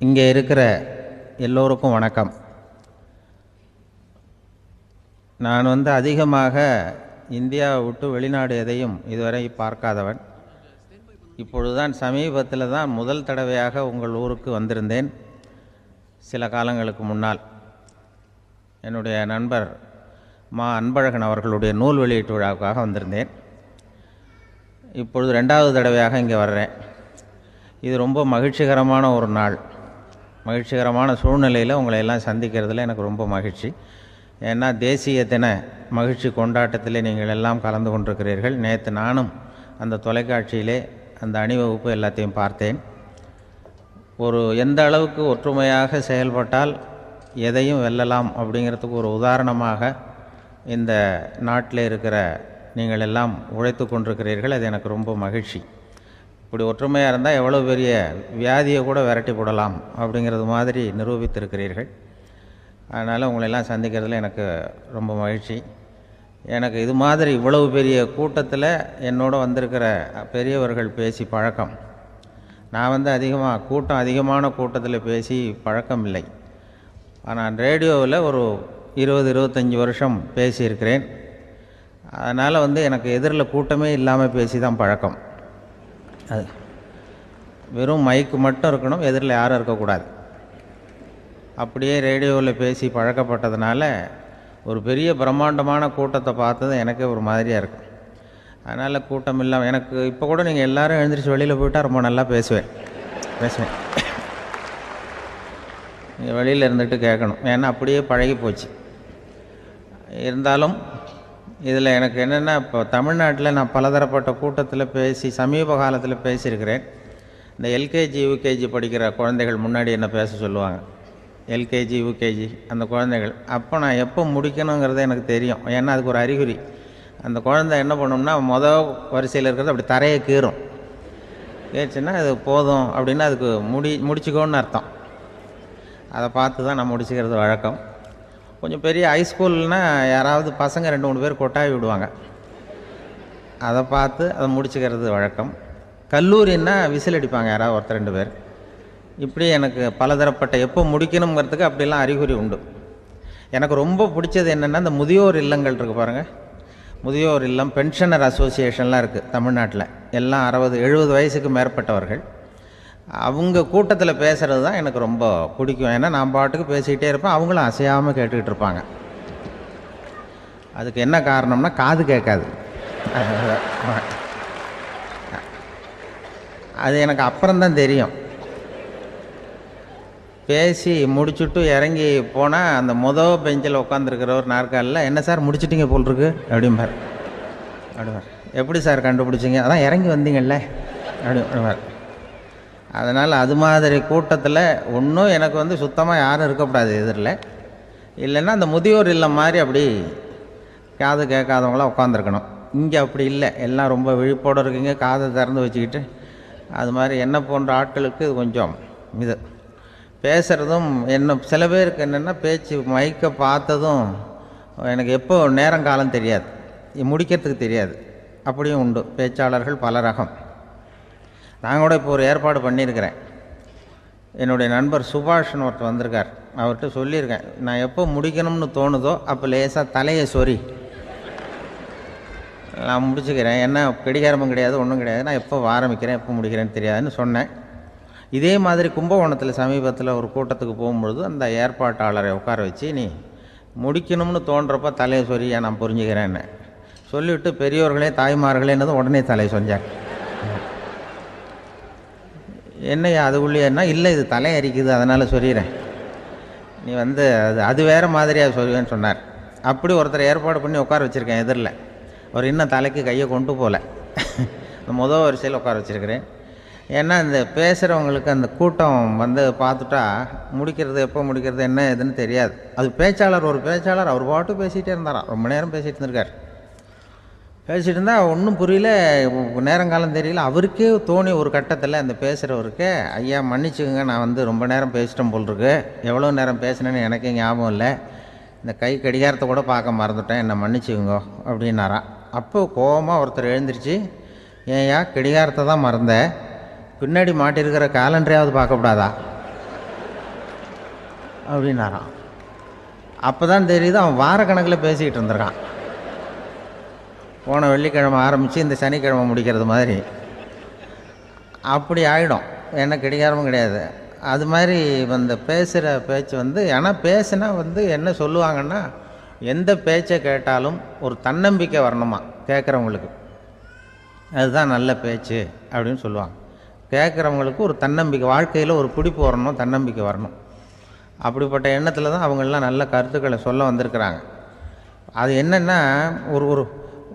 இங்கே இருக்கிற எல்லோருக்கும் வணக்கம். நான் அதிகமாக இந்தியாவை விட்டு வெளிநாடு எதையும் இதுவரை பார்க்காதவன். இப்பொழுதுதான் சமீபத்தில் தான் முதல் தடவையாக உங்கள் ஊருக்கு வந்திருந்தேன். சில காலங்களுக்கு முன்னால் என்னுடைய நண்பர் அன்பழகன் அவர்களுடைய நூல் வெளியீட்டு விழாவுக்காக வந்திருந்தேன். இப்பொழுது 2வது தடவையாக இங்கே வர்றேன். இது ரொம்ப மகிழ்ச்சிகரமான ஒரு நாள். மகிழ்ச்சிகரமான சூழ்நிலையில் உங்களை எல்லாம் சந்திக்கிறதுல எனக்கு ரொம்ப மகிழ்ச்சி. ஏன்னா தேசிய தின மகிழ்ச்சி கொண்டாட்டத்தில் நீங்கள் எல்லாம் கலந்து கொண்டிருக்கிறீர்கள். நேற்று நானும் அந்த தொலைக்காட்சியிலே அந்த அணிவகுப்பு எல்லாத்தையும் பார்த்தேன். எந்த அளவுக்கு ஒற்றுமையாக செயல்பட்டால் எதையும் வெல்லலாம் அப்படிங்கிறதுக்கு ஒரு உதாரணமாக இந்த நாட்டில் இருக்கிற நீங்கள் எல்லாம் உழைத்து கொண்டிருக்கிறீர்கள். அது எனக்கு ரொம்ப மகிழ்ச்சி. இப்படி ஒற்றுமையாக இருந்தால் எவ்வளோ பெரிய வியாதியை கூட விரட்டி போடலாம் அப்படிங்கிறது மாதிரி நிரூபித்திருக்கிறீர்கள். அதனால் உங்களெல்லாம் சந்திக்கிறதுல எனக்கு ரொம்ப மகிழ்ச்சி. எனக்கு இது மாதிரி இவ்வளவு பெரிய கூட்டத்தில் என்னோட வந்திருக்கிற பெரியவர்கள் பேசி பழக்கம். நான் அதிகமான கூட்டத்தில் பேசி பழக்கம் இல்லை. ஆனால் ரேடியோவில் ஒரு 20-25 வருஷம் பேசியிருக்கிறேன். அதனால் எனக்கு எதிரில் கூட்டமே இல்லாமல் பேசி தான் பழக்கம். அது வெறும் மைக்கு மட்டும் இருக்கணும், எதிரில் யாரும் இருக்கக்கூடாது. அப்படியே ரேடியோவில் பேசி பழக்கப்பட்டதுனால ஒரு பெரிய பிரம்மாண்டமான கூட்டத்தை பார்த்தது எனக்கே ஒரு மாதிரியாக இருக்கும். அதனால் கூட்டம் இல்லாமல் எனக்கு இப்போ கூட நீங்கள் எல்லோரும் எழுந்திரிச்சு வெளியில் போயிட்டால் ரொம்ப நல்லா பேசுவேன். நீங்கள் வெளியில் இருந்துட்டு கேட்கணும், ஏன்னா அப்படியே பழகி போச்சு. இருந்தாலும் இதில் எனக்கு என்னென்னா, இப்போ தமிழ்நாட்டில் நான் பலதரப்பட்ட கூட்டத்தில் பேசி சமீப காலத்தில் பேசியிருக்கிறேன். இந்த எல்கேஜி யூகேஜி படிக்கிற குழந்தைகள் முன்னாடி என்ன பேச சொல்லுவாங்க. எல்கேஜி யூகேஜி அந்த குழந்தைகள். அப்போ நான் எப்போ முடிக்கணுங்கிறது எனக்கு தெரியும். ஏன்னா அதுக்கு ஒரு அறிகுறி. அந்த குழந்தை என்ன பண்ணோம்னா மொதல் வரிசையில் இருக்கிறது அப்படி தரையை கீறும். கேச்சுன்னா அது போதும் அப்படின்னா அதுக்கு முடிச்சுக்கோன்னு அர்த்தம். அதை பார்த்து தான் நான் முடிச்சுக்கிறது வழக்கம். கொஞ்சம் பெரிய ஹைஸ்கூல்னால் யாராவது பசங்க 2-3 பேர் கொட்டாவி விடுவாங்க. அதை பார்த்து அதை முடிச்சுக்கிறது வழக்கம். கல்லூரின்னா விசில் அடிப்பாங்க யாராவது 1-2 பேர். இப்படி எனக்கு பலதரப்பட்ட எப்போ முடிக்கணுங்கிறதுக்கு அப்படிலாம் அறிகுறி உண்டு. எனக்கு ரொம்ப பிடிச்சது என்னென்னா, இந்த முதியோர் இல்லங்கள் இருக்குது பாருங்கள். முதியோர் இல்லம், பென்ஷனர் அசோசியேஷன்லாம் இருக்குது தமிழ்நாட்டில். எல்லாம் 60-70 வயசுக்கு மேற்பட்டவர்கள். அவங்க கூட்டத்தில் பேசுகிறது தான் எனக்கு ரொம்ப பிடிக்கும். ஏன்னா நான் பாட்டுக்கு பேசிக்கிட்டே இருப்பேன், அவங்களும் அசையாமல் கேட்டுக்கிட்டு இருப்பாங்க. அதுக்கு என்ன காரணம்னா காது கேட்காது. அது எனக்கு அப்புறம்தான் தெரியும். பேசி முடிச்சுட்டு இறங்கி போனால் அந்த பெஞ்சில் உட்காந்துருக்கிற ஒரு நாற்காலில், என்ன சார் முடிச்சிட்டிங்க போல் இருக்கு அப்படிம்பார். எப்படி சார் கண்டுபிடிச்சிங்க? அதான் இறங்கி வந்தீங்கல்ல அப்படிம்பார். அதனால் அது மாதிரி கூட்டத்தில் ஒன்றும் எனக்கு சுத்தமாக யாரும் இருக்கக்கூடாது எதிரில். இல்லைன்னா அந்த முதியோர் இல்லம் மாதிரி அப்படி காது கேட்காதவங்களாம் உட்காந்துருக்கணும். இங்கே அப்படி இல்லை, எல்லாம் ரொம்ப விழிப்போடு இருக்குங்க, காதை திறந்து வச்சுக்கிட்டு. அது மாதிரி என்ன போன்ற ஆட்களுக்கு இது கொஞ்சம் இது பேசுகிறதும் சில பேருக்கு என்னென்னா, பேச்சு மைக்கை பார்த்ததும் எனக்கு எப்போ நேரங்காலம் தெரியாது, முடிக்கிறதுக்கு தெரியாது. அப்படியும் உண்டு பேச்சாளர்கள் பல ரகம். நான் கூட இப்போ ஒரு ஏற்பாடு பண்ணியிருக்கிறேன். என்னுடைய நண்பர் சுபாஷ்னு ஒருத்தர் வந்திருக்கார். அவர்கிட்ட சொல்லியிருக்கேன், நான் எப்போ முடிக்கணும்னு தோணுதோ அப்போ லேசாக தலையை சொறி நான் முடிச்சுக்கிறேன். என்ன கடிகாரமும் கிடையாது, ஒன்றும் கிடையாது. நான் எப்போ ஆரம்பிக்கிறேன் எப்போ முடிக்கிறேன்னு தெரியாதுன்னு சொன்னேன். இதே மாதிரி கும்பகோணத்தில் சமீபத்தில் ஒரு கூட்டத்துக்கு போகும்பொழுது அந்த ஏற்பாட்டாளரை உட்கார வச்சு, நீ முடிக்கணும்னு தோன்றப்போ தலையை சொறியா நான் புரிஞ்சுக்கிறேன்னு சொல்லிவிட்டு, பெரியோர்களே தாய்மார்களேன்னதும் உடனே தலையை சொன்னார். என்னையா அது உள்ளேன்னா, இல்லை இது தலை அரிக்குது அதனால் சொல்லிடுறேன், நீ அது வேறு மாதிரியாக சொல்லுவேன்னு சொன்னார். அப்படி ஒருத்தர் ஏற்பாடு பண்ணி உட்கார வச்சுருக்கேன் எதிரில். அவர் இன்னும் தலைக்கு கையை கொண்டு போகல. முதல் வரிசையில் உட்கார வச்சுருக்கிறேன். ஏன்னா இந்த பேசுகிறவங்களுக்கு அந்த கூட்டம் பார்த்துட்டா முடிக்கிறது எப்போ முடிக்கிறது என்ன எதுன்னு தெரியாது. அது ஒரு பேச்சாளர் அவர் பாட்டு பேசிகிட்டே இருந்தாராம். ரொம்ப நேரம் பேசிகிட்டு இருந்திருக்கார். பேசிகிட்டு இருந்தால் ஒன்றும் புரியல, நேரங்காலம் தெரியல. அவருக்கே தோணி ஒரு கட்டத்தில் அந்த பேசுகிறவருக்கு, ஐயா மன்னிச்சுக்கோங்க, நான் ரொம்ப நேரம் பேசிட்டேன் போல் இருக்கு, எவ்வளோ நேரம் பேசினேன்னு எனக்கே ஞாபகம் இல்லை, இந்த கை கடிகாரத்தை கூட பார்க்க மறந்துட்டேன், என்னை மன்னிச்சுக்கோங்க அப்படின்னாராம். அப்போ கோபமாக ஒருத்தர் எழுந்திரிச்சு, ஏன்யா கடிகாரத்தை தான் மறந்தேன், பின்னாடி மாட்டிருக்கிற கேலண்டரையாவது பார்க்கக்கூடாதா அப்படின்னாரான். அப்போ தான் தெரியுது அவன் வாரக்கணக்கில் பேசிக்கிட்டு இருந்திருக்கான். போன வெள்ளிக்கிழமை ஆரம்பித்து இந்த சனிக்கிழமை முடிக்கிறது மாதிரி அப்படி ஆகிடும். என்ன கிடைக்காரமும் கிடையாது. அது மாதிரி வந்து பேசுகிற பேச்சு வந்து, ஆனால் பேசுனா வந்து என்ன சொல்லுவாங்கன்னா, எந்த பேச்சை கேட்டாலும் ஒரு தன்னம்பிக்கை வரணுமா கேட்குறவங்களுக்கு, அதுதான் நல்ல பேச்சு அப்படின்னு சொல்லுவாங்க. கேட்குறவங்களுக்கு ஒரு தன்னம்பிக்கை, வாழ்க்கையில் ஒரு பிடிப்பு வரணும், தன்னம்பிக்கை வரணும். அப்படிப்பட்ட எண்ணத்தில் தான் அவங்கெல்லாம் நல்ல கருத்துக்களை சொல்ல வந்திருக்கிறாங்க. அது என்னென்னா, ஒரு ஒரு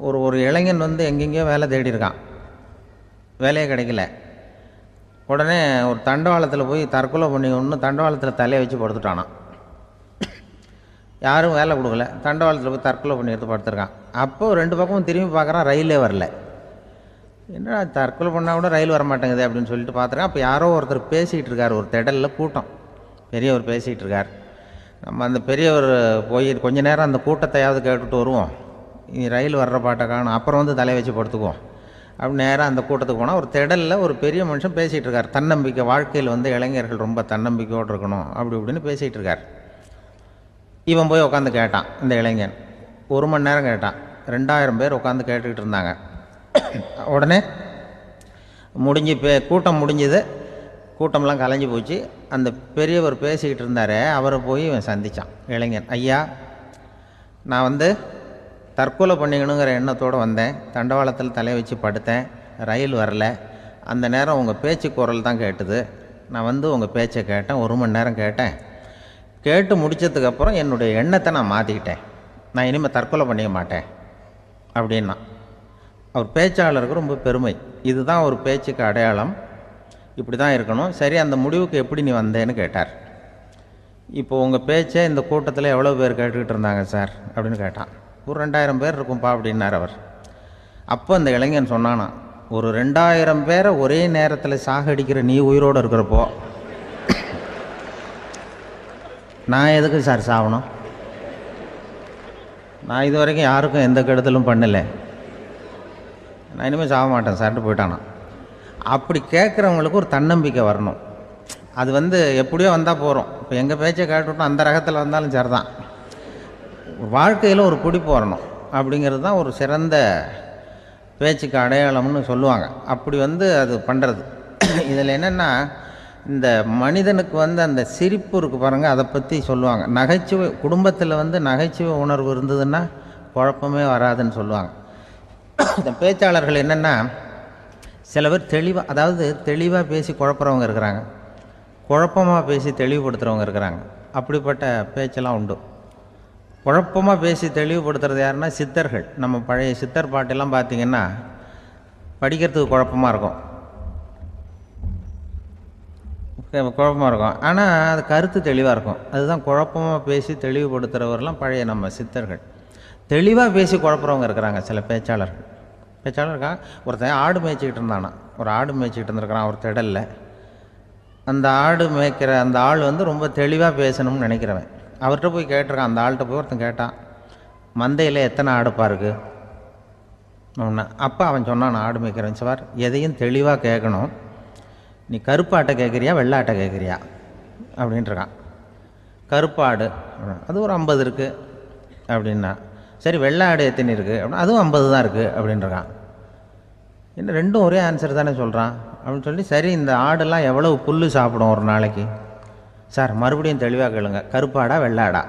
ஒரு ஒரு இளைஞன் வந்து எங்கெங்கேயோ வேலை தேடி இருக்கான், வேலையே கிடைக்கல. உடனே ஒரு தண்டவாளத்தில் போய் தற்கொலை பண்ணி ஒன்று தண்டவாளத்தில் தலையை வச்சு படுத்துட்டானான். யாரும் வேலை கொடுக்கல, தண்டவாளத்தில் போய் தற்கொலை பண்ணி எடுத்து படுத்துருக்கான். அப்போது ரெண்டு பக்கமும் திரும்பி பார்க்குறான், ரயிலே வரல. என்ன தற்கொலை பண்ணால் கூட ரயில் வர மாட்டேங்குது அப்படின்னு சொல்லிட்டு பார்த்துருக்கேன். அப்போ யாரோ ஒருத்தர் பேசிகிட்டு இருக்கார், ஒரு திடலில் கூட்டம், பெரியவர் பேசிகிட்டு இருக்கார். நம்ம அந்த பெரியவர் போய் கொஞ்ச நேரம் அந்த கூட்டத்தையாவது கேட்டுட்டு வருவோம், ரயில் வர்ற பாட்டை காணும், அப்புறம் வந்து தலையை வச்சு படுத்துக்குவோம் அப்படி நேராக அந்த கூட்டத்துக்கு போனால் ஒரு திடலில் ஒரு பெரிய மனுஷன் பேசிகிட்டு இருக்கார். தன்னம்பிக்கை, வாழ்க்கையில் வந்து இளைஞர்கள் ரொம்ப தன்னம்பிக்கையோடு இருக்கணும் அப்படி இப்படின்னு பேசிகிட்டு இருக்கார். இவன் போய் உட்காந்து கேட்டான். இந்த இளைஞன் 1 மணி நேரம் கேட்டான். 2000 பேர் உட்காந்து கேட்டுக்கிட்டு இருந்தாங்க. உடனே கூட்டம் முடிஞ்சுது, கூட்டம்லாம் கலைஞ்சி போச்சு. அந்த பெரியவர் பேசிக்கிட்டு இருந்தார், அவரை போய் இவன் சந்தித்தான். இளைஞன், ஐயா, நான் வந்து தற்கொலை பண்ணிக்கணுங்கிற எண்ணத்தோடு வந்தேன், தண்டவாளத்தில் தலையை வச்சு படுத்தேன், ரயில் வரல, அந்த நேரம் உங்கள் பேச்சு குரல் தான் கேட்டுது, நான் வந்து உங்கள் பேச்சை கேட்டேன், 1 மணி நேரம் கேட்டேன், கேட்டு முடித்ததுக்கப்புறம் என்னுடைய எண்ணத்தை நான் மாற்றிக்கிட்டேன், நான் இனிமேல் தற்கொலை பண்ணிக்க மாட்டேன் அப்படின்னா. அவர் பேச்சாளருக்கு ரொம்ப பெருமை, இதுதான் ஒரு பேச்சுக்கு அடையாளம், இப்படி தான் இருக்கணும். சரி, அந்த முடிவுக்கு எப்படி நீ வந்தேன்னு கேட்டார். இப்போ உங்கள் பேச்சை இந்த கூட்டத்தில் எவ்வளோ பேர் கேட்டுக்கிட்டு இருந்தாங்க சார் அப்படின்னு கேட்டான். ஒரு 2000 பேர் இருக்கும்பா அப்படின்னார் அவர். அப்போ அந்த இளைஞன் சொன்னானா, ஒரு 2000 பேரை ஒரே நேரத்தில் சாகடிக்கிற நீ உயிரோடு இருக்கிறப்போ நான் எதுக்கு சார் சாகணும்? நான் இது வரைக்கும் யாருக்கும் எந்த கெடுதலும் பண்ணலை, நான் இனிமேல் சாக மாட்டேன் சார்ட்டு போயிட்டானா. அப்படி கேட்குறவங்களுக்கு ஒரு தன்னம்பிக்கை வரணும். அது வந்து எப்படியோ வந்தால் போகிறோம். இப்போ எங்கள் பேச்சை கேட்டுவிட்டோம், அந்த ரகத்தில் வந்தாலும் சரி தான், வாழ்க்கையில் ஒரு பிடிப்பு வரணும். அப்படிங்கிறது தான் ஒரு சிறந்த பேச்சுக்கு அடையாளம்னு சொல்லுவாங்க. அப்படி வந்து அது பண்ணுறது. இதில் என்னென்னா, இந்த மனிதனுக்கு வந்து அந்த சிரிப்பு இருக்குது பாருங்கள், அதை பற்றி சொல்லுவாங்க. நகைச்சுவை, குடும்பத்தில் வந்து நகைச்சுவை உணர்வு இருந்ததுன்னா குழப்பமே வராதுன்னு சொல்லுவாங்க. இந்த பேச்சாளர்கள் என்னென்னா, சில பேர் தெளிவாக, அதாவது தெளிவாக பேசி குழப்புறவங்க இருக்கிறாங்க, குழப்பமாக பேசி தெளிவுபடுத்துகிறவங்க இருக்கிறாங்க. அப்படிப்பட்ட பேச்செல்லாம் உண்டு. குழப்பமாக பேசி தெளிவுபடுத்துறது யாருன்னா சித்தர்கள். நம்ம பழைய சித்தர் பாட்டெல்லாம் பார்த்திங்கன்னா படிக்கிறதுக்கு குழப்பமாக இருக்கும், ஆனால் அது கருத்து தெளிவாக இருக்கும். அதுதான் குழப்பமாக பேசி தெளிவுபடுத்துகிறவரெலாம் பழைய நம்ம சித்தர்கள். தெளிவாக பேசி குழப்புறவங்க இருக்கிறாங்க சில பேச்சாளர்கள். பேச்சாளருக்காக ஒருத்தன் ஆடு மேய்ச்சிக்கிட்டு இருந்தானா, ஒரு ஆடு மேய்ச்சிக்கிட்டு இருந்திருக்கிறான் ஒரு திடலில். அந்த ஆடு மேய்க்கிற அந்த ஆள் வந்து ரொம்ப தெளிவாக பேசணும்னு நினைக்கிறவன். அவர்கிட்ட போய் கேட்டிருக்கான், அந்த ஆள்கிட்ட போய் ஒருத்தன் கேட்டான், மந்தையில் எத்தனை ஆடுப்பா இருக்குது அப்படின்னா. அப்போ அவன் சொன்னான், ஆடு மேய்க்கிறவன், சார் எதையும் தெளிவாக கேட்கணும், நீ கருப்பாட்டை கேட்குறியா வெள்ளாட்டை கேட்குறியா அப்படின்ட்டுருக்கான். கருப்பாடு அது ஒரு 50 இருக்குது அப்படின்னா. சரி, வெள்ளாடு எத்தனை இருக்குது அப்படின்னா, அதுவும் 50 தான் இருக்குது அப்படின்ட்டுருக்கான். இன்னும் ரெண்டும் ஒரே ஆன்சர் தானே சொல்கிறான் அப்படின்னு சொல்லி, சரி இந்த ஆடெல்லாம் எவ்வளவு புல் சாப்பிடும் ஒரு நாளைக்கு சார், மறுபடியும் தெளிவாக கேளுங்க, கருப்பாடா வெள்ளாடா?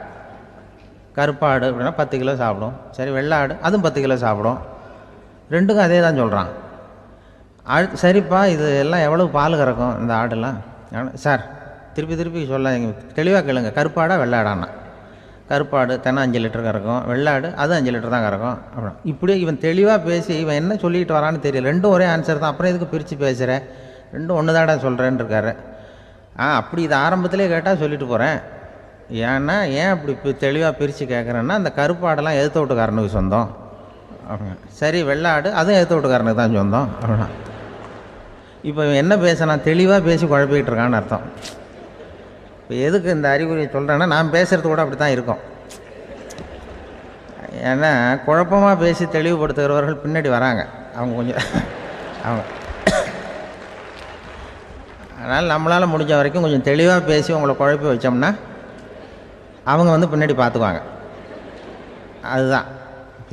கருப்பாடு அப்படின்னா 10 கிலோ சாப்பிடும். சரி, வெள்ளாடு அதுவும் 10 கிலோ சாப்பிடும். ரெண்டுக்கும் அதே தான் சொல்கிறான். சரிப்பா, இது எல்லாம் எவ்வளவு பால் கறக்கும் இந்த ஆடெல்லாம்? சார் திருப்பி சொல்ல, தெளிவாக கேளுங்க, கருப்பாடா வெள்ளாடான்னா? கருப்பாடு தினம் 5 லிட்டர் கறக்கும், வெள்ளாடு அது 5 லிட்டர் தான் கறக்கும் அப்படின்னா. இப்படியே இவன் தெளிவாக பேசி இவன் என்ன சொல்லிட்டு வரான்னு தெரியல. ரெண்டும் ஒரே ஆன்சர் தான், அப்புறம் எதுக்கு பிரித்து பேசுகிற, ரெண்டும் ஒன்று தாடா சொல்கிறேன்னு இருக்காரு. அப்படி இது ஆரம்பத்திலே கேட்டால் சொல்லிட்டு போகிறேன். ஏன்னா ஏன் அப்படி தெளிவாக பிரித்து கேட்குறேன்னா, அந்த கருப்பாடெல்லாம் எதிர்த்த வீட்டுக்காரனுக்கு சொந்தம் அப்படின்னா. சரி, வெள்ளாடு அதுவும் எதிர்த்த வீட்டுக்காரனுக்கு தான் சொந்தம் அப்படின்னா. இப்போ என்ன பேசினா தெளிவாக பேசி குழப்பிக்கிட்டு இருக்கான்னு அர்த்தம். இப்போ எதுக்கு இந்த அறிகுறியை சொல்கிறேன்னா, நான் பேசுகிறது கூட அப்படி தான் இருக்கும். ஏன்னா குழப்பமாக பேசி தெளிவுபடுத்துகிறவர்கள் பின்னாடி வராங்க, அவங்க கொஞ்சம் அவங்க. அதனால் நம்மளால் முடிஞ்ச வரைக்கும் கொஞ்சம் தெளிவாக பேசி உங்களை குழப்பி வச்சோம்னா அவங்க வந்து பின்னாடி பார்த்துக்குவாங்க. அதுதான்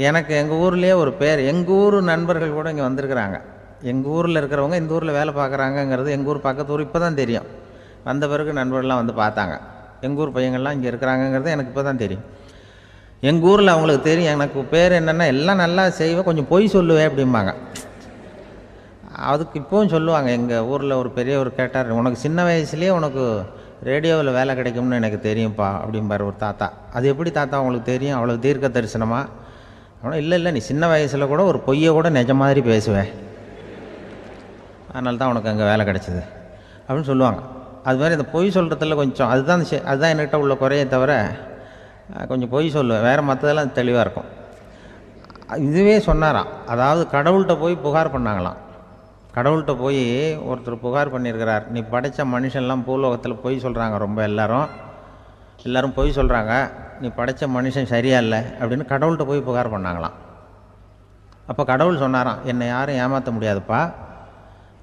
எனக்கு எங்கள் ஊர்லேயே ஒரு பேர். எங்கள் ஊர் நண்பர்கள் கூட இங்கே வந்திருக்கிறாங்க. எங்கள் ஊரில் இருக்கிறவங்க இந்த ஊரில் வேலை பார்க்குறாங்கங்கிறது எங்கள் ஊர் பக்கத்து ஊர் இப்போ தான் தெரியும். வந்த பிறகு நண்பர்கள்லாம் வந்து பார்த்தாங்க. எங்கள் ஊர் பையங்கள்லாம் இங்கே இருக்கிறாங்கங்கிறது எனக்கு இப்போ தான் தெரியும். எங்கள் ஊரில் அவங்களுக்கு தெரியும் எனக்கு பேர் என்னென்னா, எல்லாம் நல்லா செய்வேன், கொஞ்சம் பொய் சொல்லுவேன் அப்படிம்பாங்க. அதுக்கு இப்போவும் சொல்லுவாங்க. எங்கள் ஊரில் ஒரு பெரியவர் கேட்டார், உனக்கு சின்ன வயசுலேயே உனக்கு ரேடியோவில் வேலை கிடைக்கும்னு எனக்கு தெரியும்ப்பா அப்படிம்பார் ஒரு தாத்தா. அது எப்படி தாத்தா உங்களுக்கு தெரியும், அவ்வளோ தீர்க்க தரிசனமா? ஆனால் இல்லை நீ சின்ன வயசில் கூட ஒரு பொய்யை கூட நிஜ மாதிரி பேசுவேன், அதனால தான் உனக்கு அங்கே வேலை கிடச்சிது அப்படின்னு சொல்லுவாங்க. அது மாதிரி இந்த பொய் சொல்கிறதுல கொஞ்சம் அதுதான் என்கிட்ட உள்ள குறையை தவிர, கொஞ்சம் பொய் சொல்லுவேன். வேறு மற்றதெல்லாம் தெளிவாக இருக்கும். இதுவே சொன்னாராம். அதாவது கடவுள்கிட்ட போய் புகார் பண்ணாங்களாம். கடவுள்கிட்ட போய் ஒருத்தர் புகார் பண்ணியிருக்கிறார், நீ படைத்த மனுஷன்லாம் பூலோகத்தில் பொய் சொல்கிறாங்க, ரொம்ப எல்லோரும் பொய் சொல்கிறாங்க, நீ படைத்த மனுஷன் சரியா இல்லை அப்படின்னு கடவுள்கிட்ட போய் புகார் பண்ணாங்களாம். அப்போ கடவுள் சொன்னாராம், என்னை யாரும் ஏமாற்ற முடியாதுப்பா,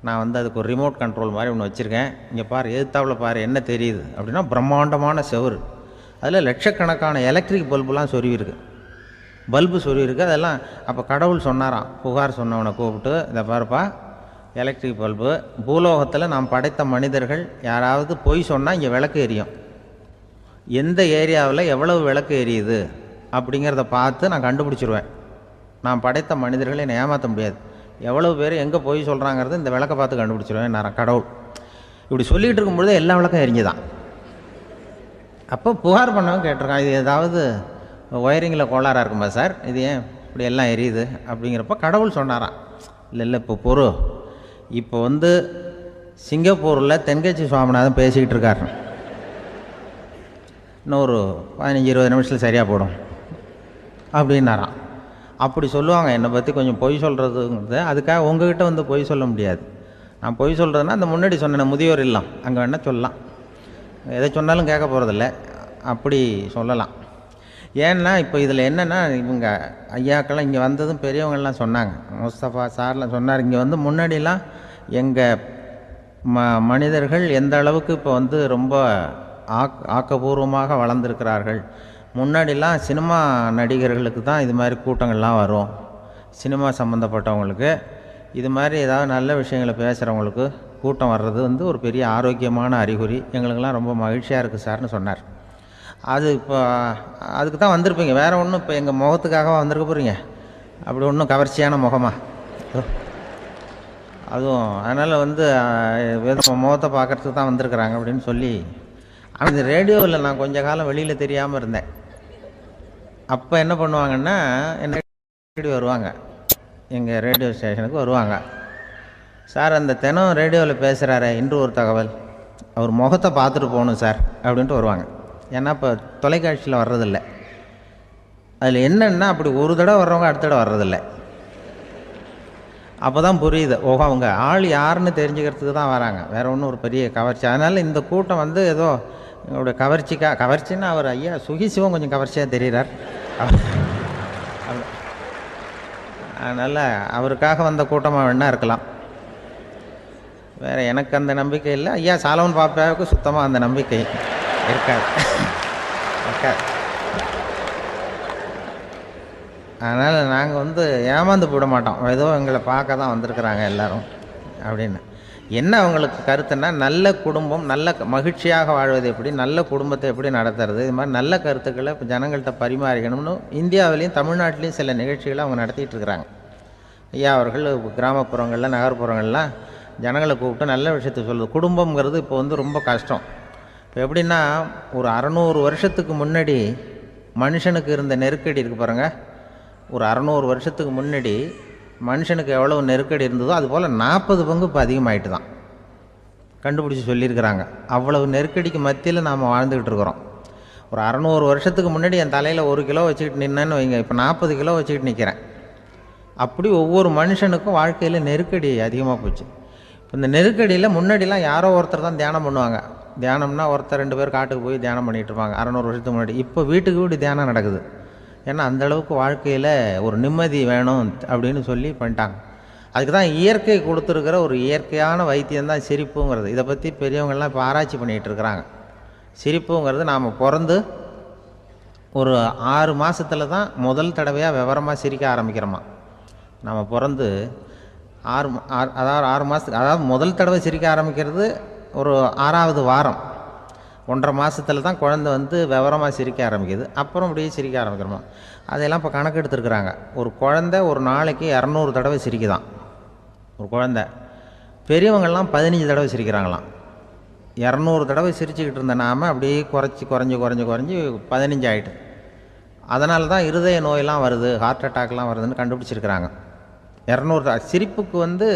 நான் வந்து அதுக்கு ஒரு ரிமோட் கண்ட்ரோல் மாதிரி ஒன்று வச்சுருக்கேன், இங்கே பாரு, எதிர்த்தாவில் பாரு என்ன தெரியுது அப்படின்னா பிரம்மாண்டமான செவுரு, அதில் லட்சக்கணக்கான எலக்ட்ரிக் பல்புலாம் பல்பு சொருவிருக்கு அதெல்லாம். அப்போ கடவுள் சொன்னாராம், புகார் சொன்னவனை கூப்பிட்டு, இதை பாருப்பா, எலக்ட்ரிக் பல்பு, பூலோகத்தில் நாம் படைத்த மனிதர்கள் யாராவது பொய் சொன்னால் இங்கே விளக்கு எரியும், எந்த ஏரியாவில் எவ்வளவு விளக்கு எரியுது அப்படிங்கிறத பார்த்து நான் கண்டுபிடிச்சிருவேன். நான் படைத்த மனிதர்களை என்னை ஏமாற்ற முடியாது, எவ்வளவு பேர் எங்கே பொய் சொல்கிறாங்கிறது இந்த விளக்கை பார்த்து கண்டுபிடிச்சிருவேன் நான் கடவுள். இப்படி சொல்லிகிட்டு இருக்கும்பொழுது எல்லா விளக்கம் எரிஞ்சுதான். அப்போ புகார் பண்ணவங்க கேட்டிருக்கான், இது ஏதாவது ஒயரிங்கில் கோளாறாக இருக்குமா சார், இது ஏன் இப்படி எல்லாம் எரியுது அப்படிங்கிறப்ப கடவுள் சொன்னாராம், இல்லை இப்போ இப்போ வந்து சிங்கப்பூரில் தென்கட்சி சுவாமிநாதன் பேசிக்கிட்டு இருக்கார், இன்னும் ஒரு 15-20 நிமிஷத்தில் சரியாக போடும் அப்படின்னாராம். அப்படி சொல்லுவாங்க என்னை பற்றி கொஞ்சம் பொய் சொல்கிறதுங்கிறது. அதுக்காக உங்ககிட்ட வந்து பொய் சொல்ல முடியாது. நான் பொய் சொல்கிறதுனா அந்த முன்னாடி சொன்ன முதியோர் இல்லம் அங்கே வேணால் சொல்லலாம், எதை சொன்னாலும் கேட்க போகிறதில்ல, அப்படி சொல்லலாம். ஏன்னா இப்போ இதில் என்னென்னா, இவங்க ஐயாக்கெல்லாம் இங்கே வந்ததும் பெரியவங்கள்லாம் சொன்னாங்க, முஸ்தபா சார்லாம் சொன்னார், இங்கே வந்து முன்னாடிலாம் எங்கள் மனிதர்கள் எந்த அளவுக்கு இப்போ வந்து ரொம்ப ஆக்கபூர்வமாக வளர்ந்துருக்கிறார்கள். முன்னாடிலாம் சினிமா நடிகர்களுக்கு தான் இது மாதிரி கூட்டங்கள்லாம் வரும், சினிமா சம்மந்தப்பட்டவங்களுக்கு இது மாதிரி ஏதாவது நல்ல விஷயங்களை பேசுகிறவங்களுக்கு கூட்டம் வர்றது வந்து ஒரு பெரிய ஆரோக்கியமான அறிகுறி, எங்களுக்கெல்லாம் ரொம்ப மகிழ்ச்சியாக இருக்குது சார்னு சொன்னார். அது இப்போ அதுக்கு தான் வந்திருப்பீங்க, வேறு ஒன்றும் இப்போ எங்கள் முகத்துக்காக வந்திருக்க போகிறீங்க, அப்படி ஒன்றும் கவர்ச்சியான முகமா அதுவும், அதனால் வந்து முகத்தை பார்க்குறதுக்கு தான் வந்திருக்கிறாங்க அப்படின்னு சொல்லி. அந்த ரேடியோவில் நான் கொஞ்ச காலம் வெளியில் தெரியாமல் இருந்தேன். அப்போ என்ன பண்ணுவாங்கன்னா, என்ன வருவாங்க, எங்கள் ரேடியோ ஸ்டேஷனுக்கு வருவாங்க, சார் அந்த தினம் ரேடியோவில் பேசுகிறாரே இன்று ஒரு தகவல், அவர் முகத்தை பார்த்துட்டு போகணும் சார் அப்படின்ட்டு வருவாங்க. ஏன்னா இப்போ தொலைக்காட்சியில் வர்றதில்லை. அதில் என்னென்னா, அப்படி ஒரு தடவை வர்றவங்க அடுத்த தடவை வர்றதில்லை. அப்போ தான் புரியுது, ஓஹோ அவங்க ஆள் யாருன்னு தெரிஞ்சுக்கிறதுக்கு தான் வராங்க, வேறு ஒன்றும் ஒரு பெரிய கவர்ச்சி. அதனால் இந்த கூட்டம் வந்து ஏதோ எங்களுடைய கவர்ச்சின்னா அவர் ஐயா சுகிசிவம் கொஞ்சம் கவர்ச்சியாக தெரிகிறார், அதனால் அவருக்காக வந்த கூட்டமாக வேணா இருக்கலாம், வேறு எனக்கு அந்த நம்பிக்கை இல்லை. ஐயா சாலமன் பாப்பாவுக்கு சுத்தமாக அந்த நம்பிக்கை இருக்காது. அதனால் நாங்கள் வந்து ஏமாந்து போட மாட்டோம், ஏதோ எங்களை பார்க்க தான் வந்திருக்கிறாங்க எல்லோரும் அப்படின்னு. என்ன அவங்களுக்கு கருத்துன்னா, நல்ல குடும்பம், நல்ல மகிழ்ச்சியாக வாழ்வது எப்படி, நல்ல குடும்பத்தை எப்படி நடத்துறது, இது மாதிரி நல்ல கருத்துக்களை இப்போ ஜனங்கள்கிட்ட பரிமாறிக்கணும்னு இந்தியாவிலையும் தமிழ்நாட்டிலையும் சில நிகழ்ச்சிகளை அவங்க நடத்திட்டு இருக்கிறாங்க. ஐயா அவர்கள் கிராமப்புறங்களில் நகர்ப்புறங்கள்லாம் ஜனங்களை கூப்பிட்டு நல்ல விஷயத்தை சொல்லுது. குடும்பங்கிறது இப்போ வந்து ரொம்ப கஷ்டம். இப்போ எப்படின்னா, ஒரு 600 வருஷத்துக்கு முன்னாடி மனுஷனுக்கு இருந்த நெருக்கடி இருக்குது பாருங்கள், ஒரு 600 வருஷத்துக்கு முன்னாடி மனுஷனுக்கு எவ்வளவு நெருக்கடி இருந்ததோ அதுபோல் 40 பங்கு இப்போ அதிகமாகிட்டு தான் கண்டுபிடிச்சி சொல்லியிருக்கிறாங்க. அவ்வளவு நெருக்கடிக்கு மத்தியில் நாம் வாழ்ந்துக்கிட்டு இருக்கிறோம். ஒரு 600 வருஷத்துக்கு முன்னாடி என் தலையில் 1 கிலோ வச்சுக்கிட்டு நின்னேன்னு வைங்க, இப்போ 40 கிலோ வச்சுக்கிட்டு நிற்கிறேன். அப்படி ஒவ்வொரு மனுஷனுக்கும் வாழ்க்கையில் நெருக்கடி அதிகமாக போச்சு. இப்போ இந்த நெருக்கடியில் முன்னாடிலாம் யாரோ ஒருத்தர் தான் தியானம் பண்ணுவாங்க. தியானம்னா ஒருத்தர் 2 பேர் காட்டுக்கு போய் தியானம் பண்ணிகிட்டு இருப்பாங்க 600 வருஷத்துக்கு முன்னாடி. இப்போ வீட்டுக்கு வீடு தியானம் நடக்குது. ஏன்னா அந்தளவுக்கு வாழ்க்கையில் ஒரு நிம்மதி வேணும் அப்படின்னு சொல்லி பண்ணிட்டாங்க. அதுக்கு தான் இயற்கை கொடுத்துருக்கிற ஒரு இயற்கையான வைத்தியம்தான் சிரிப்புங்கிறது. இதை பற்றி பெரியவங்கள்லாம் இப்போ ஆராய்ச்சி பண்ணிகிட்டு இருக்கிறாங்க. சிரிப்புங்கிறது நாம் பிறந்து ஒரு 6 மாதத்தில் தான் முதல் தடவையாக விவரமாக சிரிக்க ஆரம்பிக்கிறோமா. நம்ம பிறந்து 6 மாதத்துக்கு, அதாவது முதல் தடவை சிரிக்க ஆரம்பிக்கிறது ஒரு 6ஆவது வாரம், 1.5 மாதத்தில் தான் குழந்தை வந்து விவரமாக சிரிக்க ஆரம்பிக்குது. அப்புறம் அப்படியே சிரிக்க ஆரம்பிக்கிறோமா. அதையெல்லாம் இப்போ கணக்கு எடுத்துருக்குறாங்க. ஒரு குழந்தை ஒரு நாளைக்கு 200 தடவை சிரிக்குதான் ஒரு குழந்தை. பெரியவங்கள்லாம் 15 தடவை சிரிக்கிறாங்களாம். 200 தடவை சிரிச்சுக்கிட்டு இருந்த நாம் அப்படியே குறைஞ்சி 15 ஆகிட்டு. அதனால தான் இருதய நோயெல்லாம் வருது, ஹார்ட் அட்டாக்லாம் வருதுன்னு கண்டுபிடிச்சிருக்கிறாங்க. 200 சிரிப்புக்கு வந்து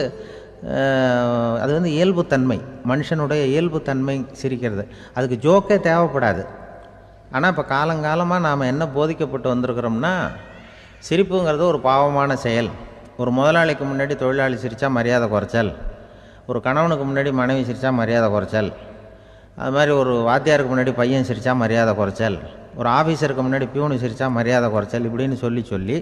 அது வந்து இயல்புத்தன்மை, மனுஷனுடைய இயல்புத்தன்மை சிரிக்கிறது. அதுக்கு ஜோக்கே தேவைப்படாது. ஆனால் இப்போ காலங்காலமாக நாம் என்ன போதிக்கப்பட்டு வந்திருக்கிறோம்னா, சிரிப்புங்கிறது ஒரு பாவமான செயல். ஒரு முதலாளிக்கு முன்னாடி தொழிலாளி சிரித்தா மரியாதை குறைச்சல், ஒரு கணவனுக்கு முன்னாடி மனைவி சிரித்தா மரியாதை குறைச்சல், அது மாதிரி ஒரு வாத்தியாருக்கு முன்னாடி பையன் சிரித்தா மரியாதை குறைச்சல், ஒரு ஆஃபீஸருக்கு முன்னாடி பியூனு சிரித்தா மரியாதை குறைச்சல், இப்படின்னு சொல்லி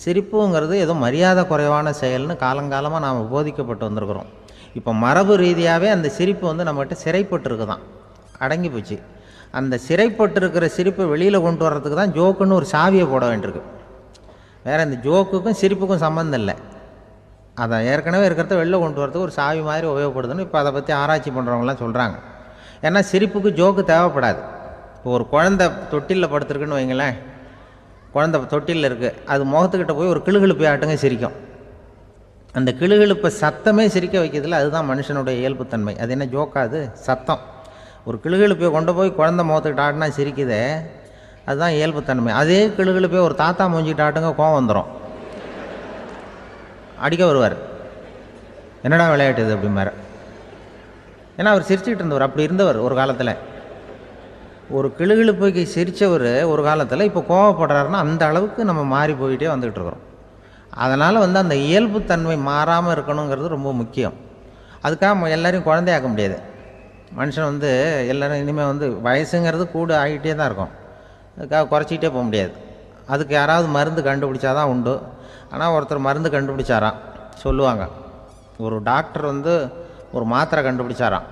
சிரிப்புங்கிறது ஏதோ மரியாதை குறைவான செயல்னு காலங்காலமாக நாம் போதிக்கப்பட்டு வந்திருக்கிறோம். இப்போ மரபு ரீதியாகவே அந்த சிரிப்பு வந்து நம்மகிட்ட சிறைப்பட்டுருக்கு தான், அடங்கி போச்சு. அந்த சிறைப்பட்டிருக்கிற சிரிப்பை வெளியில் கொண்டு வர்றதுக்கு தான் ஜோக்குன்னு ஒரு சாவியை போட வேண்டியிருக்கு. வேறு இந்த ஜோக்குக்கும் சிரிப்புக்கும் சம்மந்தம் இல்லை. அதை ஏற்கனவே இருக்கிறத வெளில கொண்டு வரதுக்கு ஒரு சாவி மாதிரி உபயோகப்படுதுன்னு இப்போ அதை பற்றி ஆராய்ச்சி பண்ணுறவங்களாம் சொல்கிறாங்க. ஏன்னா சிரிப்புக்கு ஜோக்கு தேவைப்படாது. இப்போ ஒரு குழந்தை தொட்டிலில் படுத்துருக்குன்னு வைங்களேன், குழந்தை தொட்டிலில் இருக்குது, அது முகத்துக்கிட்ட போய் ஒரு கிளுகிழுப்பை ஆட்டுங்க சிரிக்கும். அந்த கிளுகிழுப்பை சத்தமே சிரிக்க வைக்கிறதுல அதுதான் மனுஷனுடைய இயல்புத்தன்மை. அது என்ன ஜோக்காது? சத்தம். ஒரு கிளுகிழுப்பையை கொண்டு போய் குழந்தை முகத்துக்கிட்ட ஆட்டினா சிரிக்குதே, அதுதான் இயல்புத்தன்மை. அதே கிளுகிழுப்பையை ஒரு தாத்தா மூஞ்சிக்கிட்ட ஆட்டுங்க, கோவம் வந்துடும், அடிக்க வருவார். என்னடா விளையாட்டு இது அப்படிமாரு. ஏன்னா அவர் சிரிச்சுக்கிட்டு இருந்தவர், அப்படி இருந்தவர் ஒரு காலத்தில். ஒரு கிளுகிழுப்பைக்கு சிரித்தவர் ஒரு காலத்தில் இப்போ கோவப்படுறாருன்னா அந்த அளவுக்கு நம்ம மாறி போயிட்டே வந்துக்கிட்டு இருக்கிறோம். அதனால் வந்து அந்த இயல்புத்தன்மை மாறாமல் இருக்கணுங்கிறது ரொம்ப முக்கியம். அதுக்காக எல்லோரையும் குழந்தையாக்க முடியாது. மனுஷன் வந்து எல்லோரும் இனிமேல் வந்து வயசுங்கிறது கூட ஆகிட்டே தான் இருக்கும். அதுக்காக குறைச்சிக்கிட்டே போக முடியாது. அதுக்கு யாராவது மருந்து கண்டுபிடிச்சாதான் உண்டு. ஆனால் ஒருத்தர் மருந்து கண்டுபிடிச்சாராம், சொல்லுவாங்க. ஒரு டாக்டர் வந்து ஒரு மாத்திரை கண்டுபிடிச்சாராம்.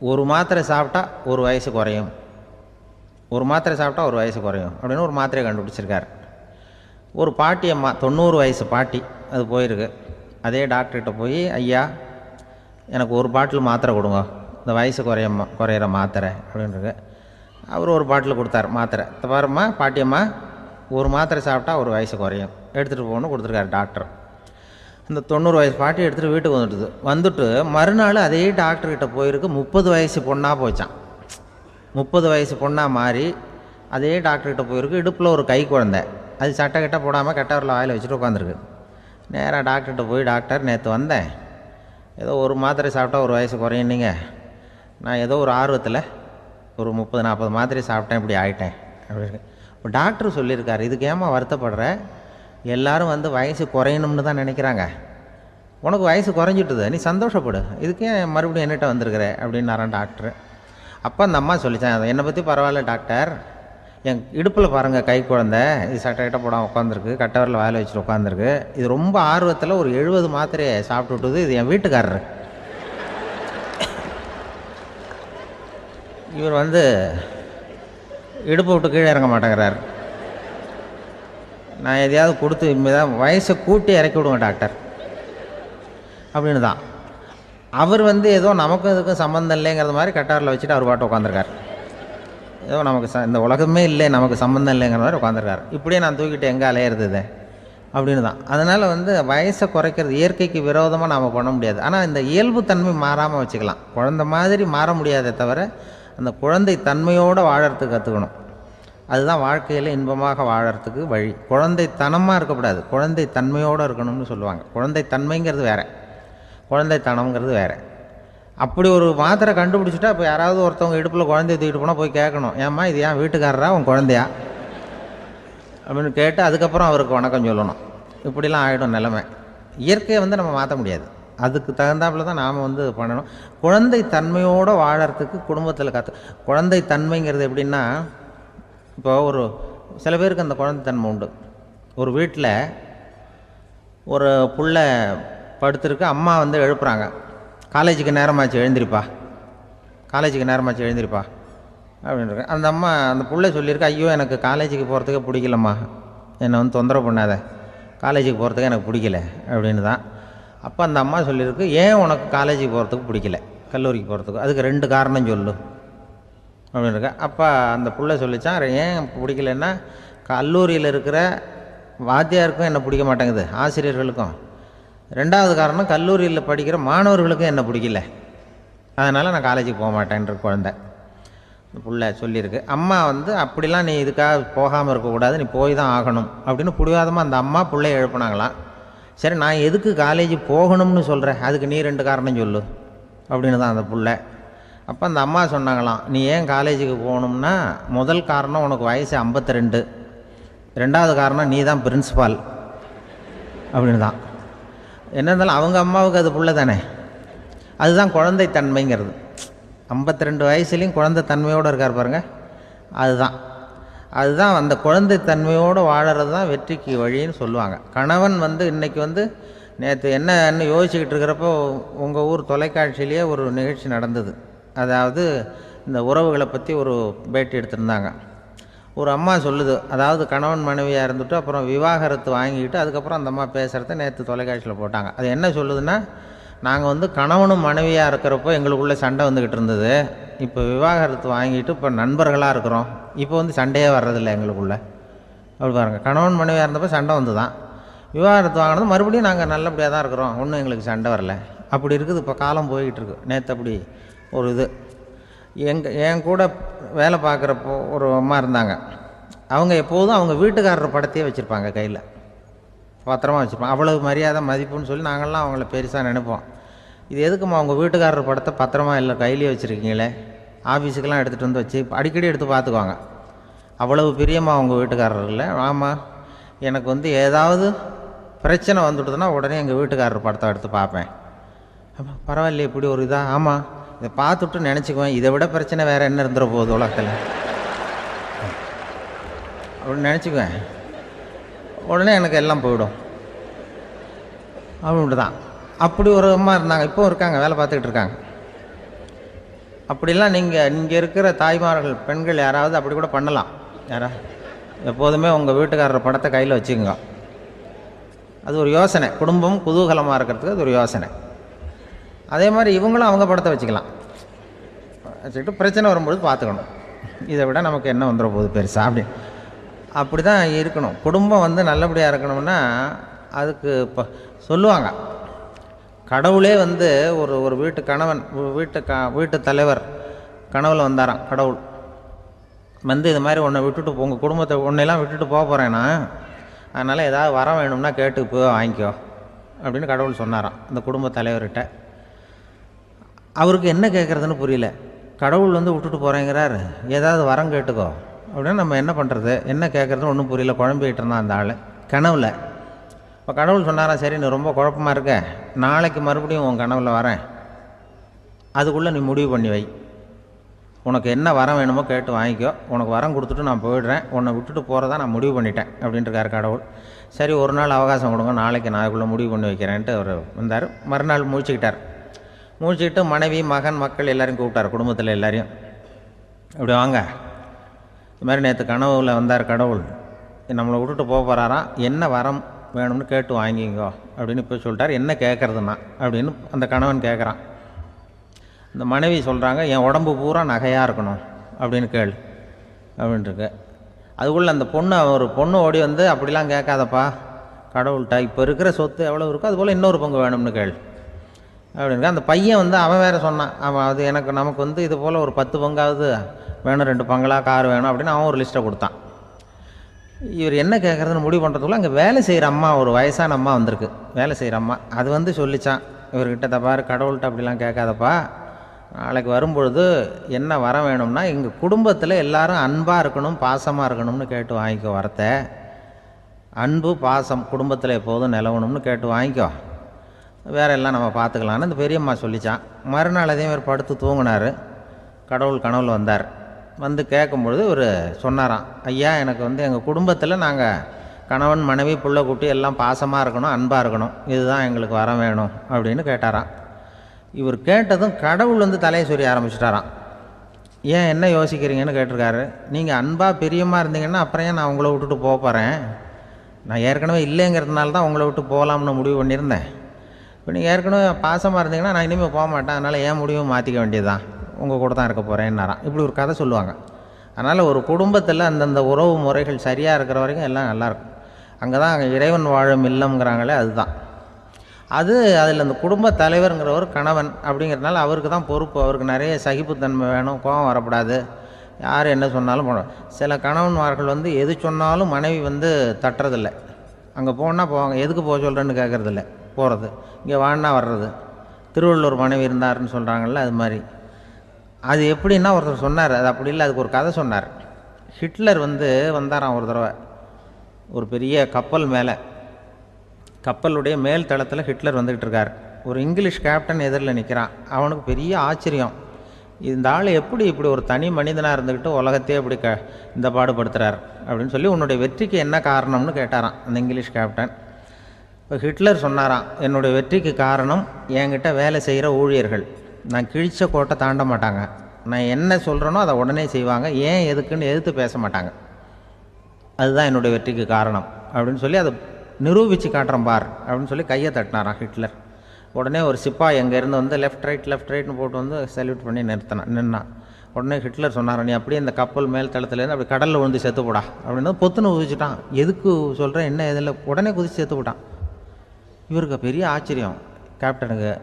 ஒரு மாத்திரை சாப்பிட்டா ஒரு வயசு குறையும், ஒரு மாத்திரை சாப்பிட்டா ஒரு வயசு குறையும் அப்படின்னு ஒரு மாத்திரையை கண்டுபிடிச்சிருக்கார். ஒரு பாட்டி அம்மா, 90 வயசு பாட்டி, அது போயிருக்கு. அதே டாக்டர்கிட்ட போய், ஐயா எனக்கு ஒரு பாட்டில் மாத்திரை கொடுங்க, இந்த வயசு குறையிற மாத்திரை அப்படின்றது. அவர் ஒரு பாட்டில் கொடுத்தார் மாத்திரை. பாரும்மா பாட்டியம்மா, ஒரு மாத்திரை சாப்பிட்டா ஒரு வயசு குறையும், எடுத்துகிட்டு போகணும்னு கொடுத்துருக்காரு டாக்டர். அந்த 90 வயசு பாட்டி எடுத்துகிட்டு வீட்டுக்கு வந்துட்டு மறுநாள் அதே டாக்டர்கிட்ட போயிருக்கு. 30 வயசு பொண்ணாக போச்சான். 30 வயசு பொண்ணாக மாறி அதே டாக்டர்கிட்ட போயிருக்கு. இடுப்பில் ஒரு கை குழந்தை, அது சட்டை கிட்ட போடாமல் கட்டவரில் வாயில் வச்சுட்டு உட்காந்துருக்கு. நேராக டாக்டர்கிட்ட போய், டாக்டர் நேற்று வந்தேன், ஏதோ ஒரு மாத்திரை சாப்பிட்டா ஒரு வயசு குறையுன்னீங்க, நான் ஏதோ ஒரு ஆர்வத்தில் ஒரு 30-40 மாத்திரை சாப்பிட்டேன், இப்படி ஆகிட்டேன் அப்படின்னு. இப்போ டாக்டர் சொல்லியிருக்காரு, இதுக்கு ஏமா வருத்தப்படுற, எல்லோரும் வந்து வயசு குறையணும்னு தான் நினைக்கிறாங்க, உனக்கு வயசு குறைஞ்சிட்டுது, நீ சந்தோஷப்படு, இதுக்கே மறுபடியும் என்னிட்ட வந்திருக்கிற அப்படின்னாரான் டாக்டர். அப்போ அந்த அம்மா சொல்லித்தான், என்னை பற்றி பரவாயில்ல டாக்டர், என் இடுப்பில் பாருங்கள் கை குழந்தை, இது சட்டை கிட்ட போடாமல் உட்காந்துருக்கு, கட்டவரில் வாயில் வச்சுட்டு உட்காந்துருக்கு, இது ரொம்ப ஆர்வத்தில் ஒரு 70 மாத்திரையை சாப்பிட்டு விட்டுது, இது என் வீட்டுக்காரரு. இவர் வந்து இடுப்பை விட்டு கீழே இறங்க மாட்டேங்கிறார். நான் எதையாவது கொடுத்து இனிமேதான் வயசை கூட்டி இறக்கி விடுங்க டாக்டர் அப்படின்னு தான். அவர் வந்து ஏதோ நமக்கும் இதுக்கும் சம்மந்தம் இல்லைங்கிறது மாதிரி கட்டாரில் வச்சுட்டு அவர் பாட்டு உட்காந்துருக்கார். ஏதோ நமக்கு இந்த உலகமே இல்லை, நமக்கு சம்மந்தம் இல்லைங்கிற மாதிரி உட்காந்துருக்கார். இப்படியே நான் தூக்கிட்டு எங்கே அலையிறது அப்படின்னு தான். அதனால் வந்து வயசை குறைக்கிறது இயற்கைக்கு விரோதமாக நாம் பண்ண முடியாது. ஆனால் இந்த இயல்புத்தன்மை மாறாமல் வச்சுக்கலாம். குழந்தை மாதிரி மாற முடியாதே தவிர அந்த குழந்தை தன்மையோடு வாழறதுக்கு கற்றுக்கணும். அதுதான் வாழ்க்கையில் இன்பமாக வாழறதுக்கு வழி. குழந்தைத்தனமாக இருக்கக்கூடாது, குழந்தை தன்மையோடு இருக்கணும்னு சொல்லுவாங்க. குழந்தை தன்மைங்கிறது வேறு, குழந்தைத்தனம்ங்கிறது வேறு. அப்படி ஒரு மாத்திரை கண்டுபிடிச்சிட்டா இப்போ யாராவது ஒருத்தவங்க இடுப்பில் குழந்தைய தூக்கிட்டு போனால் போய் கேட்கணும், ஏம்மா இது ஏன் வீட்டுக்காரரா உன் குழந்தையா அப்படின்னு கேட்டு அதுக்கப்புறம் அவருக்கு வணக்கம் சொல்லணும். இப்படிலாம் ஆகிடும் நிலைமை. இயற்கையை வந்து நம்ம மாற்ற முடியாது, அதுக்கு தகுந்தாப்பில் தான் நாம் வந்து பண்ணணும். குழந்தை தன்மையோடு வாழறதுக்கு குடும்பத்தில் குழந்தை தன்மைங்கிறது எப்படின்னா, இப்போ ஒரு சில பேருக்கு அந்த குழந்தைத்தன்மை உண்டு. ஒரு வீட்டில் ஒரு புள்ள படுத்துருக்கு, அம்மா வந்து எழுப்புறாங்க, காலேஜுக்கு நேரமாச்சு எழுந்திருப்பா, காலேஜுக்கு நேரமாச்சு எழுந்திருப்பா அப்படின்ட்டு அந்த அம்மா அந்த பிள்ளை சொல்லியிருக்கு, ஐயோ எனக்கு காலேஜுக்கு போகிறதுக்கே பிடிக்கலம்மா, என்னை வந்து தொந்தரவு பண்ணாத, காலேஜுக்கு போகிறதுக்கு எனக்கு பிடிக்கல அப்படின்னு தான். அப்போ அந்த அம்மா சொல்லியிருக்கு, ஏன் உனக்கு காலேஜுக்கு போகிறதுக்கு பிடிக்கல, கல்லூரிக்கு போகிறதுக்கு, அதுக்கு 2 காரணம் சொல்லு அப்படின்னுருக்க. அப்போ அந்த பிள்ளை சொல்லிச்சான், ஏன் பிடிக்கலன்னா கல்லூரியில் இருக்கிற வாத்தியாருக்கும் என்ன பிடிக்க மாட்டேங்குது, ஆசிரியர்களுக்கும். 2வது காரணம் கல்லூரியில் படிக்கிற மாணவர்களுக்கும் என்ன பிடிக்கல, அதனால் நான் காலேஜுக்கு போக மாட்டேன்ற குழந்தை பிள்ளை சொல்லியிருக்கு. அம்மா வந்து அப்படிலாம் நீ இதுக்காக போகாமல் இருக்கக்கூடாது, நீ போய் தான் ஆகணும் அப்படின்னு பிடிவாதமாக அந்த அம்மா பிள்ளைய எழுப்புனாங்களாம். சரி நான் எதுக்கு காலேஜ் போகணும்னு சொல்கிறேன், அதுக்கு நீ 2 காரணம் சொல்லு அப்படின்னு தான் அந்த பிள்ளை. அப்போ அந்த அம்மா சொன்னாங்களாம், நீ ஏன் காலேஜுக்கு போகணும்னா முதல் காரணம் உனக்கு வயசு 52, 2வது காரணம் நீ தான் பிரின்ஸிபால் அப்படின்னு தான். என்ன இருந்தாலும் அவங்க அம்மாவுக்கு அது பிள்ளை தானே, அதுதான் குழந்தை தன்மைங்கிறது. 52 வயசுலேயும் குழந்தை தன்மையோடு இருக்கார் பாருங்கள், அதுதான் அந்த குழந்தை தன்மையோடு வாழறது தான் வெற்றிக்கு வழின்னு சொல்லுவாங்க. கணவன் வந்து இன்றைக்கி வந்து நேற்று என்னன்னு யோசிச்சுக்கிட்டு இருக்கிறப்போ உங்கள் ஊர் தொலைக்காட்சியிலேயே ஒரு நிகழ்ச்சி நடந்தது. அதாவது இந்த உறவுகளை பற்றி ஒரு பேட்டி எடுத்திருந்தாங்க. ஒரு அம்மா சொல்லுது, அதாவது கணவன் மனைவியாக இருந்துட்டு அப்புறம் விவாகரத்து வாங்கிக்கிட்டு அதுக்கப்புறம் அந்த அம்மா பேசுகிறத நேற்று தொலைக்காட்சியில் போட்டாங்க. அது என்ன சொல்லுதுன்னா, நாங்கள் வந்து கணவனும் மனைவியாக இருக்கிறப்போ எங்களுக்குள்ளே சண்டை வந்துக்கிட்டு இருந்தது, இப்போ விவாகரத்து வாங்கிட்டு இப்போ நண்பர்களாக இருக்கிறோம், இப்போ வந்து சண்டையே வர்றதில்லை எங்களுக்குள்ளே. அப்படி பாருங்கள், கணவன் மனைவியாக இருந்தப்போ சண்டை வந்து தான், விவாகரத்து வாங்கினது மறுபடியும் நாங்கள் நல்லபடியாக தான் இருக்கிறோம், ஒன்றும் எங்களுக்கு சண்டை வரல. அப்படி இருக்குது இப்போ காலம் போய்கிட்டு இருக்கு. நேற்று அப்படி ஒரு இது என் கூட வேலை பார்க்குறப்போ ஒரு அம்மா இருந்தாங்க. அவங்க எப்போதும் அவங்க வீட்டுக்காரர் படத்தையே வச்சுருப்பாங்க, கையில் பத்திரமா வச்சுருப்பாங்க. அவ்வளவு மரியாதை மதிப்புன்னு சொல்லி நாங்கள்லாம் அவங்கள பெருசாக நினைப்போம். இது எதுக்குமா அவங்க வீட்டுக்காரர் படத்தை பத்திரமா இல்லை கையிலே வச்சுருக்கீங்களே, ஆஃபீஸுக்கெல்லாம் எடுத்துகிட்டு வந்து வச்சு அடிக்கடி எடுத்து பார்த்துக்குவாங்க. அவ்வளவு பிரியமாக அவங்க வீட்டுக்காரர் இல்லை. ஆமாம், எனக்கு வந்து ஏதாவது பிரச்சனை வந்துவிடுதுன்னா உடனே எங்கள் வீட்டுக்காரர் படத்தை எடுத்து பார்ப்பேன். பரவாயில்லையே இப்படி ஒரு இதாக, ஆமாம் இதை பார்த்துட்டு நினச்சிக்குவேன், இதை விட பிரச்சனை வேறு என்ன இருந்துட போகுது உலகத்தில் அப்படின்னு நினச்சிக்குவேன். உடனே எனக்கு எல்லாம் போயிடும் அப்படின்ட்டு தான். அப்படி ஒரு அம்மா இருந்தாங்க, இப்போவும் இருக்காங்க, வேலை பார்த்துக்கிட்டு இருக்காங்க. அப்படிலாம் இங்கே இருக்கிற தாய்மார்கள் பெண்கள் யாராவது அப்படி கூட பண்ணலாம். எப்போதுமே உங்கள் வீட்டுக்காரர் படத்தை கையில் வச்சுக்கோங்க. அது ஒரு யோசனை, குடும்பம் குதூகலமாக இருக்கிறதுக்கு அது ஒரு யோசனை. அதே மாதிரி இவங்களும் அவங்க படத்தை வச்சுக்கலாம், வச்சுக்கிட்டு பிரச்சனை வரும்பொழுது பார்த்துக்கணும். இதை விட நமக்கு என்ன வந்துட போகுது பெருசாக, அப்படி தான் இருக்கணும். குடும்பம் வந்து நல்லபடியாக இருக்கணும்னா அதுக்கு இப்போ சொல்லுவாங்க, கடவுளே வந்து ஒரு வீட்டு கணவன் வீட்டு தலைவர் கனவில் வந்தாராம். கடவுள் வந்து இது மாதிரி உன்னை விட்டுட்டு உங்கள் குடும்பத்தை உன்னையெல்லாம் விட்டுட்டு போக போகிறேன்னா, அதனால் ஏதாவது வரம் வேணும்னா கேட்டு போய் வாங்கிக்கோ அப்படின்னு கடவுள் சொன்னாராம் அந்த குடும்ப தலைவர்கிட்ட. அவருக்கு என்ன கேட்குறதுன்னு புரியல. கடவுள் வந்து விட்டுட்டு போகிறேங்கிறார், ஏதாவது வரம் கேட்டுக்கோ அப்படின்னா நம்ம என்ன பண்ணுறது, என்ன கேட்குறதுன்னு ஒன்றும் புரியல. குழம்பிக்கிட்டு இருந்தான் அந்த ஆள் கனவில். இப்போ கடவுள் சொன்னாராம், சரி நீ ரொம்ப குழப்பமாக இருக்க, நாளைக்கு மறுபடியும் உன் கனவில் வரேன், அதுக்குள்ளே நீ முடிவு பண்ணி வை, உனக்கு என்ன வரம் வேணுமோ கேட்டு வாங்கிக்கோ, உனக்கு வரம் கொடுத்துட்டு நான் போயிடுறேன், உன்னை விட்டுட்டு போகிறதா நான் முடிவு பண்ணிட்டேன் அப்படின்ட்டுருக்கார் கடவுள். சரி ஒரு நாள் அவகாசம் கொடுங்க, நாளைக்கு நான் அதுக்குள்ளே முடிவு பண்ணி வைக்கிறேன்ட்டு அவர் வந்தார். மறுநாள் முழிச்சுக்கிட்டு மனைவி மகன் மக்கள் எல்லோரையும் கூப்பிட்டார், குடும்பத்தில் எல்லாரையும். இப்படி வாங்க, இது மாதிரி நேற்று கனவுல வந்தார் கடவுள், நம்மளை விட்டுட்டு போக போகிறாராம், என்ன வரம் வேணும்னு கேட்டு வாங்கிங்கோ அப்படின்னு இப்போ சொல்லிட்டார். என்ன கேட்குறதுன்னா அப்படின்னு அந்த கணவன் கேட்குறான். இந்த மனைவி சொல்கிறாங்க, என் உடம்பு பூரா நகையாக இருக்கணும் அப்படின்னு கேள் அப்படின்ட்டுருக்கு. அதுக்குள்ளே அந்த ஒரு பொண்ணு ஓடி வந்து, அப்படிலாம் கேட்காதப்பா கடவுள்கிட்ட, இப்போ இருக்கிற சொத்து எவ்வளோ இருக்கோ அதுபோல் இன்னொரு பங்கு வேணும்னு கேள் அப்படின்னு. அந்த பையன் வந்து அவன் வேறு சொன்னான், அவன் அது நமக்கு வந்து இது போல் ஒரு 10 பங்காவது வேணும், 2 பங்களா கார் வேணும் அப்படின்னு அவன் ஒரு லிஸ்ட்டை கொடுத்தான். இவர் என்ன கேட்குறதுன்னு முடிவு பண்ணுறதுக்குள்ள அங்கே வேலை செய்கிற அம்மா, ஒரு வயசான அம்மா வந்திருக்கு, வேலை செய்கிற அம்மா. அது வந்து சொல்லித்தான் இவர்கிட்ட, தப்பாரு கடவுள்கிட்ட அப்படிலாம் கேட்காதப்பா, நாளைக்கு வரும்பொழுது என்ன வரம் வேணும்னா எங்கள் குடும்பத்தில் எல்லாரும் அன்பாக இருக்கணும் பாசமாக இருக்கணும்னு கேட்டு வாங்கிக்கோ, வரத்தை அன்பு பாசம் குடும்பத்தில் எப்போதும் நிலவணும்னு கேட்டு வாங்கிக்கோ, வேற எல்லாம் நம்ம பார்த்துக்கலான்னு இந்த பெரியம்மா சொல்லித்தான். மறுநாள் அதே மாதிரி படுத்து தூங்கினார். கடவுள் கனவுல வந்தார். வந்து கேட்கும்பொழுது இவர் சொன்னாராம், ஐயா எனக்கு வந்து எங்கள் குடும்பத்தில் நாங்கள் கணவன் மனைவி புள்ள குட்டி எல்லாம் பாசமாக இருக்கணும் அன்பாக இருக்கணும், இதுதான் எங்களுக்கு வரம் வேணும் அப்படின்னு கேட்டாராம். இவர் கேட்டதும் கடவுள் வந்து தலையை சொரிய ஆரம்பிச்சிட்டாராம். ஏன் என்ன யோசிக்கிறீங்கன்னு கேட்டிருக்காரு. நீங்கள் அன்பாக பிரியமாக இருந்தீங்கன்னா அப்புறம் ஏன் நான் உங்களை விட்டுட்டு போக போகிறேன்? நான் ஏற்கனவே இல்லைங்கிறதுனால தான் உங்களை விட்டு போகலாம்னு முடிவு பண்ணியிருந்தேன். இப்போ நீங்கள் ஏற்கனவே பாசமாக இருந்தீங்கன்னா நான் இனிமேல் போக மாட்டேன், அதனால் ஏன் முடிவும் மாற்றிக்க வேண்டியது தான், உங்கள் கூட தான் இருக்க போகிறேன்னாராம். இப்படி ஒரு கதை சொல்லுவாங்க. அதனால் ஒரு குடும்பத்தில் அந்தந்த உறவு முறைகள் சரியாக இருக்கிற வரைக்கும் எல்லாம் நல்லாயிருக்கும். அங்கே தான் இறைவன் வாழும் இல்லம்ங்கிறாங்களே, அதுதான் அது. அதில் அந்த குடும்ப தலைவருங்கிறவர் கணவன் அப்படிங்கிறதுனால அவருக்கு தான் பொறுப்பு. அவருக்கு நிறைய சகிப்புத்தன்மை வேணும், கோபம் வரக்கூடாது, யார் என்ன சொன்னாலும் போகணும். சில கணவன்மார்கள் வந்து எது சொன்னாலும் மனைவி வந்து தட்டுறதில்லை. அங்கே போனால் போவாங்க, எதுக்கு போக சொல்கிறேன்னு கேட்குறதில்ல, போகிறது. இங்கே வான்னா வர்றது. திருவள்ளுவர் மனைவி இருந்தாருன்னு சொல்கிறாங்கல்ல, அது மாதிரி. அது எப்படின்னா ஒருத்தர் சொன்னார், அது அப்படி இல்லை, அதுக்கு ஒரு கதை சொன்னார். ஹிட்லர் வந்து வந்தாராம் ஒரு தடவை ஒரு பெரிய கப்பல் மேலே. கப்பலுடைய மேல் தளத்தில் ஹிட்லர் வந்துக்கிட்டு இருக்கார். ஒரு இங்கிலீஷ் கேப்டன் எதிரில் நிற்கிறான். அவனுக்கு பெரிய ஆச்சரியம், இந்த ஆள் எப்படி இப்படி ஒரு தனி மனிதனாக இருந்துக்கிட்டு உலகத்தையே இப்படி இந்த பாடுபடுத்துகிறார் அப்படின்னு சொல்லி, உன்னுடைய வெற்றிக்கு என்ன காரணம்னு கேட்டாரான் அந்த இங்கிலீஷ் கேப்டன். இப்போ ஹிட்லர் சொன்னாராம், என்னுடைய வெற்றிக்கு காரணம் என்கிட்ட வேலை செய்கிற ஊழியர்கள். நான் கிழிச்ச கோட்டை தாண்ட மாட்டாங்க, நான் என்ன சொல்கிறேனோ அதை உடனே செய்வாங்க, ஏன் எதுக்குன்னு எதிர்த்து பேச மாட்டாங்க, அதுதான் என்னுடைய வெற்றிக்கு காரணம் அப்படின்னு சொல்லி அதை நிரூபித்து காட்டுறேன் பார் அப்படின்னு சொல்லி கையை தட்டினாராம் ஹிட்லர். உடனே ஒரு சிப்பாய் அங்கேருந்து வந்து லெஃப்ட் ரைட்னு போட்டு வந்து சல்யூட் பண்ணி நின்னான். உடனே ஹிட்லர் சொன்னார், நீ அப்படியே இந்த கப்பல் மேல் தளத்துலேருந்து அப்படி கடலில் விழுந்து செத்து போடா அப்படின்னு பொத்துன்னு குதிச்சுட்டான். எதுக்கு சொல்கிறேன் என்ன இதில், உடனே குதிச்சு செத்து போட்டான். இவருக்கு பெரிய ஆச்சரியம் கேப்டனுக்கு.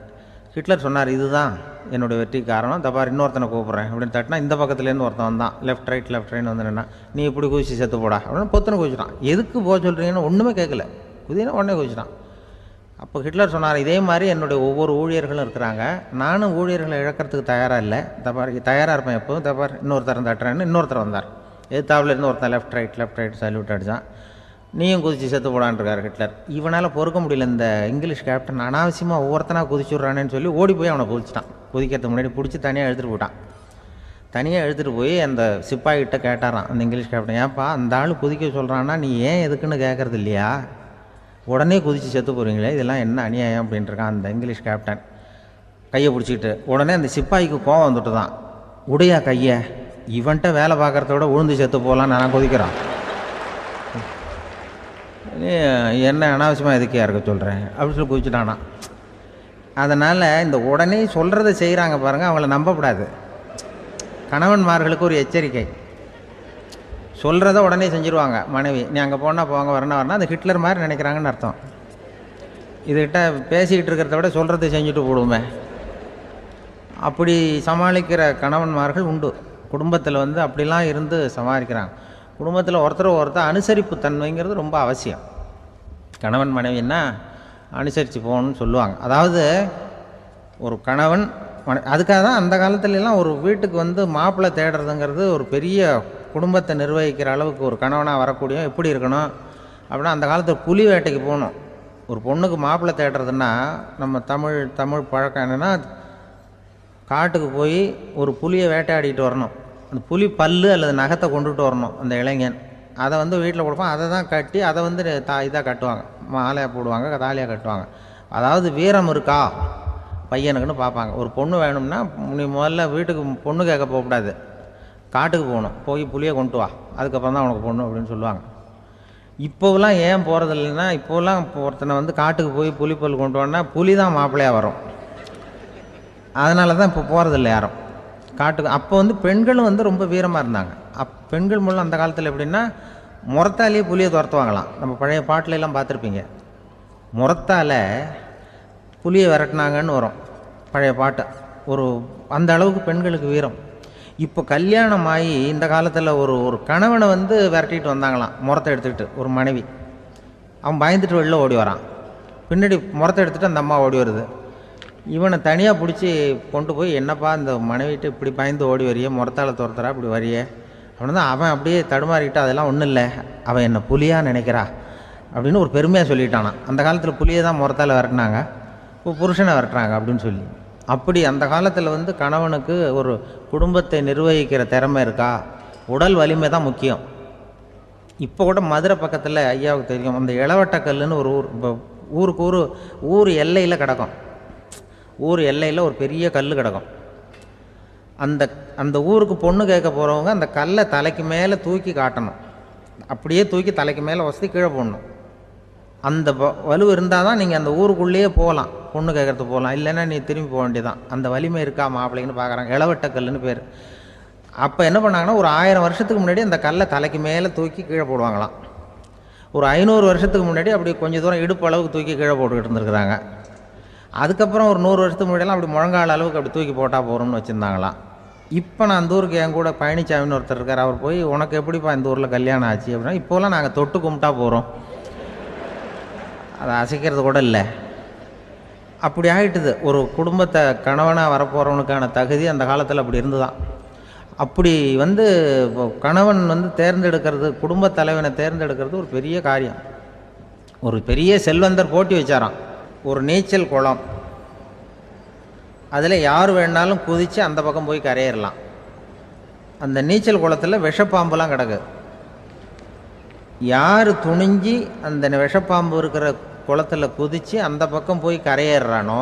ஹிட்லர் சொன்னார், இதுதான் என்னுடைய வெற்றிக்கு காரணம், தப்பார் இன்னொருத்தனை கூப்பிட்றேன் அப்படின்னு தட்டினா இந்த பக்கத்துலேருந்து ஒருத்தன் வந்தான், லெஃப்ட் ரைட்னு வந்து நின்னா, நீ இப்படி குதிச்சு செத்து போடா அப்படின்னு பொத்துன்னு குதிச்சுட்டான். எதுக்கு போக சொல்கிறீங்கன்னு ஒன்றுமே கேட்கல, குதினா உடனே குதிச்சுட்டான். அப்போ ஹிட்லர் சொன்னார், இதே மாதிரி என்னுடைய ஒவ்வொரு ஊழியர்களும் இருக்கிறாங்க, நானும் ஊழியர்களை இழக்கிறதுக்கு தயாராக இல்லை, தப்பார் தயாராக இருப்பேன் எப்போதும், தப்பார் இன்னொருத்தரம் தட்டுறேன்னு இன்னொருத்தர் வந்தார். எதிர்த்தாப்புலேருந்து ஒருத்தன் லெஃப்ட் ரைட் சல்யூட் அடித்தான். நீயும் குதிச்சு செத்து போடான்ருக்கார் ஹிட்லர். இவனால் பொறுக்க முடியல, இந்த இங்கிலீஷ் கேப்டன் அனாவசியமாக ஒவ்வொருத்தனாக குதிச்சுட்றானேன்னு சொல்லி ஓடி போய் அவனை குதிச்சிட்டான். குதிக்கிறதுக்கு முன்னாடி பிடிச்சி தனியாக எடுத்துகிட்டு போட்டான். தனியாக எடுத்துகிட்டு போய் அந்த சிப்பாய்கிட்ட கேட்டாரான் அந்த இங்கிலீஷ் கேப்டன், ஏன்ப்பா அந்த ஆள் குதிக்க சொல்கிறான்னா நீ ஏன் எதுக்குன்னு கேட்குறது இல்லையா, உடனே குதித்து செத்து போகிறீங்களே, இதெல்லாம் என்ன அநியாயம் அப்படின்ட்டுருக்கான் அந்த இங்கிலீஷ் கேப்டன் கையை பிடிச்சிக்கிட்டு. உடனே அந்த சிப்பாய்க்கு கோவம் வந்துட்டு தான், உடையா கையை, இவன்ட்ட வேலை பார்க்குறத விட உழுந்து செத்து போகலான்னு நான் குதிக்கிறான், என்ன அனாவசியமாக எதுக்கையாக இருக்க சொல்கிறேன் அப்படின்னு சொல்லி குதிச்சுட்டானா. அதனால் இந்த உடனே சொல்கிறத செய்கிறாங்க பாருங்கள், அவங்கள நம்பக்கூடாது. கணவன்மார்களுக்கு ஒரு எச்சரிக்கை, சொல்கிறத உடனே செஞ்சுருவாங்க மனைவி, நீ அங்கே போனால் போங்க வரணும் அது ஹிட்லர் மாதிரி நினைக்கிறாங்கன்னு அர்த்தம். இதுகிட்ட பேசிக்கிட்டு இருக்கிறத விட சொல்கிறத செஞ்சுட்டு போடுவோமே, அப்படி சமாளிக்கிற கணவன்மார்கள் உண்டு. குடும்பத்தில் வந்து அப்படிலாம் இருந்து சமாளிக்கிறாங்க. குடும்பத்தில் ஒருத்தர் அனுசரிப்பு தன்மைங்கிறது ரொம்ப அவசியம். கணவன் மனைவின்னா அனுசரித்து போகணும்னு சொல்லுவாங்க. அதாவது ஒரு கணவன் அதுக்காக தான் அந்த காலத்துலலாம் ஒரு வீட்டுக்கு வந்து மாப்பிள்ளை தேடுறதுங்கிறது ஒரு பெரிய குடும்பத்தை நிர்வகிக்கிற அளவுக்கு ஒரு கணவனாக வரக்கூடிய எப்படி இருக்கணும் அப்படின்னா, அந்த காலத்தில் புலி வேட்டைக்கு போகணும். ஒரு பொண்ணுக்கு மாப்பிள்ளை தேடுறதுன்னா நம்ம தமிழ் பழக்கம் என்னென்னா, காட்டுக்கு போய் ஒரு புலியை வேட்டையாடிட்டு வரணும். அந்த புலி பல்லு அல்லது நகத்தை கொண்டுட்டு வரணும் அந்த இளைஞன். அதை வந்து வீட்டில் கொடுப்பான், அதை தான் கட்டி அதை வந்து இதாக கட்டுவாங்க, மாலையாக போடுவாங்க, தாலியாக கட்டுவாங்க. அதாவது வீரம் இருக்கா பையனுக்குன்னு பார்ப்பாங்க. ஒரு பொண்ணு வேணும்னா நீ முதல்ல வீட்டுக்கு பொண்ணு கேட்க போகக்கூடாது, காட்டுக்கு போகணும், போய் புளியை கொண்டு வா, அதுக்கப்புறம் தான் உனக்கு பொண்ணு அப்படின்னு சொல்லுவாங்க. இப்போவெல்லாம் ஏன் போகிறது இல்லைன்னா, இப்போலாம் ஒருத்தனை வந்து காட்டுக்கு போய் புலிப்பல் கொண்டு வான்னா புலி தான் மாப்பிள்ளையாக வரும். அதனால தான் இப்போ போகிறதில்ல யாரும் காட்டுக்கு. அப்போ வந்து பெண்களும் வந்து ரொம்ப வீரமாக இருந்தாங்க. பெண்கள் மூலம் அந்த காலத்தில் எப்படின்னா, முறத்தாலேயே புலியை துரத்துவாங்களாம். நம்ம பழைய பாட்டிலெல்லாம் பார்த்துருப்பீங்க, முறத்தால் புலியை விரட்டினாங்கன்னு வரும் பழைய பாட்டு. ஒரு அந்த அளவுக்கு பெண்களுக்கு வீரம். இப்போ கல்யாணம் ஆகி இந்த காலத்தில் ஒரு கணவனை வந்து விரட்டிட்டு வந்தாங்களாம் முறத்தை எடுத்துக்கிட்டு. ஒரு மனைவி அவன் பயந்துட்டு வெளில ஓடி வரான், பின்னாடி முறத்தை எடுத்துகிட்டு அந்த அம்மா ஓடி வருது. இவனை தனியாக பிடிச்சி கொண்டு போய், என்னப்பா இந்த மனைவிட்டு இப்படி பயந்து ஓடி வரையே, முறத்தால் துரத்துறா இப்படி வரையே அப்படின்னு தான் அவன் அப்படியே தடுமாறிக்கிட்டு, அதெல்லாம் ஒன்றும் இல்லை, அவன் என்னை புலியாக நினைக்கிறா அப்படின்னு ஒரு பெருமையாக சொல்லிட்டானான். அந்த காலத்தில் புலியை தான் முறத்தால் விரட்டினாங்க, இப்போ புருஷனை விரட்டுறாங்க அப்படின்னு சொல்லி. அப்படி அந்த காலத்தில் வந்து கணவனுக்கு ஒரு குடும்பத்தை நிர்வகிக்கிற திறமை இருக்கா, உடல் வலிமை தான் முக்கியம். இப்போ கூட மதுரை பக்கத்தில் ஐயாவுக்கு தெரியும், அந்த இளவட்டக்கல்லுன்னு ஒரு ஊர், இப்போ ஊருக்கு ஊர் எல்லையில் கிடக்கும். ஊர் எல்லையில் ஒரு பெரிய கல் கிடக்கும். அந்த அந்த ஊருக்கு பொண்ணு கேட்க போகிறவங்க அந்த கல்லை தலைக்கு மேலே தூக்கி காட்டணும். அப்படியே தூக்கி தலைக்கு மேலே வசதி கீழே போடணும். அந்த வலு இருந்தால் தான் நீங்கள் அந்த ஊருக்குள்ளேயே போகலாம், பொண்ணு கேட்குறதுக்கு போகலாம். இல்லைன்னா நீ திரும்பி போக வேண்டியதான். அந்த வலிமை இருக்கா மாப்பிள்ளைன்னு பார்க்குறாங்க. இளவட்ட கல்லுன்னு பேர். அப்போ என்ன பண்ணாங்கன்னா, ஒரு 1000 வருஷத்துக்கு முன்னாடி அந்த கல்லை தலைக்கு மேலே தூக்கி கீழே போடுவாங்களாம். ஒரு 500 வருஷத்துக்கு முன்னாடி அப்படி கொஞ்சம் தூரம் இடுப்பு அளவுக்கு தூக்கி கீழே போட்டுக்கிட்டு இருந்துருக்குறாங்க. அதுக்கப்புறம் ஒரு 100 வருஷத்துக்கு முன்னாடியெல்லாம் அப்படி முழங்கால அளவுக்கு அப்படி தூக்கி போட்டால் போகிறோம்னு வச்சுருந்தாங்களாம். இப்போ நான் அந்த ஊருக்கு என் கூட பழனிசாமின்னு ஒருத்தர் இருக்கார். அவர் போய், உனக்கு எப்படிப்பா இந்த ஊரில் கல்யாணம் ஆச்சு அப்படின்னா, இப்போலாம் நாங்கள் தொட்டு கும்பிட்டா போகிறோம், அதை அசைக்கிறது கூட இல்லை. அப்படி ஆகிட்டுது. ஒரு குடும்பத்தை கணவனாக வரப்போகிறவனுக்கான தகுதி அந்த காலத்தில் அப்படி இருந்துதான். அப்படி கணவன் தேர்ந்தெடுக்கிறது, குடும்ப தலைவனை தேர்ந்தெடுக்கிறது ஒரு பெரிய காரியம். ஒரு பெரிய செல்வந்தர் போட்டி வச்சாராம். ஒரு நீச்சல் குளம், அதில் யார் வேணாலும் குதித்து அந்த பக்கம் போய் கரையிடலாம். அந்த நீச்சல் குளத்தில் விஷப்பாம்புலாம் கிடக்கு. யார் துணிஞ்சி அந்த விஷப்பாம்பு இருக்கிற குளத்தில் குதித்து அந்த பக்கம் போய் கரையேறானோ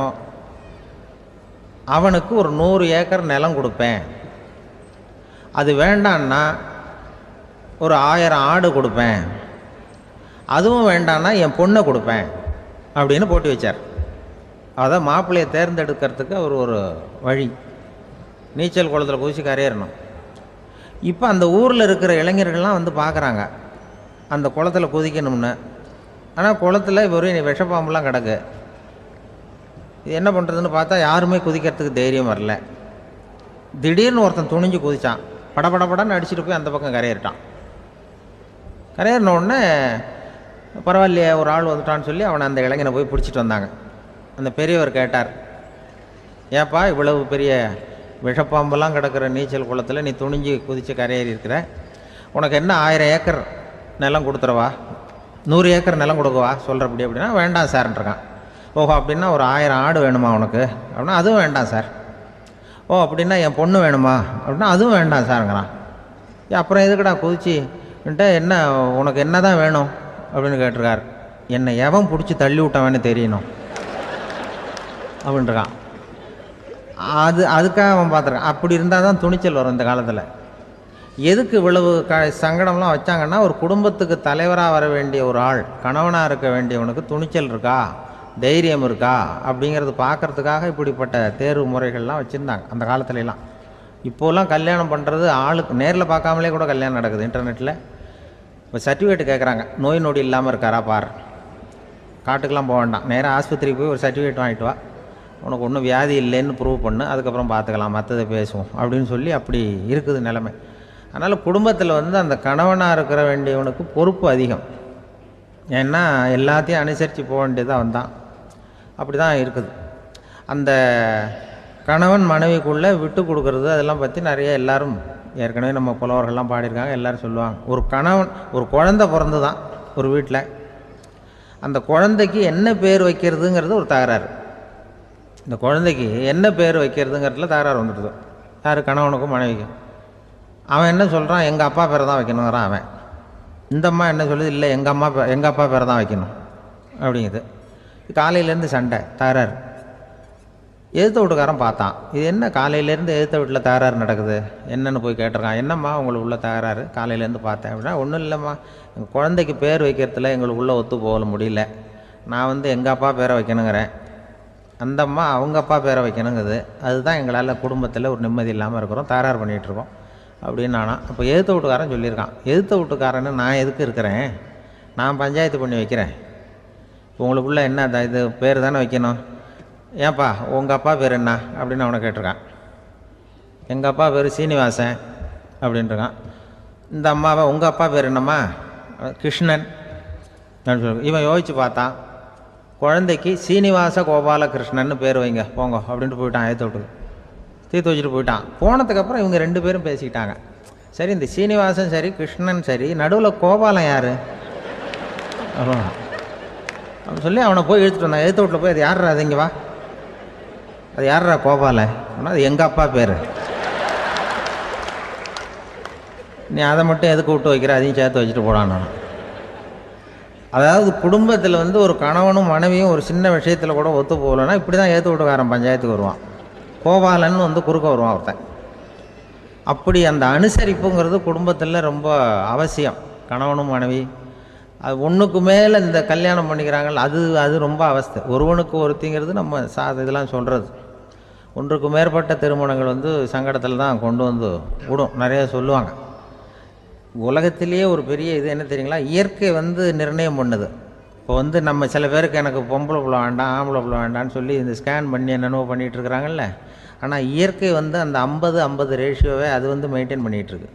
அவனுக்கு ஒரு 100 ஏக்கர் நிலம் கொடுப்பேன். அது வேண்டான்னா ஒரு 1000 ஆடு கொடுப்பேன். அதுவும் வேண்டான்னா என் பொண்ணை கொடுப்பேன் அப்படின்னு போட்டி வச்சார். அதான் மாப்பிள்ளையை தேர்ந்தெடுக்கிறதுக்கு அவர் ஒரு வழி. நீச்சல் குளத்தில் குதித்து கரையேறணும். இப்போ அந்த ஊரில் இருக்கிற இளைஞர்கள்லாம் பார்க்குறாங்க அந்த குளத்தில் குதிக்கணும்னு. ஆனால் குளத்தில் வெறும் விஷப்பாம்பெலாம் கிடக்கு. இது என்ன பண்ணுறதுன்னு பார்த்தா யாருமே குதிக்கிறதுக்கு தைரியம் வரல. திடீர்னு ஒருத்தன் துணிஞ்சு குதித்தான். படபடன்னு அடிச்சுட்டு போய் அந்த பக்கம் கரையிட்டான். கரையிறின உடனே பரவாயில்லையே ஒரு ஆள் வந்துட்டான்னு சொல்லி அவனை அந்த இளைஞனை போய் பிடிச்சிட்டு வந்தாங்க. அந்த பெரியவர் கேட்டார், ஏப்பா இவ்வளவு பெரிய விஷப்பாம்பெல்லாம் கிடக்கிற நீச்சல் குளத்தில் நீ துணிஞ்சு குதித்து கரையேறி இருக்கிற, உனக்கு என்ன 1000 ஏக்கர் நிலம் கொடுத்துறவா, 100 ஏக்கர் நிலம் கொடுக்கவா சொல்கிறப்படி அப்படின்னா, வேண்டாம் சார்ன்றான். ஓஹோ அப்படின்னா ஒரு 1000 ஆடு வேணுமா உனக்கு அப்படின்னா, அதுவும் வேண்டாம் சார். ஓ அப்படின்னா என் பொண்ணு வேணுமா அப்படின்னா, அதுவும் வேண்டாம் சாருங்கிறான். அப்புறம் எதுக்குடா குதிச்சுன்ட்டு, என்ன உனக்கு என்ன தான் வேணும் அப்படின்னு கேட்டிருக்கார். என்னை எவன் பிடிச்சி தள்ளி விட்டவன்னு தெரியணும் அப்படின்றான். அதுக்காக அவன் பார்த்துருக்கான். அப்படி இருந்தால் தான் துணிச்சல் வரும் இந்த காலத்தில். எதுக்கு இவ்வளவு சங்கடம்லாம் வச்சாங்கன்னா, ஒரு குடும்பத்துக்கு தலைவராக வர வேண்டிய ஒரு ஆள், கணவனாக இருக்க வேண்டியவனுக்கு துணிச்சல் இருக்கா, தைரியம் இருக்கா அப்படிங்கிறது பார்க்குறதுக்காக இப்படிப்பட்ட தேர்வு முறைகள்லாம் வச்சுருந்தாங்க அந்த காலத்துலலாம். இப்போலாம் கல்யாணம் பண்ணுறது ஆளுக்கு நேரில் பார்க்காமலே கூட கல்யாணம் நடக்குது இன்டர்நெட்டில். இப்போ சர்டிஃபிகேட் கேட்குறாங்க, நோய் நொடி இல்லாமல் இருக்காரா பார். காட்டுக்கெலாம் போக வேண்டாம், நேராக ஆஸ்பத்திரிக்கு போய் ஒரு சர்டிஃபிகேட் வாங்கிட்டு வா, உனக்கு ஒன்றும் வியாதி இல்லைன்னு ப்ரூவ் பண்ணு, அதுக்கப்புறம் பார்த்துக்கலாம், மற்றதை பேசுவோம் அப்படின்னு சொல்லி அப்படி இருக்குது நிலைமை. அதனால் குடும்பத்தில் அந்த கணவனாக இருக்கிற வேண்டியவனுக்கு பொறுப்பு அதிகம். ஏன்னா எல்லாத்தையும் அனுசரித்து போக வேண்டியதாக வந்தான். அப்படி தான் இருக்குது. அந்த கணவன் மனைவிக்குள்ளே விட்டு கொடுக்கறது அதெல்லாம் பற்றி நிறைய எல்லோரும் ஏற்கனவே நம்ம புலவர்கள்லாம் பாடியிருக்காங்க. எல்லோரும் சொல்லுவாங்க, ஒரு கணவன், ஒரு குழந்தை பிறந்து தான் ஒரு வீட்டில், அந்த குழந்தைக்கு என்ன பேர் வைக்கிறதுங்கிறது ஒரு தகராறு. இந்த குழந்தைக்கு என்ன பேர் வைக்கிறதுங்கிறதுல தகராறு வந்துடுது. யார்? கணவனுக்கும் மனைவிக்கும். அவன் என்ன சொல்கிறான், எங்கள் அப்பா பேரை தான் வைக்கணுங்கிறான் அவன். இந்த அம்மா என்ன சொல்லுது, இல்லை எங்கள் அப்பா பேரை தான் வைக்கணும் அப்படிங்குது. காலையிலேருந்து சண்டை, தகராறு. எதிர்த்த வீட்டுக்காரன் பார்த்தான், இது என்ன காலையிலேருந்து எதிர்த்த வீட்டில் தகராறு நடக்குது, என்னென்னு போய் கேட்டிருக்கான். என்னம்மா உங்களுக்கு உள்ள தகராறு, காலையிலேருந்து பார்த்தேன் அப்படின்னா, ஒன்றும் இல்லைம்மா, எங்கள் குழந்தைக்கு பேர் வைக்கிறதுல எங்களுக்கு உள்ளே ஒத்து போக முடியல, நான் எங்கள் அப்பா பேரை வைக்கணுங்கிறேன், அந்த அம்மா அவங்க அப்பா பேரை வைக்கணுங்குது, அதுதான் எங்களால் குடும்பத்தில் ஒரு நிம்மதி இல்லாமல் இருக்கிறோம், தகராறு பண்ணிகிட்ருக்கோம் அப்படின்னு நானா. அப்போ எதிர்த்த வீட்டுக்காரன் சொல்லியிருக்கான், எதிர்த்த வீட்டுக்காரன்னு நான் எதுக்கு இருக்கிறேன், நான் பஞ்சாயத்து பண்ணி வைக்கிறேன், உங்களுக்குள்ள என்ன இது பேர் தானே வைக்கணும், ஏன்ப்பா உங்கள் அப்பா பேர் என்ன அப்படின்னு அவனை கேட்டிருக்கான். எங்கள் அப்பா பேர் சீனிவாசன் அப்படின்ட்டுருக்கான். இந்த அம்மாவை உங்கள் அப்பா பேர் என்னம்மா, கிருஷ்ணன் அப்படின்னு சொல்லி. இவன் யோசித்து பார்த்தான், குழந்தைக்கு சீனிவாச கோபாலகிருஷ்ணன்னு பேர் வைங்க போங்க அப்படின்ட்டு போயிட்டான். ஏற்ற விட்டுக்கு தீர்த்து வச்சுட்டு போயிட்டான். போனதுக்கப்புறம் இவங்க 2 பேரும் பேசிக்கிட்டாங்க. சரி, இந்த சீனிவாசன் சரி, கிருஷ்ணன் சரி, நடுவில் கோபாலம் யார் அப்படின்னு சொல்லி அவனை போய் இழுத்துட்டு வந்தான். எழுத்து வீட்டில் போய், அது யார்ரா, அது இங்கே வா, அது யார்ரா கோபாலன் அப்படின்னா, அது எங்கள் அப்பா பேர், நீ அதை மட்டும் எதுக்கு விட்டு வைக்கிற, அதையும் சேர்த்து வச்சுட்டு போடான். அதாவது குடும்பத்தில் ஒரு கணவனும் மனைவியும் ஒரு சின்ன விஷயத்தில் கூட ஒத்து போகலன்னா இப்படி தான் ஏற்று வீட்டுக்காரன் பஞ்சாயத்துக்கு வருவான். கோபாலன் குறுக்க வருவான் ஒருத்தன். அப்படி அந்த அனுசரிப்புங்கிறது குடும்பத்தில் ரொம்ப அவசியம். கணவனும் மனைவி அது ஒன்றுக்கு மேலே இந்த கல்யாணம் பண்ணிக்கிறாங்கல்ல, அது ரொம்ப அவஸ்தை. ஒருவனுக்கு ஒருத்திங்கிறது நம்ம இதெல்லாம் சொல்கிறது. ஒன்றுக்கு மேற்பட்ட திருமணங்கள் சங்கடத்தில் தான் கொண்டு வந்து விடும். நிறைய சொல்லுவாங்க. உலகத்திலேயே ஒரு பெரிய இது என்ன தெரியுங்களா, இயற்கை நிர்ணயம் பண்ணுது. இப்போ நம்ம சில பேருக்கு எனக்கு பொம்பளை பிள்ளை வேண்டாம் ஆம்பளை பிள்ளை வேண்டான்னு சொல்லி இந்த ஸ்கேன் பண்ணி என்னென்னவோ பண்ணிகிட்டு இருக்கிறாங்கல்ல. ஆனால் இயற்கை அந்த 50-50 ரேஷியோவை அது மெயின்டைன் பண்ணிகிட்ருக்கு.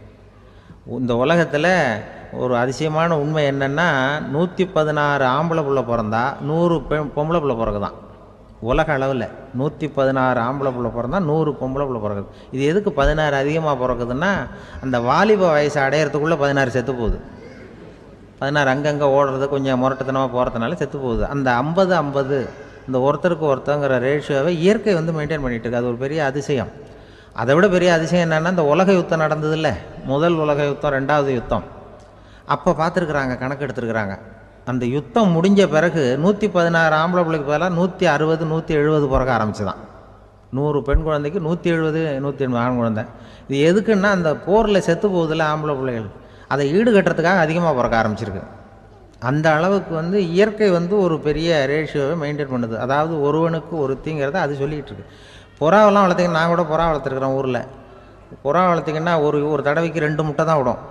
இந்த உலகத்தில் ஒரு அதிசயமான உண்மை என்னென்னா, 116 ஆம்பளை பிள்ளை பிறந்தா 100 பொம்பளை பிள்ளை பிறகுதான். உலக அளவில் 116 ஆம்பளை பிள்ளை பிறந்தா 100 பொம்பளை பிள்ளை பிறகுது. இது எதுக்கு 16 அதிகமாக பிறகுதுன்னா, அந்த வாலிப வயசு அடையிறதுக்குள்ளே 16 செத்து போகுது. 16 அங்கங்கே ஓடுறது கொஞ்சம் முரட்டுத்தனமாக போகிறதுனால செத்து போகுது. அந்த 50-50 இந்த ஒருத்தருக்கு ஒருத்தங்கிற ரேஷியோவை இயற்கை மெயின்டைன் பண்ணிகிட்டு இருக்கு. அது ஒரு பெரிய அதிசயம். அதை விட பெரிய அதிசயம் என்னென்னா, இந்த உலக யுத்தம் நடந்ததில்ல, முதல் உலக யுத்தம், 2வது யுத்தம், அப்போ பார்த்துருக்குறாங்க, கணக்கு எடுத்துருக்குறாங்க. அந்த யுத்தம் முடிஞ்ச பிறகு 116 ஆம்பளை பிள்ளைக்கு பதிலாக 160 170 பிறக்க ஆரம்பிச்சுதான். 100 பெண் குழந்தைக்கு 170 180 ஆண் குழந்தை. இது எதுக்குன்னா, அந்த போரில் செத்து போகுதில்ல ஆம்பளை பிள்ளைகள், அதை ஈடுகட்டுறதுக்காக அதிகமாக பிறக்க ஆரம்பிச்சிருக்கு. அந்த அளவுக்கு இயற்கை ஒரு பெரிய ரேஷியோவை மெயின்டைன் பண்ணுது. அதாவது ஒருவனுக்கு ஒருத்திங்கிறத அது சொல்லிகிட்டு இருக்கு. புறாவெல்லாம் வளர்த்திங்கன்னா, நான் கூட புறா வளர்த்துருக்குறேன் ஊரில். புறா வளர்த்திங்கன்னா ஒரு தடவைக்கு 2 முட்டை தான் விடும்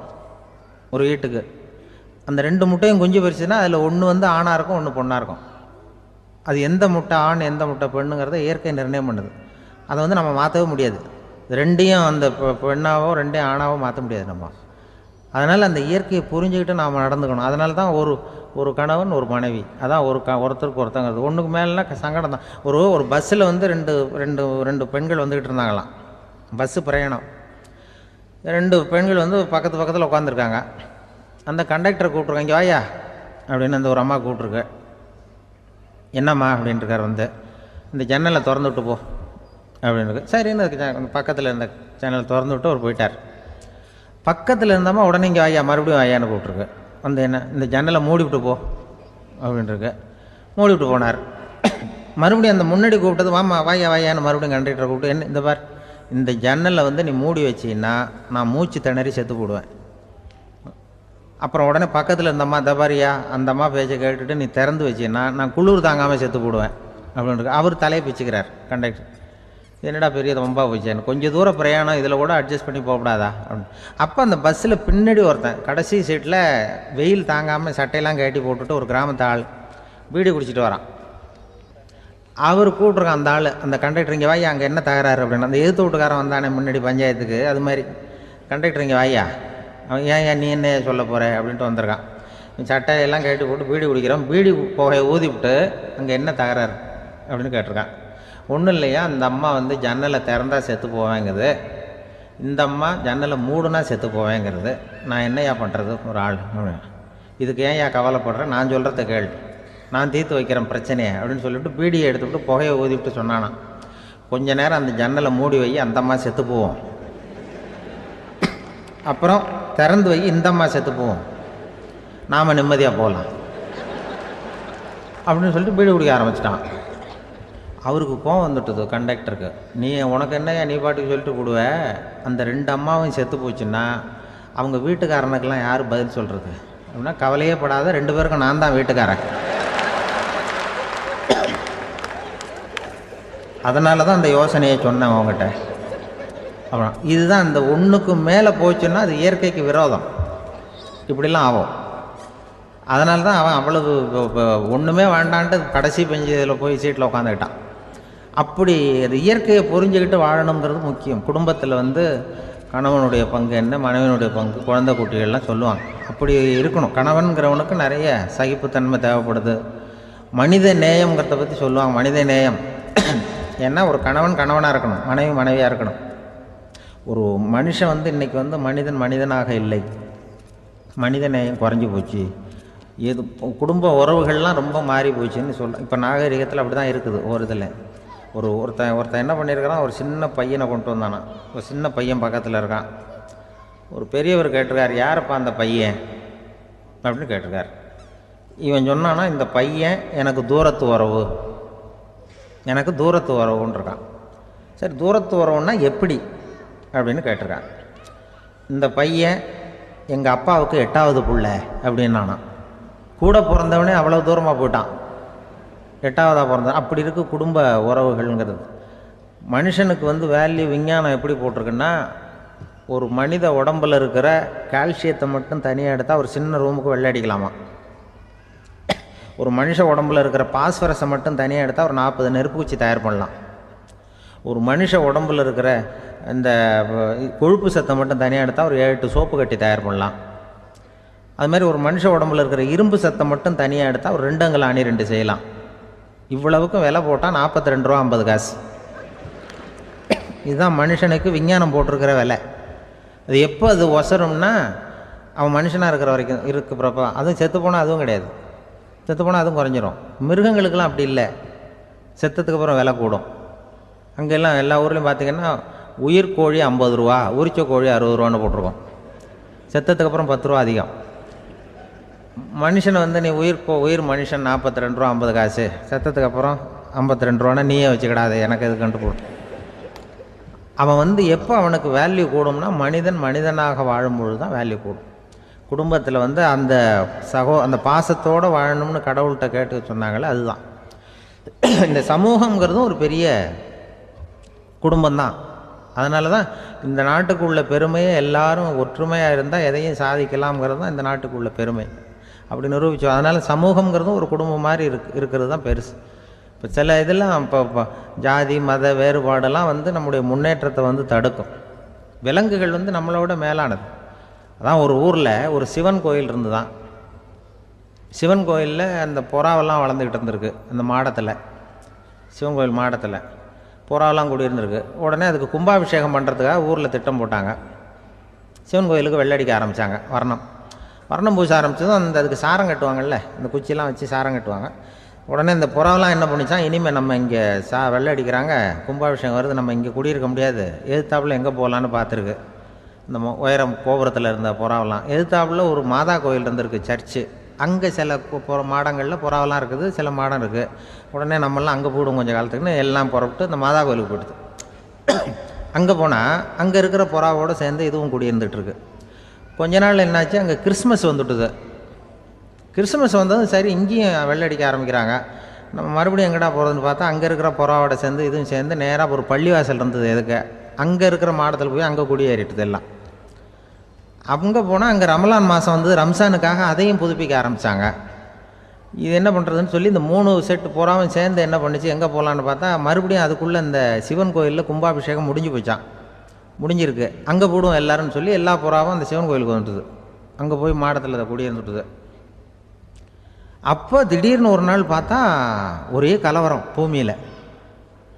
ஒரு வீட்டுக்கு. அந்த 2 முட்டையும் குஞ்சு பறிச்சுன்னா அதில் ஒன்று ஆணாக இருக்கும், ஒன்று பொண்ணாக இருக்கும். அது எந்த முட்டை ஆண் எந்த முட்டை பெண்ணுங்கிறத இயற்கை நிர்ணயம் பண்ணுது. அதை நம்ம மாற்றவே முடியாது. ரெண்டையும் அந்த பெண்ணாவோ 2 ஆணாவோ மாற்ற முடியாது நம்ம. அதனால் அந்த இயற்கையை புரிஞ்சுக்கிட்டு நாம் நடந்துக்கணும். அதனால தான் ஒரு கணவன் ஒரு மனைவி, அதான் ஒருத்தருக்கு ஒருத்தங்கிறது. ஒன்றுக்கு மேலேனா சங்கடம் தான். ஒரு பஸ்ஸில் ரெண்டு பெண்கள் வந்துக்கிட்டு இருந்தாங்களாம். பஸ்ஸு பிரயாணம். 2 பெண்கள் பக்கத்து பக்கத்தில் உட்காந்துருக்காங்க. அந்த கண்டக்டரை கூப்பிட்ருக்காங்க, இங்கே வாயா அப்படின்னு அந்த ஒரு அம்மா கூப்பிட்ருக்கு. என்னம்மா அப்படின்ட்டுருக்கார். இந்த ஜன்னலை திறந்து விட்டு போ அப்படின்னு. சரின்னு பக்கத்தில் இருந்த ஜன்னலை திறந்து விட்டு அவர் போயிட்டார். பக்கத்தில் இருந்தாமல் உடனே இங்கே வாயா மறுபடியும் வாயான்னு கூப்பிட்ருக்கு. என்ன இந்த ஜன்னலை மூடிவிட்டு போ அப்படின்ட்டுருக்கு. மூடிவிட்டு போனார். மறுபடியும் அந்த முன்னாடி கூப்பிட்டது வாமா வாயான்னு மறுபடியும் கண்டக்டரை கூப்பிட்டு, என்ன இந்த பார், இந்த ஜன்னலை நீ மூடி வச்சின்னா நான் மூச்சு திணறி செத்து போடுவேன். அப்புறம் உடனே பக்கத்தில் இருந்தம்மா தபாரியா அந்த அம்மா பேச்சை கேட்டுட்டு நீ திறந்து வச்சின்னா நான் குளிர் தாங்காமல் செத்து போடுவேன் அப்படின்ட்டு அவர் தலையை பிச்சுக்கிறார் கண்டக்டர். என்னடா பெரிய ரொம்ப போச்சேன்னு, கொஞ்சம் தூரம் பிரயாணம், இதில் கூட அட்ஜஸ்ட் பண்ணி போகக்கூடாதா அப்படின்னு. அப்போ அந்த பஸ்ஸில் பின்னாடி ஒருத்தன் கடைசி சீட்டில் வெயில் தாங்காமல் சட்டையெல்லாம் கட்டி போட்டுட்டு ஒரு கிராமத்து ஆள் பீடி குடிச்சிட்டு வரான். அவர் கூப்பிட்ருக்கான் அந்த ஆள், அந்த கண்டக்டர் இங்கே வாயா அங்கே என்ன தகராறு அப்படின்னு. அந்த எதிர்த்து வீட்டுக்காரன் வந்தானே முன்னாடி பஞ்சாயத்துக்கு, அது மாதிரி கண்டக்டர் இங்கே வாயா, அவன் ஏன் நீ என்ன சொல்ல போகிற அப்படின்ட்டு வந்திருக்கான். சட்டையெல்லாம் கட்டி போட்டு பீடி குடிக்கிறான். பீடி புகையை ஊதிவிட்டு அங்கே என்ன தகராறு அப்படின்னு கேட்டிருக்கான். ஒன்றும் இல்லையா, அந்த அம்மா ஜன்னலை திறந்தா செத்து போவேங்கிறது, இந்த அம்மா ஜன்னலை மூடுனா செத்து போவேங்கிறது. நான் என்னையா பண்ணுறது ஒரு ஆள், இதுக்கு ஏன் கவலைப்படுறேன், நான் சொல்கிறத கேள், நான் தீர்த்து வைக்கிறேன் பிரச்சனையை அப்படின்னு சொல்லிவிட்டு பீடியை எடுத்துவிட்டு புகையை ஊதிவிட்டு சொன்னானா, கொஞ்ச நேரம் அந்த ஜன்னலை மூடி வை, அந்த அம்மா செத்து போவோம், அப்புறம் திறந்து வை, இந்த அம்மா செத்து போவோம், நாம் நிம்மதியாக போகலாம் அப்படின்னு சொல்லிட்டு பீடி குடிக்க ஆரம்பிச்சிட்டான். அவருக்கு கோவம் வந்துட்டுது கண்டக்டருக்கு. உனக்கு என்னையா நீ பாட்டுக்கு சொல்லிட்டு போடுவ, அந்த 2 அம்மாவும் செத்து போச்சுன்னா அவங்க வீட்டுக்காரனுக்கெல்லாம் யார் பதில் சொல்கிறது அப்படின்னா, கவலையே படாத, 2 பேருக்கும் நான் தான் வீட்டுக்காரன். அதனால தான் அந்த யோசனையை சொன்னேன் அவங்ககிட்ட. அப்புறம் இதுதான் அந்த ஒன்றுக்கு மேலே போச்சுன்னா அது இயற்கைக்கு விரோதம், இப்படிலாம் ஆகும். அதனால தான் அவன் அவ்வளவு ஒன்றுமே வேண்டான்ட்டு கடைசி பெஞ்சில் போய் சீட்டில் உட்காந்துக்கிட்டான். அப்படி அது இயற்கையை புரிஞ்சுக்கிட்டு வாழணுங்கிறது முக்கியம். குடும்பத்தில் கணவனுடைய பங்கு என்ன, மனைவியினுடைய பங்கு, குழந்தை குட்டிகள்லாம் சொல்லுவாங்க. அப்படி இருக்கணும். கணவன்கிறவனுக்கு நிறைய சகிப்புத்தன்மை தேவைப்படுது. மனித நேயம்ங்கிறத பற்றி சொல்லுவாங்க. மனித நேயம் ஏன்னா ஒரு கணவன் கணவனாக இருக்கணும், மனைவி மனைவியாக இருக்கணும். ஒரு மனுஷன் இன்றைக்கி மனிதனாக இல்லை, மனித நேயம் குறைஞ்சி போச்சு, எது குடும்ப உறவுகள்லாம் ரொம்ப மாறி போச்சுன்னு சொல்கிறேன். இப்போ நாகரிகத்தில் அப்படி தான் இருக்குது. ஒரு இதில் ஒருத்தன் என்ன பண்ணியிருக்கிறான், ஒரு சின்ன பையனை கொண்டு வந்தானா, ஒரு சின்ன பையன் பக்கத்தில் இருக்கான். ஒரு பெரியவர் கேட்டிருக்கார், யாரப்பா அந்த பையன் அப்படின்னு கேட்டிருக்கார். இவன் சொன்னான்னா, இந்த பையன் எனக்கு தூரத்து உறவுன்னு இருக்கான். சரி, தூரத்து உறவுன்னா எப்படி அப்படின்னு கேட்டிருக்கான். இந்த பையன் எங்கள் அப்பாவுக்கு 8வது புள்ள அப்படின்னானான். கூட பிறந்தவனே அவ்வளோ தூரமாக போயிட்டான், 8வதாக பிறந்தான். அப்படி இருக்கு குடும்ப உறவுகள்ங்கிறது. மனுஷனுக்கு வந்து வேல்யூ விஞ்ஞானம் எப்படி போட்டிருக்குன்னா, ஒரு மனித உடம்பில் இருக்கிற கால்சியத்தை மட்டும் தனியாக எடுத்தால் ஒரு சின்ன ரூமுக்கு வெள்ளை அடிக்கலாமா. ஒரு மனுஷ உடம்பில் இருக்கிற பாஸ்பரஸை மட்டும் தனியாக எடுத்தால் ஒரு 40 நெருப்பு குச்சி தயார் பண்ணலாம். ஒரு மனுஷ உடம்பில் இருக்கிற இந்த கொழுப்பு சத்தை மட்டும் தனியாக எடுத்தால் ஒரு 7 சோப்பு கட்டி தயார் பண்ணலாம். அதுமாதிரி ஒரு மனுஷ உடம்பில் இருக்கிற இரும்பு சத்தை மட்டும் தனியாக எடுத்தால் ஒரு 2 அங்குல அணி 2 செய்யலாம். இவ்வளவுக்கும் விலை போட்டால் 42 ரூபா 50 காசு. இதுதான் மனுஷனுக்கு விஞ்ஞானம் போட்டிருக்கிற விலை. அது எப்போ அது ஒசரும்னா, அவன் மனுஷனாக இருக்கிற வரைக்கும் இருக்கிறப்ப. அதுவும் செத்து போனால் அதுவும் கிடையாது, செத்து போனால் அதுவும் குறைஞ்சிரும். மிருகங்களுக்கெல்லாம் அப்படி இல்லை, செத்ததுக்கு அப்புறம் விலை கூடும். அங்கெல்லாம் எல்லா ஊர்லேயும் பார்த்திங்கன்னா உயிர் கோழி 50 ரூபா, உரிச்ச கோழி 60 ரூபான்னு போட்டிருக்கோம். செத்ததுக்கு அப்புறம் 10 ரூபா அதிகம். மனுஷனை வந்து நீ உயிர் மனுஷன் 42 ரூபா 50 காசு, செத்ததுக்கு அப்புறம் 52 ரூபான்னா நீயே வச்சுக்கிடாது, எனக்கு இது கண்டு போடும். அவன் வந்து எப்போ அவனுக்கு வேல்யூ கூடும்னா, மனிதனாக வாழும்பொழுது தான் வேல்யூ கூடும். குடும்பத்தில் வந்து அந்த பாசத்தோடு வாழணும்னு கடவுள்கிட்ட கேட்டு சொன்னாங்களே, அதுதான். இந்த சமூகங்கிறதும் ஒரு பெரிய குடும்பம்தான். அதனால தான் இந்த நாட்டுக்கு உள்ள பெருமையை எல்லாரும் ஒற்றுமையாக இருந்தால் எதையும் சாதிக்கலாம்ங்கிறது தான் இந்த நாட்டுக்கு உள்ள பெருமை. அப்படி நிரூபித்தோம். அதனால் சமூகங்கிறதும் ஒரு குடும்பம் மாதிரி இருக்கிறது தான் பெருசு. இப்போ சில இதெல்லாம் இப்போ ஜாதி மத வேறுபாடெல்லாம் வந்து நம்முடைய முன்னேற்றத்தை வந்து தடுக்கும். விலங்குகள் வந்து நம்மளோட மேலானது. அதான் ஒரு ஊரில் ஒரு சிவன் கோயில் இருந்து தான். சிவன் கோயிலில் அந்த புறாவெல்லாம் வளர்ந்துக்கிட்டு இருந்திருக்கு. அந்த மாடத்தில், சிவன் கோயில் மாடத்தில் புறாவெல்லாம் குடியிருந்திருக்கு. உடனே அதுக்கு கும்பாபிஷேகம் பண்ணுறதுக்காக ஊரில் திட்டம் போட்டாங்க. சிவன் கோயிலுக்கு வெள்ளடிக்க ஆரம்பித்தாங்க. வர்ணம் பூச ஆரம்பித்ததும் அதுக்கு சாரம் கட்டுவாங்கல்ல, இந்த குச்சியெல்லாம் வச்சு சாரம் கட்டுவாங்க. உடனே இந்த புறாவெல்லாம் என்ன பண்ணிச்சான், இனிமேல் நம்ம இங்கே வெள்ளை அடிக்கிறாங்க, கும்பாபிஷேகம் வருது, நம்ம இங்கே குடியிருக்க முடியாது, எதிர்த்தாப்புல எங்கே போகலான்னு பார்த்துருக்கு. இந்த உயரம் கோபுரத்தில் இருந்த புறாவெல்லாம் எதிர்த்தாப்புல ஒரு மாதா கோயில் இருந்திருக்கு, சர்ச்சு. அங்கே சில மாடங்களில் புறாவெல்லாம் இருக்குது, சில மாடம் இருக்குது. உடனே நம்மளாம் அங்கே போயிடும் கொஞ்சம் காலத்துக்குன்னு எல்லாம் புறப்பட்டு இந்த மாதா கோயிலுக்கு போயிடுது. அங்கே போனால் அங்கே இருக்கிற புறாவோடு சேர்ந்து இதுவும் குடியிருந்துகிட்ருக்கு. கொஞ்ச நாள் என்னாச்சு, அங்கே கிறிஸ்மஸ் வந்துட்டுது. கிறிஸ்மஸ் வந்ததும் சரி இங்கேயும் வெள்ளடிக்க ஆரம்பிக்கிறாங்க. நம்ம மறுபடியும் எங்கடா போகிறதுன்னு பார்த்தா, அங்கே இருக்கிற புறாவோட சேர்ந்து இதுவும் சேர்ந்து நேராக ஒரு பள்ளிவாசல் இருந்தது. எதுக்கு அங்கே இருக்கிற மாடத்தில் போய் அங்கே குடியேறிட்டுது எல்லாம். அங்கே போனால் அங்கே ரமலான் மாதம் வந்து ரம்ஜானுக்காக அதையும் புதுப்பிக்க ஆரம்பித்தாங்க. இது என்ன பண்ணுறதுன்னு சொல்லி இந்த 3 செட்டு புறாவும் சேர்ந்து என்ன பண்ணிச்சு, எங்கே போகலான்னு பார்த்தா மறுபடியும் அதுக்குள்ளே இந்த சிவன் கோயிலில் கும்பாபிஷேகம் முடிஞ்சிருக்கு. அங்கே போடுவோம் எல்லாருன்னு சொல்லி எல்லா புறாவும் அந்த சிவன் கோயிலுக்கு வந்துட்டுது. அங்கே போய் மாடத்தில் அதை குடியிருந்துட்டுது. அப்போ திடீர்னு ஒரு நாள் பார்த்தா ஒரே கலவரம்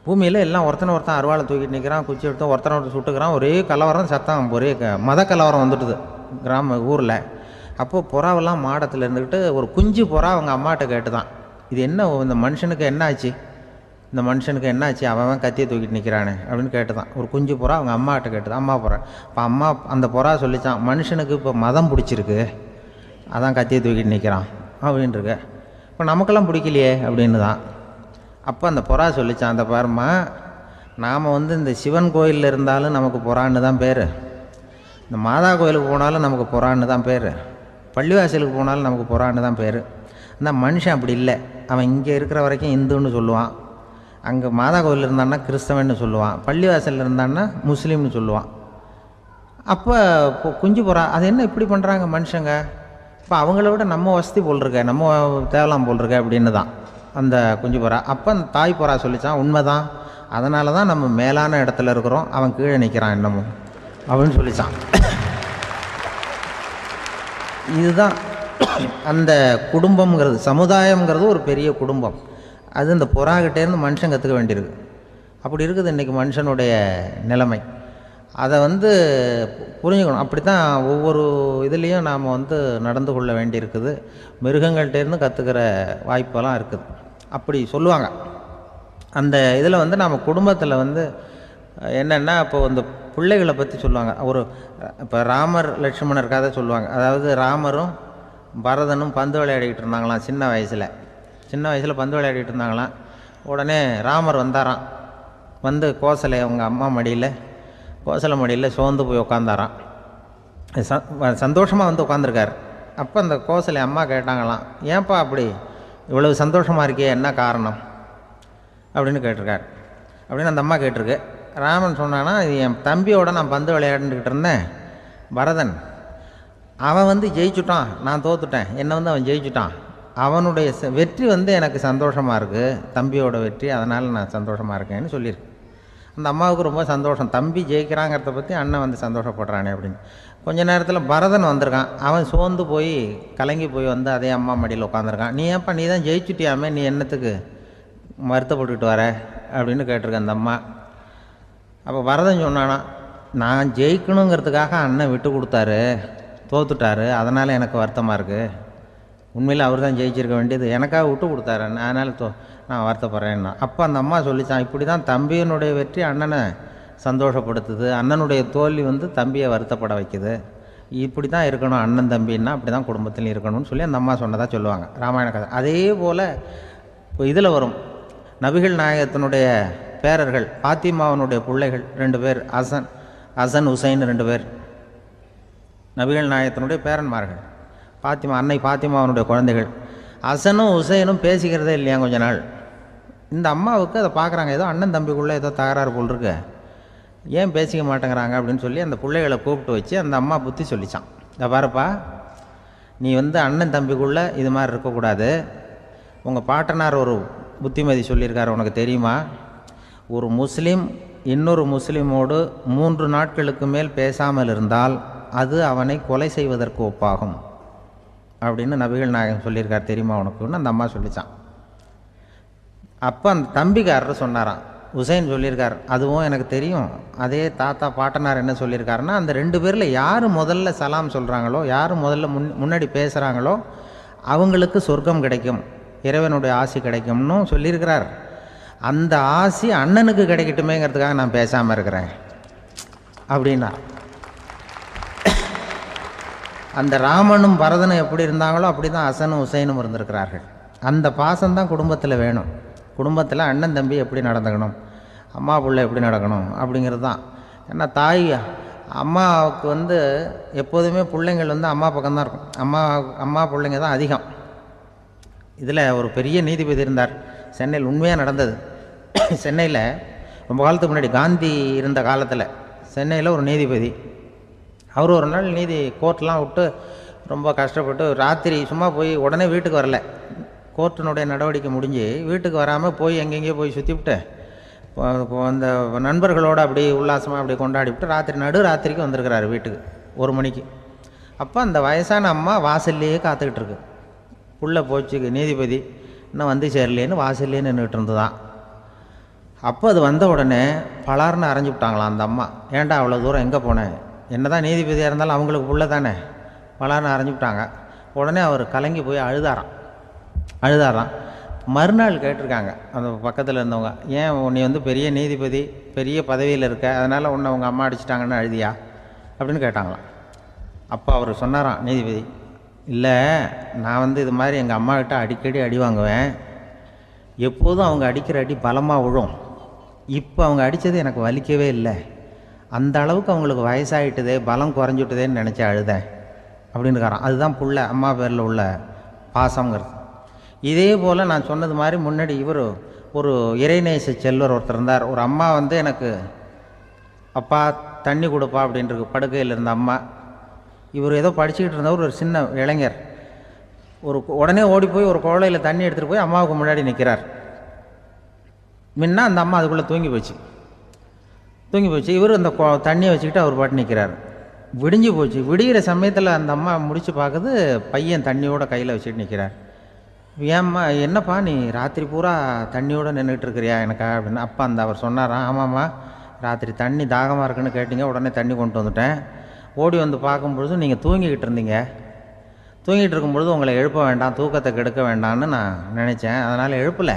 பூமியில் எல்லாம் ஒருத்தன் அருவாளை தூக்கிட்டு நிற்கிறான், குச்சி எடுத்து ஒருத்தனை சுட்டுக்கிறான். ஒரே கலவரம், சத்தம், ஒரே மத கலவரம் வந்துட்டுது ஊரில். அப்போது புறாவெல்லாம் மாடத்தில் இருந்துக்கிட்டு ஒரு குஞ்சு புறா அவங்க அம்மாட்ட கேட்டு தான், இது என்ன இந்த மனுஷனுக்கு என்னாச்சு, அவன் கத்தியை தூக்கிட்டு நிற்கிறானே அப்படின்னு கேட்டு தான். ஒரு குஞ்சு புறா அவங்க அம்மாட்ட கேட்டு தான், அம்மா புறா. இப்போ அம்மா அந்த புறா சொல்லித்தான், மனுஷனுக்கு இப்போ மதம் பிடிச்சிருக்கு, அதான் கத்தியை தூக்கிட்டு நிற்கிறான் அப்படின்ட்டுருக்கு. இப்போ நமக்கெல்லாம் பிடிக்கலையே அப்படின்னு தான். அப்போ அந்த புறா சொல்லித்தான், அந்த பாருமா, நாம் வந்து இந்த சிவன் கோயிலில் இருந்தாலும் நமக்கு புறான்னு தான் பேர், இந்த மாதா கோயிலுக்கு போனாலும் நமக்கு புறான்னு தான் பேர், பள்ளிவாசலுக்கு போனாலும் நமக்கு புறான்னு தான் பேர். அந்த மனுஷன் அப்படி இல்லை. அவன் இங்கே இருக்கிற வரைக்கும் இந்துன்னு சொல்லுவான், அங்கே மாதா கோயில் இருந்தான்னா கிறிஸ்தவன்னு சொல்லுவான், பள்ளிவாசலில் இருந்தான்னா முஸ்லீம்னு சொல்லுவான். அப்போ குஞ்சு புறா அது என்ன இப்படி பண்ணுறாங்க மனுஷங்க, இப்போ அவங்கள விட நம்ம வசதி போல் இருக்க, நம்ம தேவலாம் போல் இருக்க அப்படின்னு தான் அந்த குஞ்சு புறா. அப்போ அந்த தாய் புறா சொல்லித்தான், உண்மைதான், அதனால தான் நம்ம மேலான இடத்துல இருக்கிறோம், அவன் கீழே நிற்கிறான் இன்னமும் அப்படின்னு சொல்லித்தான். இதுதான் அந்த குடும்பம்ங்கிறது, சமுதாயம்ங்கிறது ஒரு பெரிய குடும்பம். அது இந்த புறாகிட்டேருந்து மனுஷன் கற்றுக்க வேண்டியிருக்கு. அப்படி இருக்குது இன்றைக்கி மனுஷனுடைய நிலைமை. அதை வந்து புரிஞ்சுக்கணும். அப்படி தான் ஒவ்வொரு இதுலேயும் நாம் வந்து நடந்து கொள்ள வேண்டியிருக்குது. மிருகங்கள்டேருந்து கற்றுக்கிற வாய்ப்பெல்லாம் இருக்குது. அப்படி சொல்லுவாங்க. அந்த இதில் வந்து நம்ம குடும்பத்தில் வந்து என்னென்னா, இப்போ இந்த பிள்ளைகளை பற்றி சொல்லுவாங்க. இப்போ ராமர் லட்சுமணர் கதை சொல்லுவாங்க. அதாவது ராமரும் பரதனும் பந்து விளையாடிக்கிட்டு இருந்தாங்களாம் சின்ன வயசில் பந்து விளையாடிட்டு இருந்தாங்களாம். உடனே ராமர் வந்தாராம். வந்து கோசலை அவங்க அம்மா மடியில் சோர்ந்து போய் உட்காந்தாராம். சந்தோஷமாக வந்து உட்காந்துருக்கார். அப்போ அந்த கோசலை அம்மா கேட்டாங்களாம், ஏன்ப்பா அப்படி இவ்வளவு சந்தோஷமாக இருக்கே, என்ன காரணம் அப்படின்னு கேட்டிருக்கார். அப்படின்னு அந்த அம்மா கேட்டிருக்கு. ராமன் சொன்னான்னா, இது என் தம்பியோட நான் பந்து விளையாண்டுக்கிட்டு இருந்தேன், பரதன். அவன் வந்து ஜெயிச்சுட்டான், நான் தோத்துட்டேன். என்னை வந்து அவன் ஜெயிச்சுட்டான். அவனுடைய வெற்றி வந்து எனக்கு சந்தோஷமாக இருக்குது, தம்பியோட வெற்றி, அதனால் நான் சந்தோஷமாக இருக்கேன்னு சொல்லியிருக்கு. அந்த அம்மாவுக்கு ரொம்ப சந்தோஷம், தம்பி ஜெயிக்கிறாங்கிறத பற்றி அண்ணன் வந்து சந்தோஷப்படுறானே அப்படின்னு. கொஞ்ச நேரத்தில் பரதன் வந்திருக்கான். அவன் சோர்ந்து போய் கலங்கி போய் வந்து அதே அம்மா மடியில் உட்காந்துருக்கான். நீ ஏன்ப்பா, நீ தான் ஜெயிச்சுட்டியாமே, நீ என்னத்துக்கு வருத்தப்பட்டுக்கிட்டு வர அப்படின்னு கேட்டிருக்க அந்த அம்மா. அப்போ பரதன் சொன்னானா, நான் ஜெயிக்கணுங்கிறதுக்காக அண்ணன் விட்டு கொடுத்தாரு, தோத்துட்டாரு, அதனால் எனக்கு வருத்தமாக இருக்குது. உண்மையில் அவர் தான் ஜெயிச்சிருக்க வேண்டியது, எனக்காக விட்டு கொடுத்தாரு, அதனால் நான் வருத்தப்படுறேன்னா. அப்போ அந்த அம்மா சொல்லித்தான், இப்படி தான் தம்பியினுடைய வெற்றி அண்ணனை சந்தோஷப்படுத்துது, அண்ணனுடைய தோல்வி வந்து தம்பியை வருத்தப்பட வைக்குது. இப்படி தான் இருக்கணும், அண்ணன் தம்பின்னா அப்படி தான் குடும்பத்தில் இருக்கணும்னு சொல்லி அந்த அம்மா சொன்னதாக சொல்லுவாங்க ராமாயண கதை. அதே போல் இப்போ இதில் வரும், நபிகள் நாயகத்தினுடைய பேரர்கள் பாத்திமாவனுடைய பிள்ளைகள் 2 பேர், ஹசன் ஹுசைன் 2 பேர் நபிகள் நாயகத்தினுடைய பேரன்மார்கள். அன்னை பாத்திமாவனுடைய குழந்தைகள். ஹசனும் ஹுசைனும் பேசிக்கிறதே இல்லையா கொஞ்ச நாள். இந்த அம்மாவுக்கு அதை பார்க்குறாங்க, ஏதோ அண்ணன் தம்பிக்குள்ளே ஏதோ தகராறு போல் இருக்கு, ஏன் பேசிக்க மாட்டேங்கிறாங்க அப்படின்னு சொல்லி அந்த பிள்ளைகளை கூப்பிட்டு வச்சு அந்த அம்மா புத்தி சொல்லிச்சான். இதை பாருப்பா, நீ வந்து அண்ணன் தம்பிக்குள்ளே இது மாதிரி இருக்கக்கூடாது. உங்கள் பாட்டனார் ஒரு புத்திமதி சொல்லியிருக்காரு, உனக்கு தெரியுமா? ஒரு முஸ்லீம் இன்னொரு முஸ்லீமோடு 3 நாட்களுக்கு மேல் பேசாமல் இருந்தால் அது அவனை கொலை செய்வதற்கு ஒப்பாகும் அப்படின்னு நபிகள் நாயகம் சொல்லியிருக்கார், தெரியுமா உனக்குன்னு அந்த அம்மா சொல்லிச்சான். அப்போ அந்த தம்பிக்காரர் சொன்னாராம், ஹுசைன் சொல்லியிருக்கார், அதுவும் எனக்கு தெரியும். அதே தாத்தா பாட்டனார் என்ன சொல்லியிருக்காருன்னா, அந்த 2 பேரில் யார் முதல்ல சலாம் சொல்கிறாங்களோ, யார் முதல்ல முன்னாடி பேசுகிறாங்களோ அவங்களுக்கு சொர்க்கம் கிடைக்கும், இறைவனுடைய ஆசி கிடைக்கும்னு சொல்லியிருக்கிறார். அந்த ஆசி அண்ணனுக்கு கிடைக்கட்டுமேங்கிறதுக்காக நான் பேசாமல் இருக்கிறேன் அப்படின்னா. அந்த ராமனும் பரதனும் எப்படி இருந்தாங்களோ அப்படி தான் ஹசனும் ஹுசைனும் இருந்திருக்கிறார்கள். அந்த பாசம்தான் குடும்பத்தில் வேணும். குடும்பத்தில் அண்ணன் தம்பி எப்படி நடந்துக்கணும், அம்மா பிள்ளை எப்படி நடக்கணும் அப்படிங்கிறது தான். ஏன்னா அம்மாவுக்கு வந்து எப்போதுமே பிள்ளைங்கள் வந்து அம்மா பக்கம்தான் இருக்கும். அம்மா பிள்ளைங்க தான் அதிகம். இதில் ஒரு பெரிய நீதிபதி இருந்தார் சென்னையில், உண்மையாக நடந்தது. சென்னையில் ரொம்ப காலத்துக்கு முன்னாடி காந்தி இருந்த காலத்தில் சென்னையில் ஒரு நீதிபதி, அவர் ஒரு நாள் கோர்ட்லாம் விட்டு ரொம்ப கஷ்டப்பட்டு ராத்திரி சும்மா போய் உடனே வீட்டுக்கு வரல. கோர்ட்டினுடைய நடவடிக்கை முடிஞ்சு வீட்டுக்கு வராமல் போய் எங்கெங்கேயோ போய் சுற்றிவிட்டு அந்த நண்பர்களோடு அப்படி உல்லாசமாக அப்படி கொண்டாடிவிட்டு நடுராத்திரிக்கு வந்திருக்கிறாரு வீட்டுக்கு 1 மணிக்கு. அப்போ அந்த வயசான அம்மா வாசல்லையே காத்துக்கிட்டு இருக்கு. புள்ள போச்சு, நீதிபதி இன்னும் வந்து சேரலேன்னு வாசல்லே நின்றுட்டு இருந்துதான். அப்போ அது வந்த உடனே பலார்னு அரைஞ்சி விட்டாங்களாம் அந்த அம்மா. ஏன்டா அவ்வளோ தூரம் எங்கே போனேன், என்ன தான் நீதிபதியாக இருந்தாலும் அவங்களுக்கு புள்ள தானே, பலார்னு அரைஞ்சி விட்டாங்க. உடனே அவர் கலங்கி போய் அழுதாராம். மறுநாள் கேட்டிருக்காங்க அந்த பக்கத்தில் இருந்தவங்க, ஏன் நீ வந்து பெரிய நீதிபதி, பெரிய பதவியில் இருக்க, அதனால் உன்னை உங்கள் அம்மா அடிச்சிட்டாங்கன்னு அழுதியா அப்படின்னு கேட்டாங்களாம். அப்போ அவர் சொன்னாராம் நீதிபதி, இல்லை நான் வந்து இது மாதிரி எங்கள் அம்மாக்கிட்ட அடிக்கடி அடி வாங்குவேன், எப்போதும் அவங்க அடிக்கிற அடி பலமாக விழும், இப்போ அவங்க அடித்தது எனக்கு வலிக்கவே இல்லை, அந்த அளவுக்கு அவங்களுக்கு வயசாகிட்டுதே, பலம் குறைஞ்சிட்டுதேன்னு நினச்சி அழுதேன் அப்படின்னுக்காரான். அதுதான் புள்ள அம்மா பேரில் உள்ள பாசங்கிறது. இதே போல் நான் சொன்னது மாதிரி முன்னாடி இவர் ஒரு இறைநேச செல்வர் ஒருத்தர் இருந்தார். ஒரு அம்மா வந்து எனக்கு அப்பா தண்ணி கொடுப்பா அப்படின்ட்டு படுக்கையில் இருந்த அம்மா. இவர் ஏதோ படிச்சுக்கிட்டு இருந்தவர், ஒரு சின்ன இளைஞர், உடனே ஓடி போய் ஒரு குவளையில் தண்ணி எடுத்துகிட்டு போய் அம்மாவுக்கு முன்னாடி நிற்கிறார். முன்ன அந்த அம்மா அதுக்குள்ளே தூங்கி போச்சு. இவர் அந்த தண்ணியை வச்சுக்கிட்டு அவர் பாட்டு நிற்கிறார். விடிஞ்சு போச்சு. விடிகிற சமயத்தில் அந்த அம்மா முடிச்சு பார்க்குது, பையன் தண்ணியோட கையில் வச்சுட்டு நிற்கிறார். ஏம்மா என்னப்பா நீ ராத்திரி பூரா தண்ணியோடு நின்றுட்டு இருக்கிறியா எனக்கா அப்படின்னு. அப்பா அவர் சொன்னாராம், ஆமாம்மா ராத்திரி தண்ணி தாகமாக இருக்குன்னு கேட்டிங்க, உடனே தண்ணி கொண்டு வந்துட்டேன். ஓடி வந்து பார்க்கும்பொழுது நீங்கள் தூங்கிக்கிட்டு இருந்தீங்க. தூங்கிட்டு இருக்கும்பொழுது உங்களை எழுப்ப வேண்டாம், தூக்கத்தை கெடுக்க வேண்டாம்னு நான் நினச்சேன், அதனால் எழுப்பலை.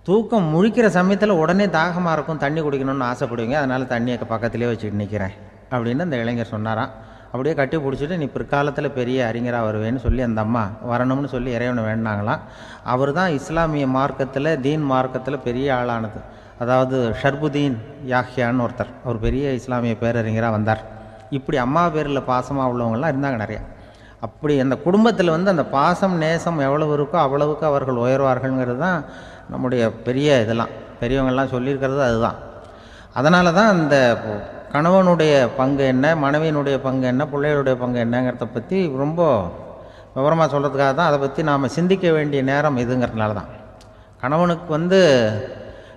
தூக்கம் முழிக்கிற சமயத்தில் உடனே தாகமாக இருக்கும், தண்ணி குடிக்கணும்னு ஆசைப்படுவீங்க, அதனால் தண்ணியை பக்கத்துலேயே வச்சுக்கிட்டு நிற்கிறேன் அப்படின்னு அந்த இளைஞர் சொன்னாராம். அப்படியே கட்டி பிடிச்சிட்டு நீ பிற்காலத்தில் பெரிய அறிஞராக வருவேன்னு சொல்லி அந்த அம்மா வரணும்னு சொல்லி இறைவனை வேண்டாங்களாம். அவர் தான் இஸ்லாமிய மார்க்கத்தில், தீன் மார்க்கத்தில் பெரிய ஆளானது. அதாவது ஷர்புதீன் யாஹ்யான்னு ஒருத்தர், அவர் பெரிய இஸ்லாமிய பேரறிஞராக வந்தார். இப்படி அம்மா பேரில் பாசமாக உள்ளவங்கள்லாம் இருந்தாங்க நிறையா. அப்படி அந்த குடும்பத்தில் வந்து அந்த பாசம் நேசம் எவ்வளவு இருக்கோ அவ்வளவுக்கு அவர்கள் உயர்வார்கள்ங்கிறது தான் நம்முடைய பெரிய இதெல்லாம் பெரியவங்கள்லாம் சொல்லியிருக்கிறது அதுதான். அதனால தான் அந்த கணவனுடைய பங்கு என்ன, மனைவியினுடைய பங்கு என்ன, பிள்ளைகளுடைய பங்கு என்னங்கிறத பற்றி ரொம்ப விவரமாக சொல்கிறதுக்காக தான் அதை பற்றி நாம் சிந்திக்க வேண்டிய நேரம் இதுங்கிறதுனால தான். கணவனுக்கு வந்து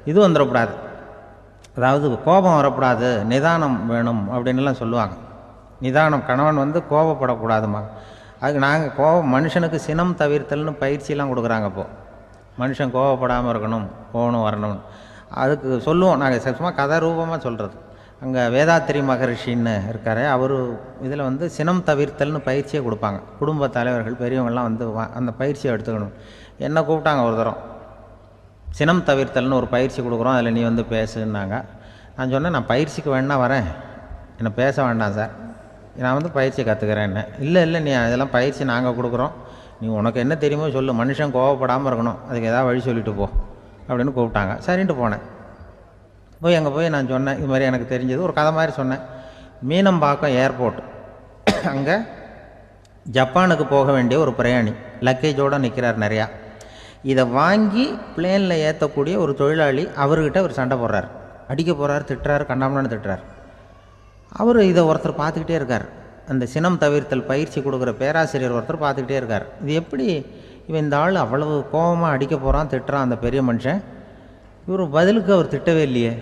இது வந்துடக்கூடாது, அதாவது கோபம் வரக்கூடாது, நிதானம் வேணும் அப்படின்லாம் சொல்லுவாங்க. நிதானம், கணவன் வந்து கோபப்படக்கூடாதுமா. அதுக்கு நாங்கள் மனுஷனுக்கு சினம் தவிர்த்தல்னு பயிற்சியெலாம் கொடுக்குறாங்க. இப்போது மனுஷன் கோபப்படாமல் இருக்கணும், போகணும் வரணும், அதுக்கு சொல்லுவோம் நாங்கள். சும்மா கதை ரூபமாக சொல்கிறது. அங்கே வேதாத்திரி மகரிஷின்னு இருக்கார், அவர் இதில் வந்து சினம் தவிர்த்தல்னு பயிற்சியை கொடுப்பாங்க. குடும்ப தலைவர்கள் பெரியவங்கள்லாம் வந்து அந்த பயிற்சியை எடுத்துக்கணும். என்ன கூப்பிட்டாங்க ஒரு தரம், சினம் தவிர்த்தல்னு ஒரு பயிற்சி கொடுக்குறோம், அதில் நீ வந்து பேசுன்னாங்க. நான் சொன்னேன், நான் பயிற்சிக்கு வேணா வரேன், என்னை பேச வேண்டாம் சார், நான் வந்து பயிற்சி கற்றுக்கிறேன். என்ன இல்லை நீ அதெல்லாம் பயிற்சி நாங்கள் கொடுக்குறோம், நீ உனக்கு என்ன தெரியுமோ சொல்லு, மனுஷன் கோவப்படாமல் இருக்கணும், அதுக்கு ஏதாவது வழி சொல்லிட்டு போ அப்படின்னு கூப்பிட்டாங்க. சரின்ட்டு போனேன். போய் அங்கே போய் நான் சொன்னேன், இது மாதிரி எனக்கு தெரிஞ்சது ஒரு கதை மாதிரி சொன்னேன். மீனம்பாக்கம் ஏர்போர்ட், அங்கே ஜப்பானுக்கு போக வேண்டிய ஒரு பிரயாணி லக்கேஜோடு நிற்கிறார் நிறையா. இதை வாங்கி பிளேனில் ஏற்றக்கூடிய ஒரு தொழிலாளி அவர்கிட்ட ஒரு சண்டை போடுறார், அடிக்க போகிறார், திட்டுறாரு, கண்டாமலான்னு திட்டுறார். அவர் இதை ஒருத்தர் பார்த்துக்கிட்டே இருக்கார். அந்த சினம் தவிர்த்தல் பயிற்சி கொடுக்குற பேராசிரியர் ஒருத்தர் பார்த்துக்கிட்டே இருக்கார். இது எப்படி இவன் இந்த ஆள் அவ்வளவு கோபமாக அடிக்க போகிறான், திட்டுறான் அந்த பெரிய மனுஷன், இவர் பதிலுக்கு அவர் திட்டவே இல்லையே.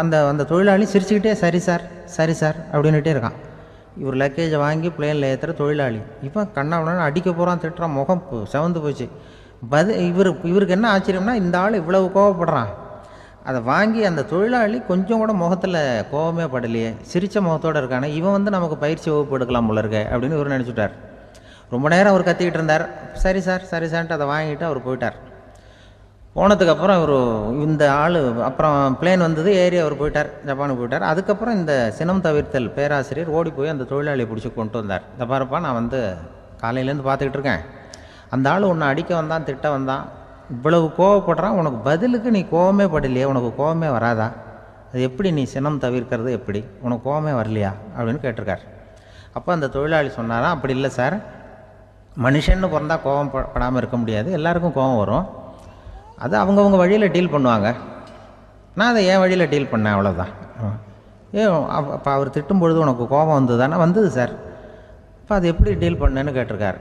அந்த தொழிலாளி சிரிச்சுக்கிட்டே சரி சார் சரி சார் அப்படின்னுட்டே இருக்கான். இவர் லக்கேஜை வாங்கி பிளேனில் ஏற்றுற தொழிலாளி இப்போ கண்ணாவனா அடிக்க போகிறான், திட்டுறான், முகம் செவந்து போச்சு. இவருக்கு என்ன ஆச்சரியம்னா, இந்த ஆள் இவ்வளவு கோவப்படுறான், அதை வாங்கி அந்த தொழிலாளி கொஞ்சம் கூட முகத்தில் கோபமே படலையே, சிரித்த முகத்தோடு இருக்கானே, இவன் வந்து நமக்கு பயிற்சி வகுப்பு எடுக்கலாம் போல இருக்க அப்படின்னு இவர் நினச்சிட்டார். ரொம்ப நேரம் அவர் கத்திக்கிட்டு இருந்தார். சரி சார் சரி சார்ன்ட்டு அதை வாங்கிட்டு அவர் போயிட்டார். போனதுக்கப்புறம் இவர் இந்த ஆள் அப்புறம் பிளேன் வந்தது, ஏறி அவர் போயிட்டார், ஜப்பானுக்கு போயிட்டார். அதுக்கப்புறம் இந்த சினம் தவிர்த்தல் பேராசிரியர் ஓடி போய் அந்த தொழிலாளியை பிடிச்சி கொண்டு வந்தார். இந்த பாருப்பா, நான் வந்து காலையிலேருந்து பார்த்துக்கிட்டு இருக்கேன், அந்த ஆள் உன்னை அடிக்க வந்தான், திட்ட வந்தான், இவ்வளவு கோவப்படுறான், உனக்கு பதிலுக்கு நீ கோவமே படலையே, உனக்கு கோவமே வராதா, அது எப்படி நீ சினம் தவிர்க்கிறது, எப்படி உனக்கு கோவமே வரலையா அப்படின்னு கேட்டிருக்கார். அப்போ அந்த தொழிலாளி சொன்னாராம், அப்படி இல்லை சார், மனுஷன்னு பிறந்தால் கோவம் படாமல் இருக்க முடியாது, எல்லாருக்கும் கோவம் வரும், அது அவங்கவுங்க வழியில் டீல் பண்ணுவாங்க, நான் அதை என் வழியில் டீல் பண்ணேன், அவ்வளோதான். அப்போ அவர் திட்டும் பொழுது உனக்கு கோபம் வந்தது தானே? வந்தது சார். அப்போ அது எப்படி டீல் பண்ணேன்னு கேட்டிருக்கார்.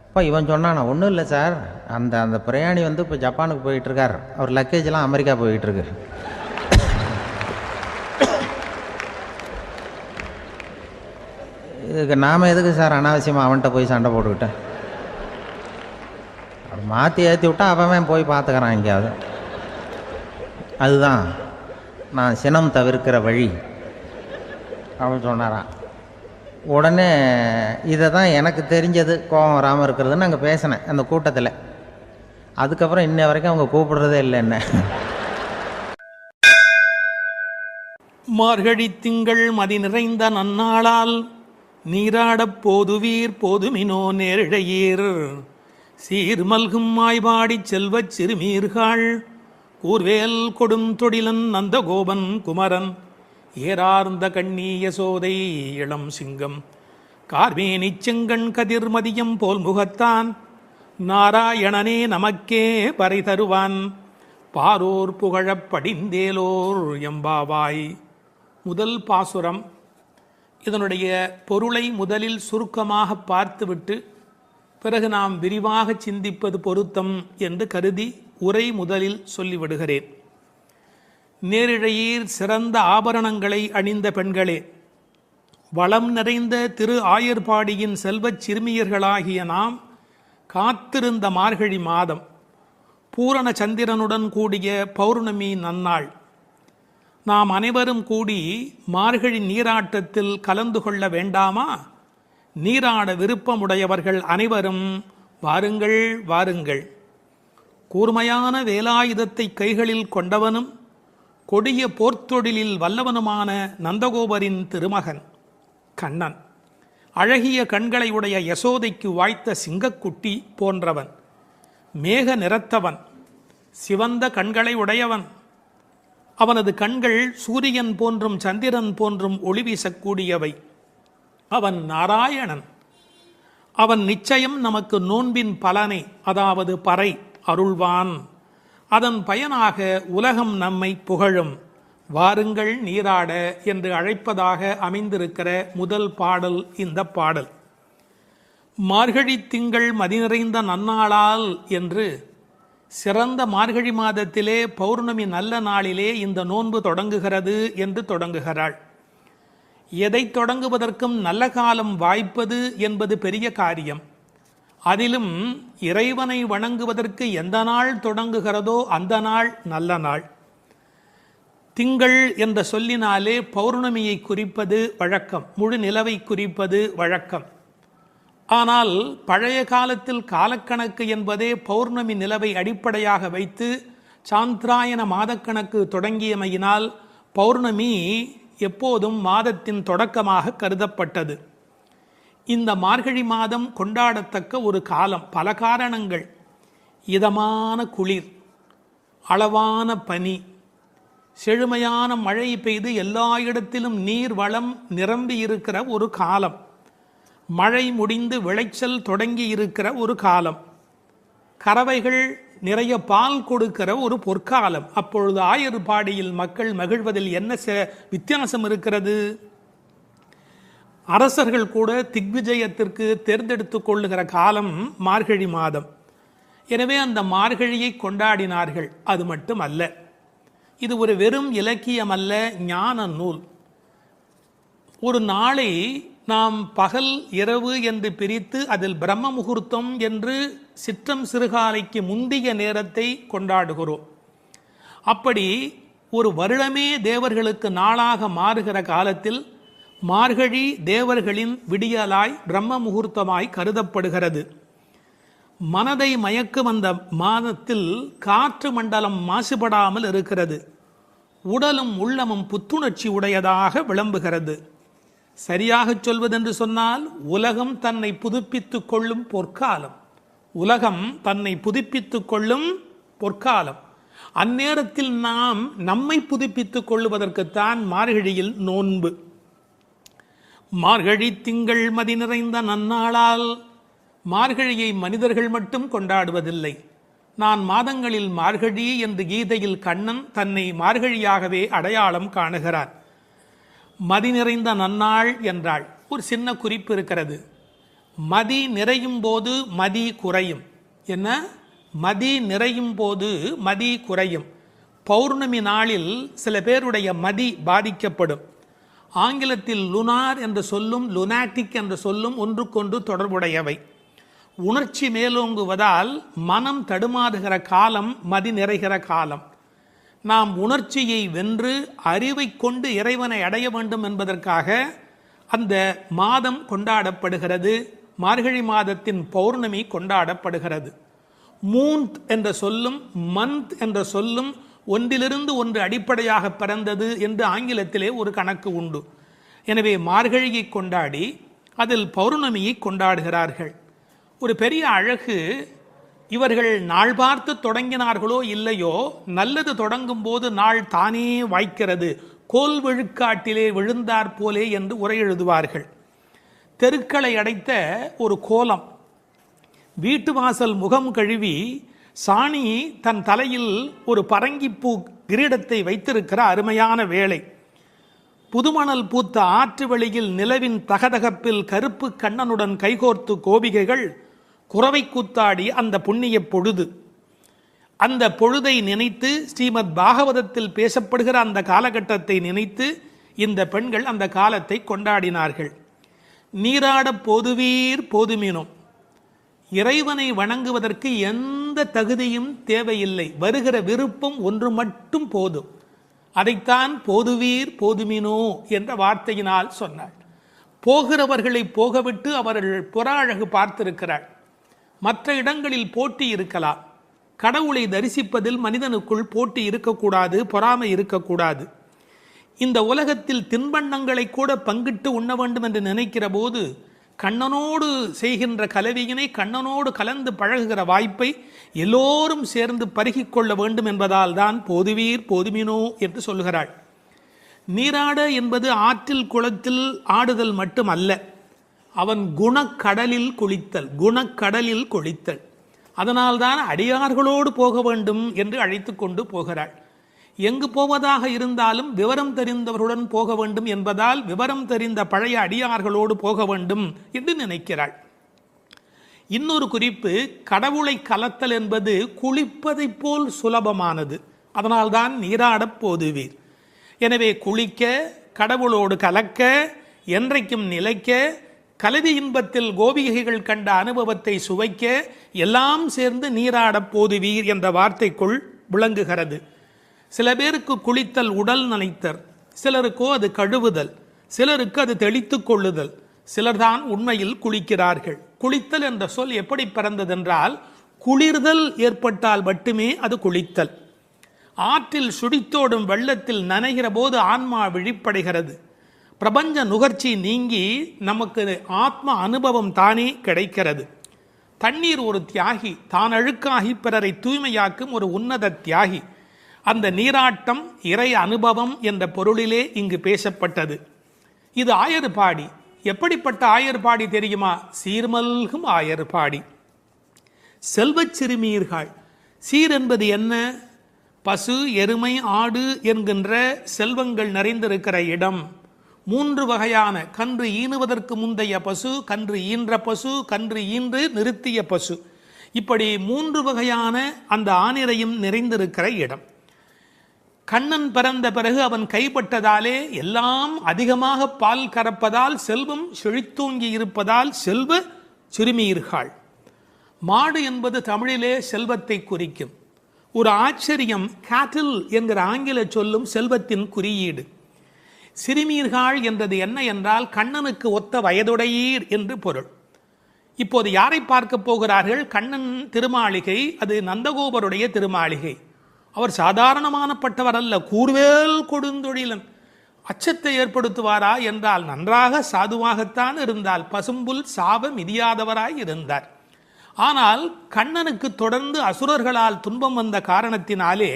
அப்போ இவன் சொன்னான், ஒன்றும் இல்லை சார், அந்த பிரயாணி வந்து இப்போ ஜப்பானுக்கு போயிட்டுருக்கார், அவர் லக்கேஜெலாம் அமெரிக்கா போயிட்டுருக்கு, இதுக்கு நாம் எதுக்கு சார் அனாவசியமாக அவன்கிட்ட போய் சண்டை போட்டுக்கிட்டேன், அப்படி மாற்றி ஏற்றி விட்டா அவன் போய் பார்த்துக்கிறான் எங்கேயாவது. அதுதான் நான் சினம் தவிர்க்கிற வழி அவன் சொன்னாரான். உடனே இதை தான் எனக்கு தெரிஞ்சது கோபம் வராமல் இருக்கிறதுன்னு அங்கே பேசினேன் அந்த கூட்டத்தில். அதுக்கப்புறம் இன்ன வரைக்கும் அவங்க கூப்பிடுறதே இல்லை என்ன. மார்கழி திங்கள் மதி நிறைந்த நன்னாளால் நீராடப் போதுவீர் போதுமினோ நேரிழையீர் சீர்மல்கும் மாய்பாடிச் செல்வச் சிறுமீர்கள் கூர்வேல் கொடும் தொடிலன் நந்தகோபன் குமரன் ஏறார்ந்த கண்ணி யசோதை இளம் சிங்கம் கார்மேனிச் செங்கண் கதிர் மதியம் போல் முகத்தான் நாராயணனே நமக்கே பறை தருவான் பாரோர் புகழப் படிந்தேலோர் எம்பாவாய். முதல் பாசுரம். இதனுடைய பொருளை முதலில் சுருக்கமாக பார்த்துவிட்டு பிறகு நாம் விரிவாக சிந்திப்பது பொருத்தம் என்று கருதி உரை முதலில் சொல்லிவிடுகிறேன். நேரிழையீர் சிறந்த ஆபரணங்களை அணிந்த பெண்களே, வளம் நிறைந்த திரு ஆயர்பாடியின் செல்வச் சிறுமியர்களாகிய நாம் காத்திருந்த மார்கழி மாதம் பூரண சந்திரனுடன் கூடிய பௌர்ணமி நன்னாள். நாம் அனைவரும் கூடி மார்கழி நீராட்டத்தில் கலந்து கொள்ள வேண்டாமா? நீராட விருப்பமுடையவர்கள் அனைவரும் வாருங்கள் வாருங்கள். கூர்மையான வேலாயுதத்தை கைகளில் கொண்டவனும் கொடிய போர்த்தொழிலில் வல்லவனுமான நந்தகோபரின் திருமகன் கண்ணன், அழகிய கண்களை உடைய யசோதைக்கு வாய்த்த சிங்கக்குட்டி போன்றவன், மேக நிறத்தவன், சிவந்த கண்களை உடையவன். அவனது கண்கள் சூரியன் போன்றும் சந்திரன் போன்றும் ஒளி வீசக்கூடியவை. அவன் நாராயணன். அவன் நிச்சயம் நமக்கு நோன்பின் பலனை, அதாவது பறை அருள்வான். அதன் பயனாக உலகம் நம்மை புகழும். வாருங்கள் நீராட என்று அழைப்பதாக அமைந்திருக்கிற முதல் பாடல் இந்த பாடல். மார்கழி திங்கள் மதி நிறைந்த நன்னாளால் என்று சிறந்த மார்கழி மாதத்திலே பௌர்ணமி நல்ல நாளிலே இந்த நோன்பு தொடங்குகிறது என்று தொடங்குகிறாள். எதை தொடங்குவதற்கும் நல்ல காலம் வாய்ப்பது என்பது பெரிய காரியம். அதிலும் இறைவனை வணங்குவதற்கு எந்த நாள் தொடங்குகிறதோ அந்த நாள் நல்ல நாள். திங்கள் என்ற சொல்லினாலே பௌர்ணமியை குறிப்பது வழக்கம், முழு நிலவை குறிப்பது வழக்கம். ஆனால் பழைய காலத்தில் காலக்கணக்கு என்பதே பௌர்ணமி நிலவை அடிப்படையாக வைத்து சாந்திராயன மாதக்கணக்கு தொடங்கியமையினால் பௌர்ணமி எப்போதும் மாதத்தின் தொடக்கமாக கருதப்பட்டது. இந்த மார்கழி மாதம் கொண்டாடத்தக்க ஒரு காலம். பல காரணங்கள். இதமான குளிர், அளவான பனி, செழுமையான மழை பெய்து எல்லா இடத்திலும் நீர் வளம் நிரம்பி இருக்கிற ஒரு காலம், மழை முடிந்து விளைச்சல் தொடங்கி இருக்கிற ஒரு காலம், கறவைகள் நிறைய பால் கொடுக்கிற ஒரு பொற்காலம். அப்பொழுது ஆயர்பாடியில் மக்கள் மகிழ்வதில் என்ன வித்தியாசம் இருக்கிறது? அரசர்கள் கூட திக்விஜயத்திற்கு தேர்ந்தெடுத்துக் கொள்ளுகிற காலம் மார்கழி மாதம். எனவே அந்த மார்கழியை கொண்டாடினார்கள். அது மட்டும் அல்ல, இது ஒரு வெறும் இலக்கியம் அல்ல, ஞான நூல். ஒரு நாளை நாம் பகல் இரவு என்று பிரித்து அதில் பிரம்ம முகூர்த்தம் என்று சிற்றம் சிறுகாலைக்கு முந்திய நேரத்தை கொண்டாடுகிறோம். அப்படி ஒரு வருடமே தேவர்களுக்கு நாளாக மாறுகிற காலத்தில் மார்கழி தேவர்களின் விடியலாய் பிரம்ம முகூர்த்தமாய் கருதப்படுகிறது. மனதை மயக்கும் அந்த மாதத்தில் காற்று மண்டலம் மாசுபடாமல் இருக்கிறது. உடலும் உள்ளமும் புத்துணர்ச்சி உடையதாக விளம்புகிறது. சரியாக சொல்வதென்று சொன்னால் உலகம் தன்னை புதுப்பித்துக் கொள்ளும் பொற்காலம். உலகம் தன்னை புதுப்பித்துக் கொள்ளும் பொற்காலம். அந்நேரத்தில் நாம் நம்மை புதுப்பித்துக் கொள்ளுவதற்குத்தான் மார்கழியில் நோன்பு. மார்கழி திங்கள் மதி நிறைந்த நன்னாளால். மார்கழியை மனிதர்கள் மட்டும் கொண்டாடுவதில்லை. நான் மாதங்களில் மார்கழி என்று கீதையில் கண்ணன் தன்னை மார்கழியாகவே அடையாளம் காணுகிறார். மதி நிறைந்த நன்னாள் என்றாள். ஒரு சின்ன குறிப்பு இருக்கிறது. மதி நிறையும் போது மதி குறையும். என்ன? மதி நிறையும் போது மதி குறையும். பௌர்ணமி நாளில் சில பேருடைய மதி பாதிக்கப்படும். ஆங்கிலத்தில் லுனார் என்ற சொல்லும் லுனாட்டிக் என்ற சொல்லும் ஒன்றுக்கொன்று தொடர்புடையவை. உணர்ச்சி மேலோங்குவதால் மனம் தடுமாறுகிற காலம் மதி நிறைகிற காலம். நாம் உணர்ச்சியை வென்று அறிவை கொண்டு இறைவனை அடைய வேண்டும் என்பதற்காக அந்த மாதம் கொண்டாடப்படுகிறது. மார்கழி மாதத்தின் பௌர்ணமி கொண்டாடப்படுகிறது. மூன்த் என்ற சொல்லும் மந்த் என்ற சொல்லும் ஒன்றிலிருந்து ஒன்று அடிப்படையாக பிறந்தது என்று ஆங்கிலத்திலே ஒரு கணக்கு உண்டு. எனவே மார்கழியை கொண்டாடி அதில் பௌர்ணமியை கொண்டாடுகிறார்கள். ஒரு பெரிய அழகு, இவர்கள் நாள் பார்த்து தொடங்கினார்களோ இல்லையோ, நல்லது தொடங்கும் போது நாள் தானே வாய்க்கிறது. கோல் விழுக்காட்டிலே விழுந்தாற் போலே என்று உரை எழுதுவார்கள். தெருக்களை அடைத்த ஒரு கோலம். வீட்டு வாசல் முகம் கழுவி சாணி தன் தலையில் ஒரு பரங்கிப்பூ கிரீடத்தை வைத்திருக்கிற அருமையான வேளை. புதுமணல் பூத்த ஆற்று வெளியில் நிலவின் தகதகப்பில் கருப்பு கண்ணனுடன் கைகோர்த்து கோபிகைகள் குறவை கூத்தாடி அந்த புண்ணிய பொழுது. அந்த பொழுதை நினைத்து ஸ்ரீமத் பாகவதத்தில் பேசப்படுகிற அந்த காலகட்டத்தை நினைத்து இந்த பெண்கள் அந்த காலத்தை கொண்டாடினார்கள். நீராட போதுவீர் போதுமினும். இறைவனை வணங்குவதற்கு எந்த தகுதியும் தேவையில்லை. வருகிற விருப்பம் ஒன்று மட்டும் போதும். அதைத்தான் போதுவீர் போதுமினோ என்ற வார்த்தையினால் சொன்னாள். போகிறவர்களை போகவிட்டு அவர்கள் புற அழகு பார்த்திருக்கிறாள். மற்ற இடங்களில் போட்டி இருக்கலாம். கடவுளை தரிசிப்பதில் மனிதனுக்குள் போட்டி இருக்கக்கூடாது, பொறாமை இருக்கக்கூடாது. இந்த உலகத்தில் தின்பண்டங்களை கூட பங்கிட்டு உண்ண வேண்டும் என்று நினைக்கிற போது கண்ணனோடு செய்கின்ற கலவியினை கண்ணனோடு கலந்து பழகுகிற வாய்ப்பை எல்லோரும் சேர்ந்து பருகிக் கொள்ள வேண்டும் என்பதால் தான் போதுவீர் போதுமினோ என்று சொல்கிறாள். நீராட என்பது ஆற்றில் குளத்தில் ஆடுதல் மட்டுமல்ல. அவன் குணக்கடலில் குளித்தல். அதனால்தான் அடியார்களோடு போக வேண்டும் என்று அழைத்து கொண்டு போகிறாள். எங்கு போவதாக இருந்தாலும் விவரம் தெரிந்தவர்களுடன் போக வேண்டும் என்பதால் விவரம் தெரிந்த பழைய அடியார்களோடு போக வேண்டும் என்று நினைக்கிறாள். இன்னொரு குறிப்பு, கடவுளை கலத்தல் என்பது குளிப்பதைப் போல் சுலபமானது. அதனால்தான் நீராடப் போதுவீர். எனவே குளிக்க, கடவுளோடு கலக்க, என்றைக்கும் நிலைக்க, கலவி இன்பத்தில் கோபிகைகள் கண்ட அனுபவத்தை சுவைக்க, எல்லாம் சேர்ந்து நீராடப் போதுவீர் என்ற வார்த்தைக்குள் விளங்குகிறது. சில பேருக்கு குளித்தல் உடல் நனைத்தல், சிலருக்கோ அது கழுவுதல், சிலருக்கு அது தெளித்து கொள்ளுதல், சிலர்தான் உண்மையில் குளிக்கிறார்கள். குளித்தல் என்ற சொல் எப்படி பிறந்ததென்றால், குளிர்தல் ஏற்பட்டால் மட்டுமே அது குளித்தல். ஆற்றில் சுழித்தோடும் வெள்ளத்தில் நனைகிற போது ஆன்மா விழிப்படைகிறது. பிரபஞ்ச நுகர்ச்சி நீங்கி நமக்கு ஆத்ம அனுபவம் தானே கிடைக்கிறது. தண்ணீர் ஒரு தியாகி, தான் அழுக்காகி பிறரை தூய்மையாக்கும் ஒரு உன்னத தியாகி. அந்த நீராட்டம் இறை அனுபவம் என்ற பொருளிலே இங்கு பேசப்பட்டது. இது ஆயர்பாடி. எப்படிப்பட்ட ஆயர்பாடி தெரியுமா? சீர்மல்கும் ஆயர்பாடி. செல்வச் சிறுமீர்கள். சீர் என்பது என்ன? பசு, எருமை, ஆடு என்கின்ற செல்வங்கள் நிறைந்திருக்கிற இடம். 3 வகையான கன்று ஈனுவதற்கு முந்தைய பசு, கன்று ஈன்ற பசு, கன்று ஈன்று நிறுத்திய பசு, இப்படி 3 வகையான அந்த ஆனிரையும் நிறைந்திருக்கிற இடம். கண்ணன் பிறந்த பிறகு அவன் கைப்பட்டதாலே எல்லாம் அதிகமாக பால் கறப்பதால் செல்வம் செழித்தோங்கி இருப்பதால் செல்வ சிறுமீர்கள். மாடு என்பது தமிழிலே செல்வத்தை குறிக்கும். ஒரு ஆச்சரியம், கேட்டில் என்கிற ஆங்கில சொல்லும் செல்வத்தின் குறியீடு. சிறுமீர்கள் என்றது என்ன என்றால் கண்ணனுக்கு ஒத்த வயதுடையீர் என்று பொருள். இப்போது யாரை பார்க்க போகிறார்கள்? கண்ணன் திருமாளிகை, அது நந்தகோபருடைய திருமாளிகை. அவர் சாதாரணமானப்பட்டவர் அல்ல, கூர்வேல் கொடுந்தொழிலன். அச்சத்தை ஏற்படுத்துவாரா என்றால் நன்றாக சாதுவாகத்தான் இருந்தால், பசும்புல் சாப மிதியாதவராய் இருந்தார். ஆனால் கண்ணனுக்கு தொடர்ந்து அசுரர்களால் துன்பம் வந்த காரணத்தினாலே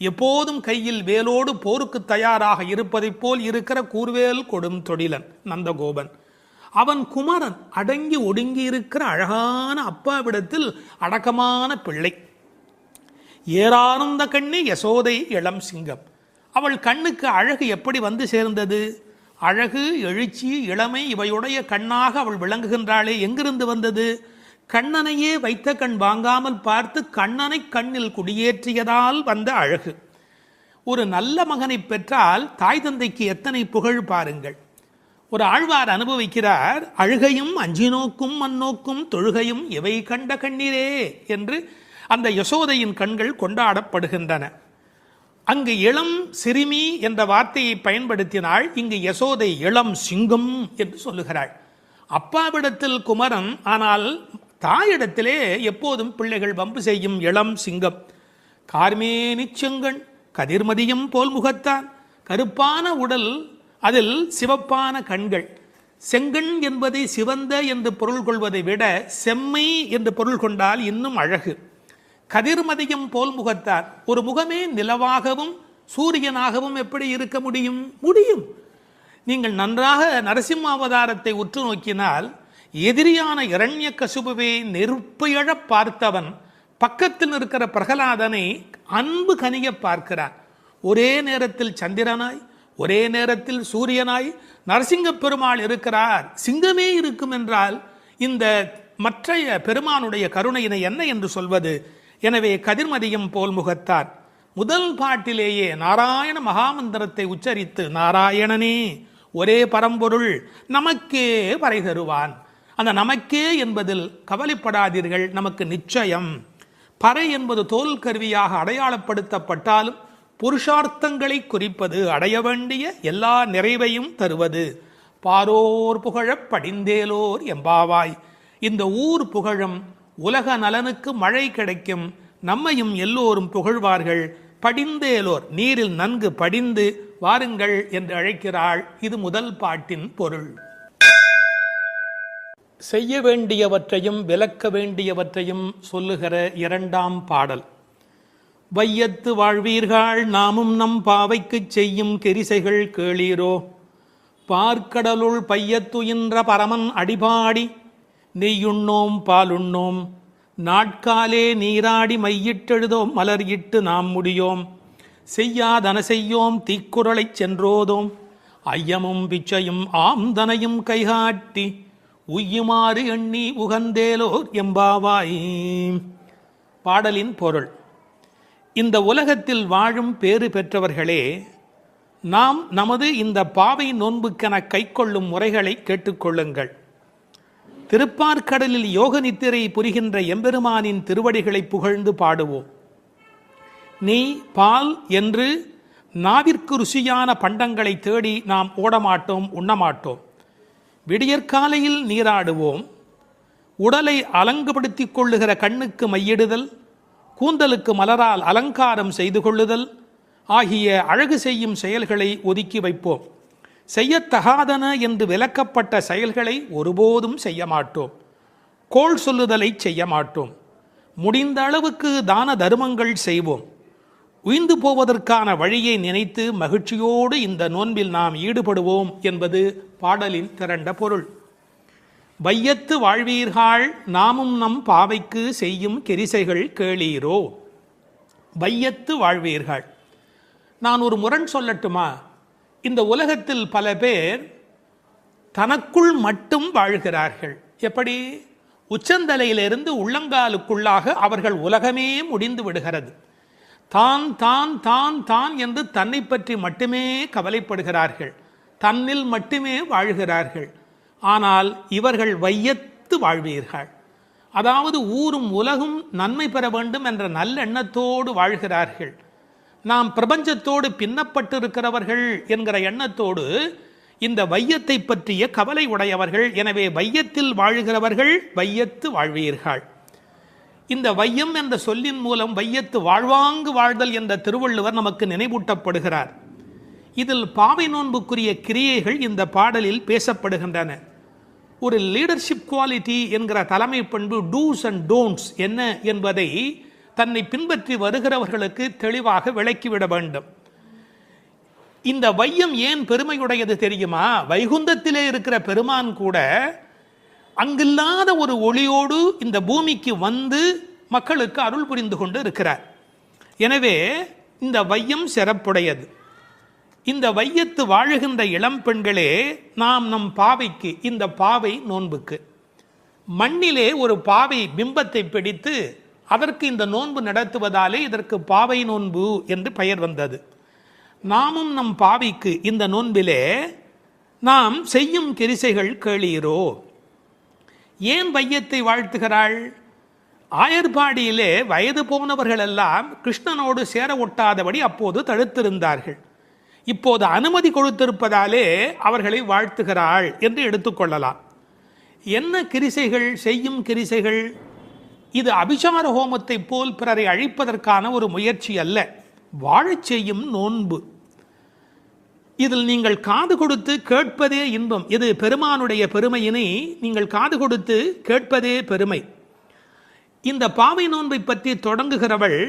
எப்போதும் கையில் வேலோடு போருக்கு தயாராக இருப்பதைப் போல் இருக்கிற கூர்வேல் கொடும் தொழிலன் நந்தகோபன். அவன் குமரன், அடங்கி ஒடுங்கி இருக்கிற அழகான அப்பாவிடத்தில் அடக்கமான பிள்ளை. ஏறார்ந்த கண்ணி யசோதை இளம் சிங்கம். அவள் கண்ணுக்கு அழகு எப்படி வந்து சேர்ந்தது? அழகு, எழுச்சி, இளமை இவையுடைய கண்ணாக அவள் விளங்குகின்றாளே, எங்கிருந்து வந்தது? கண்ணனையே வைத்த கண் வாங்காமல் பார்த்து கண்ணனை கண்ணில் குடியேற்றியதால் வந்த அழகு. ஒரு நல்ல மகனை பெற்றால் தாய் தந்தைக்கு எத்தனை புகழ் பாருங்கள். ஒரு ஆழ்வார் அனுபவிக்கிறார், அழுகையும் அஞ்சினோக்கும் மண்ணோக்கும் தொழுகையும் எவை கண்ட கண்ணீரே என்று அந்த யசோதையின் கண்கள் கொண்டாடப்படுகின்றன. அங்கு இளம் சிறுமி என்ற வார்த்தையை பயன்படுத்தினாள், இங்கு யசோதை இளம் சிங்கம் என்று சொல்லுகிறாள். அப்பாவிடத்தில் குமரன், ஆனால் தாயிடத்திலே எப்போதும் பிள்ளைகள் வம்பு செய்யும் இளம் சிங்கம். கார்மேனி செங்கண் கதிர்மதியம் போல் முகத்தான், கருப்பான உடல், அதில் சிவப்பான கண்கள். செங்கண் என்பதை சிவந்த என்று பொருள் கொள்வதை விட செம்மை என்று பொருள் கொண்டால் இன்னும் அழகு. கதிர்மதியம் போல் முகத்தான், ஒரு முகமே நிலவாகவும் சூரியனாகவும் எப்படி இருக்க முடியும்? முடியும். நீங்கள் நன்றாக நரசிம்ம அவதாரத்தை உற்று நோக்கினால், எதிரியான இரண்யகசிபுவை நெருப்பையழ பார்த்தவன் பக்கத்தில் இருக்கிற பிரகலாதனை அன்பு கனிய பார்க்கிறான். ஒரே நேரத்தில் சந்திரனாய், ஒரே நேரத்தில் சூரியனாய் நரசிங்க பெருமாள் இருக்கிறார். சிங்கமே இருக்கும் என்றால் இந்த மற்றைய பெருமானுடைய கருணையினை என்ன என்று சொல்வது? எனவே கதிர்மதியம் போல் முகத்தார். முதல் பாட்டிலேயே நாராயண மகாமந்திரத்தை உச்சரித்து, நாராயணனே ஒரே பரம்பொருள் நமக்கே வரை தருவான். அந்த நமக்கே என்பதில் கவலைப்படாதீர்கள், நமக்கு நிச்சயம். பறை என்பது தோல் கருவியாக அடையாளப்படுத்தப்பட்டாலும் புருஷார்த்தங்களை குறிப்பது, அடைய வேண்டிய எல்லா நிறைவையும் தருவது. பாரோர் புகழப் படிந்தேலோர் எம்பாவாய். இந்த ஊர் புகழும், உலக நலனுக்கு மழை கிடைக்கும், நம்மையும் எல்லோரும் புகழ்வார்கள். படிந்தேலோர், நீரில் நன்கு படிந்து வாருங்கள் என்று அழைக்கிறாள். இது முதல் பாட்டின் பொருள். செய்ய வேண்டியவற்றையும் விலக்க வேண்டியவற்றையும் சொல்லுகிற இரண்டாம் பாடல். வையத்து வாழ்வீர்கள் நாமும் நம் பாவைக்கு செய்யும் கெரிசைகள் கேளீரோ. பார்க்கடலுள் பையத்துயின்ற பரமன் அடிபாடி நெய்யுண்ணோம் பாலுண்ணோம் நாட்காலே நீராடி மையிட்டெழுதோம் மலர் இட்டு நாம் முடியோம் செய்யாதன செய்யோம் தீக்குறளைச் சென்றோதோம் ஐயமும் பிச்சையும் ஆம்தனையும் கைகாட்டி உய்யுமாறு எண்ணி உகந்தேலோர் எம்பாவாய். பாடலின் பொருள்: இந்த உலகத்தில் வாழும் பேறு பெற்றவர்களே, நாம் நமது இந்த பாவை நோன்புக்கென கைக்கொள்ளும் முறைகளை கேட்டுக்கொள்ளுங்கள். திருப்பார்க்கடலில் யோக நித்திரை புரிகின்ற எம்பெருமானின் திருவடிகளை புகழ்ந்து பாடுவோம். நெய், பால் என்று நாவிற்கு ருசியான பண்டங்களை தேடி நாம் ஓடமாட்டோம், உண்ணமாட்டோம். விடியற்காலையில் நீராடுவோம். உடலை அலங்குபடுத்திக் கொள்ளுகிற கண்ணுக்கு மையிடுதல், கூந்தலுக்கு மலரால் அலங்காரம் செய்து கொள்ளுதல் ஆகிய அழகு செய்யும் செயல்களை ஒதுக்கி வைப்போம். செய்யத்தகாதன என்று விலக்கப்பட்ட செயல்களை ஒருபோதும் செய்ய மாட்டோம். கோள் சொல்லுதலை செய்ய மாட்டோம். முடிந்த அளவுக்கு தான தர்மங்கள் செய்வோம். உய்ந்து போவதற்கான வழியை நினைத்து மகிழ்ச்சியோடு இந்த நோன்பில் நாம் ஈடுபடுவோம் என்பது பாடலின் திரண்ட பொருள். வையத்து வாழ்வீர்கள் நாமும் நம் பாவைக்கு செய்யும் கெரிசைகள் கேளீரோ. வையத்து வாழ்வீர்கள். நான் ஒரு முரண் சொல்லட்டுமா? இந்த உலகத்தில் பல பேர் தனக்குள் மட்டும் வாழ்கிறார்கள். எப்படி? உச்சந்தலையிலிருந்து உள்ளங்காலுக்குள்ளாக அவர்கள் உலகமே முடிந்து விடுகிறது. தான் தான் தான் தான் என்று தன்னை பற்றி மட்டுமே கவலைப்படுகிறார்கள். தன்னில் மட்டுமே வாழ்கிறார்கள். ஆனால் இவர்கள் வையத்து வாழ்வீர்கள். அதாவது ஊரும் உலகும் நன்மை பெற வேண்டும் என்ற நல்லெண்ணத்தோடு வாழ்கிறார்கள். நாம் பிரபஞ்சத்தோடு பின்னப்பட்டிருக்கிறவர்கள் என்கிற எண்ணத்தோடு இந்த வையத்தை பற்றிய கவலை உடையவர்கள். எனவே வையத்தில் வாழ்கிறவர்கள் வையத்து வாழ்வீர்கள். இந்த வையம் என்ற சொல்லின் மூலம் வையத்து வாழ்வாங்கு வாழ்தல் என்ற திருவள்ளுவர் நமக்கு நினைவூட்டப்படுகிறார். இதில் பாவை நோன்புக்குரிய கிரியைகள் இந்த பாடலில் பேசப்படுகின்றன. ஒரு லீடர்ஷிப் குவாலிட்டி என்கிற தலைமை பண்பு, டூஸ் அண்ட் டோன்ட்ஸ் என்ன என்பதை தன்னை பின்பற்றி வருகிறவர்களுக்கு தெளிவாக விளக்கிவிட வேண்டும். இந்த வையம் ஏன் பெருமையுடையது தெரியுமா? வைகுந்தத்திலே இருக்கிற பெருமான் கூட அங்கில்லாத ஒரு ஒளியோடு இந்த பூமிக்கு வந்து மக்களுக்கு அருள் புரிந்து கொண்டு இருக்கிறார். எனவே இந்த வையம் சிறப்புடையது. இந்த வையத்து வாழுகின்ற இளம் பெண்களே, நாம் நம் பாவைக்கு, இந்த பாவை நோன்புக்கு மண்ணிலே ஒரு பாவை பிம்பத்தை பிடித்து அதற்கு இந்த நோன்பு நடத்துவதாலே இதற்கு பாவை நோன்பு என்று பெயர் வந்தது. நாமும் நம் பாவைக்கு இந்த நோன்பிலே நாம் செய்யும் கிரிசைகள் கேளீரோ. ஏன் வையத்தை வாழ்த்துகிறாள்? ஆயர்பாடியிலே வயது போனவர்கள் எல்லாம் கிருஷ்ணனோடு சேர ஒட்டாதபடி அப்போது தடுத்திருந்தார்கள். இப்போது அனுமதி கொடுத்திருப்பதாலே அவர்களை வாழ்த்துகிறாள் என்று எடுத்துக்கொள்ளலாம். என்ன கிரிசைகள், செய்யும் கிரிசைகள்? இது அபிசார ஹோமத்தை போல் பிறரை அழிப்பதற்கான ஒரு முயற்சி அல்ல, வாழச் செய்யும் நோன்பு. இதில் நீங்கள் காது கொடுத்து கேட்பதே இன்பம். இது பெருமானுடைய பெருமையினை நீங்கள் காது கொடுத்து கேட்பதே பெருமை. இந்த பாவை நோன்பை பற்றி தொடங்குகிறவள்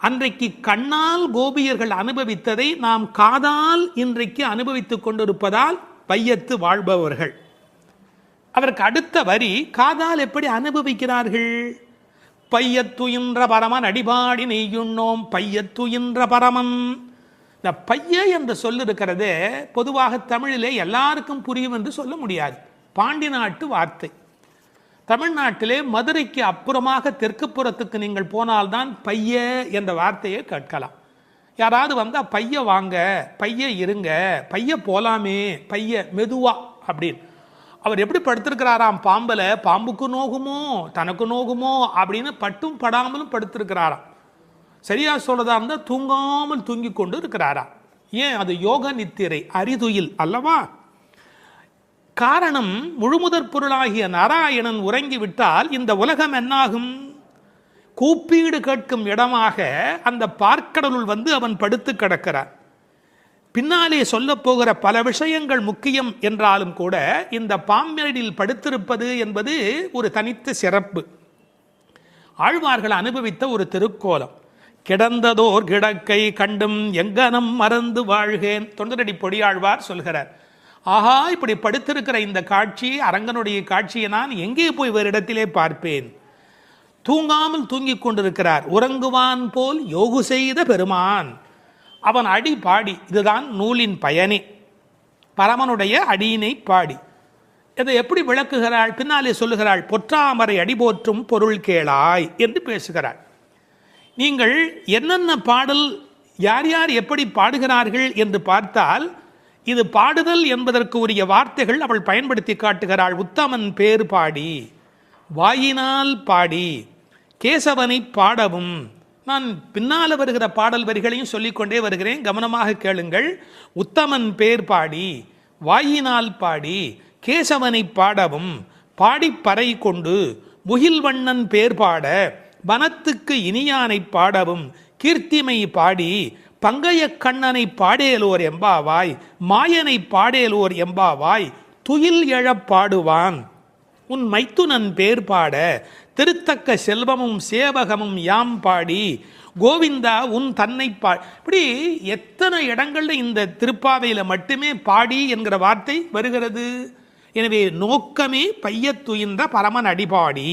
அன்றைக்கு கண்ணால் கோபியர்கள் அனுபவித்ததை நாம் காதால் இன்றைக்கு அனுபவித்துக் கொண்டிருப்பதால் வையத்து வாழ்பவர்கள். அதற்கு அடுத்த வரி காதால் எப்படி அனுபவிக்கிறார்கள்? பையத்துயின்ற பரமன் அடிபாடி நெய்யுண்ணோம். பையத்துயின்ற பரமன். இந்த பைய என்ற சொல் இருக்கிறதே, பொதுவாக தமிழிலே எல்லாருக்கும் புரியும் என்று சொல்ல முடியாது. பாண்டி நாட்டு வார்த்தை. தமிழ்நாட்டிலே மதுரைக்கு அப்புறமாக தெற்கு புறத்துக்கு நீங்கள் போனால்தான் பைய என்ற வார்த்தையை கேட்கலாம். யாராவது வந்தால் பைய வாங்க, பைய இருங்க, பைய போலாமே, பைய மெதுவா அப்படின்னு. அவர் எப்படி படுத்திருக்கிறாராம்? பாம்பல, பாம்புக்கு நோகுமோ தனக்கு நோகுமோ அப்படின்னு பட்டும் படாமலும் படுத்திருக்கிறாராம். சரியா சொல்றதா இருந்தால் தூங்காமல் தூங்கி கொண்டு இருக்கிறாரா. ஏன்? அது யோக நித்திரை, அரிதுயில் அல்லவா? காரணம், முழுமுதற் பொருளாகிய நாராயணன் உறங்கிவிட்டால் இந்த உலகம் என்னாகும்? கூப்பீடு கேட்கும் இடமாக அந்த பார்க்கடலுள் வந்து அவன் படுத்து கிடக்கிறான். பின்னாலே சொல்ல போகிற பல விஷயங்கள் முக்கியம் என்றாலும் கூட இந்த பாம்பேடில் படுத்திருப்பது என்பது ஒரு தனித்த சிறப்பு. ஆழ்வார்கள் அனுபவித்த ஒரு திருக்கோலம். கிடந்ததோர் கிடக்கை கண்டும் எங்கனம் மறந்து வாழ்கேன். தொண்டரடி பொடியாழ்வார் சொல்கிறார். ஆஹா, இப்படி படுத்திருக்கிற இந்த காட்சி, அரங்கனுடைய காட்சியை நான் எங்கே போய் வேறு இடத்திலே பார்ப்பேன்? தூங்காமல் தூங்கிக் கொண்டிருக்கிறார். உறங்குவான் போல் யோகு செய்த பெருமான். அவன் அடி பாடி, இதுதான் நூலின் பயனே, பரமனுடைய அடியினை பாடி. இதை எப்படி விளக்குகிறாள்? பின்னாலே சொல்லுகிறாள், பொற்றாமரை அடி போற்றும் பொருள் கேளாய் என்று பேசுகிறாள். நீங்கள் என்னென்ன பாடல், யார் யார் எப்படி பாடுகிறார்கள் என்று பார்த்தால், இது பாடுதல் என்பதற்கு உரிய வார்த்தைகள் அவள் பயன்படுத்தி காட்டுகிறாள். உத்தமன் பேர் பாடி, வாயினால் பாடி, கேசவனை பாடவும். நான் பின்னால் வருகிற பாடல் வரிகளையும் சொல்லிக்கொண்டே வருகிறேன், கவனமாக கேளுங்கள். உத்தமன் பேர் பாடி, வாயினால் பாடி, கேசவனை பாடவும், பாடிப்பறை கொண்டு முகில்வண்ணன் பேர் பாட, வனத்துக்கு இனியானை பாடவும், கீர்த்திமை பாடி பங்கைய கண்ணனை பாடேலோர் எம்பாவாய், மாயனை பாடேலோர் எம்பாவாய், துயில் எழப் பாடுவான். உன் மைத்துனன் பேர் பாட, திருத்தக்க செல்வமும் சேவகமும் யாம் பாடி, கோவிந்தா உன் தன்னை இப்படி எத்தனை இடங்கள்ல இந்த திருப்பாவையில மட்டுமே பாடி என்கிற வார்த்தை வருகிறது. எனவே நோக்கமே பையத்துயின்ற பரமன் அடிபாடி,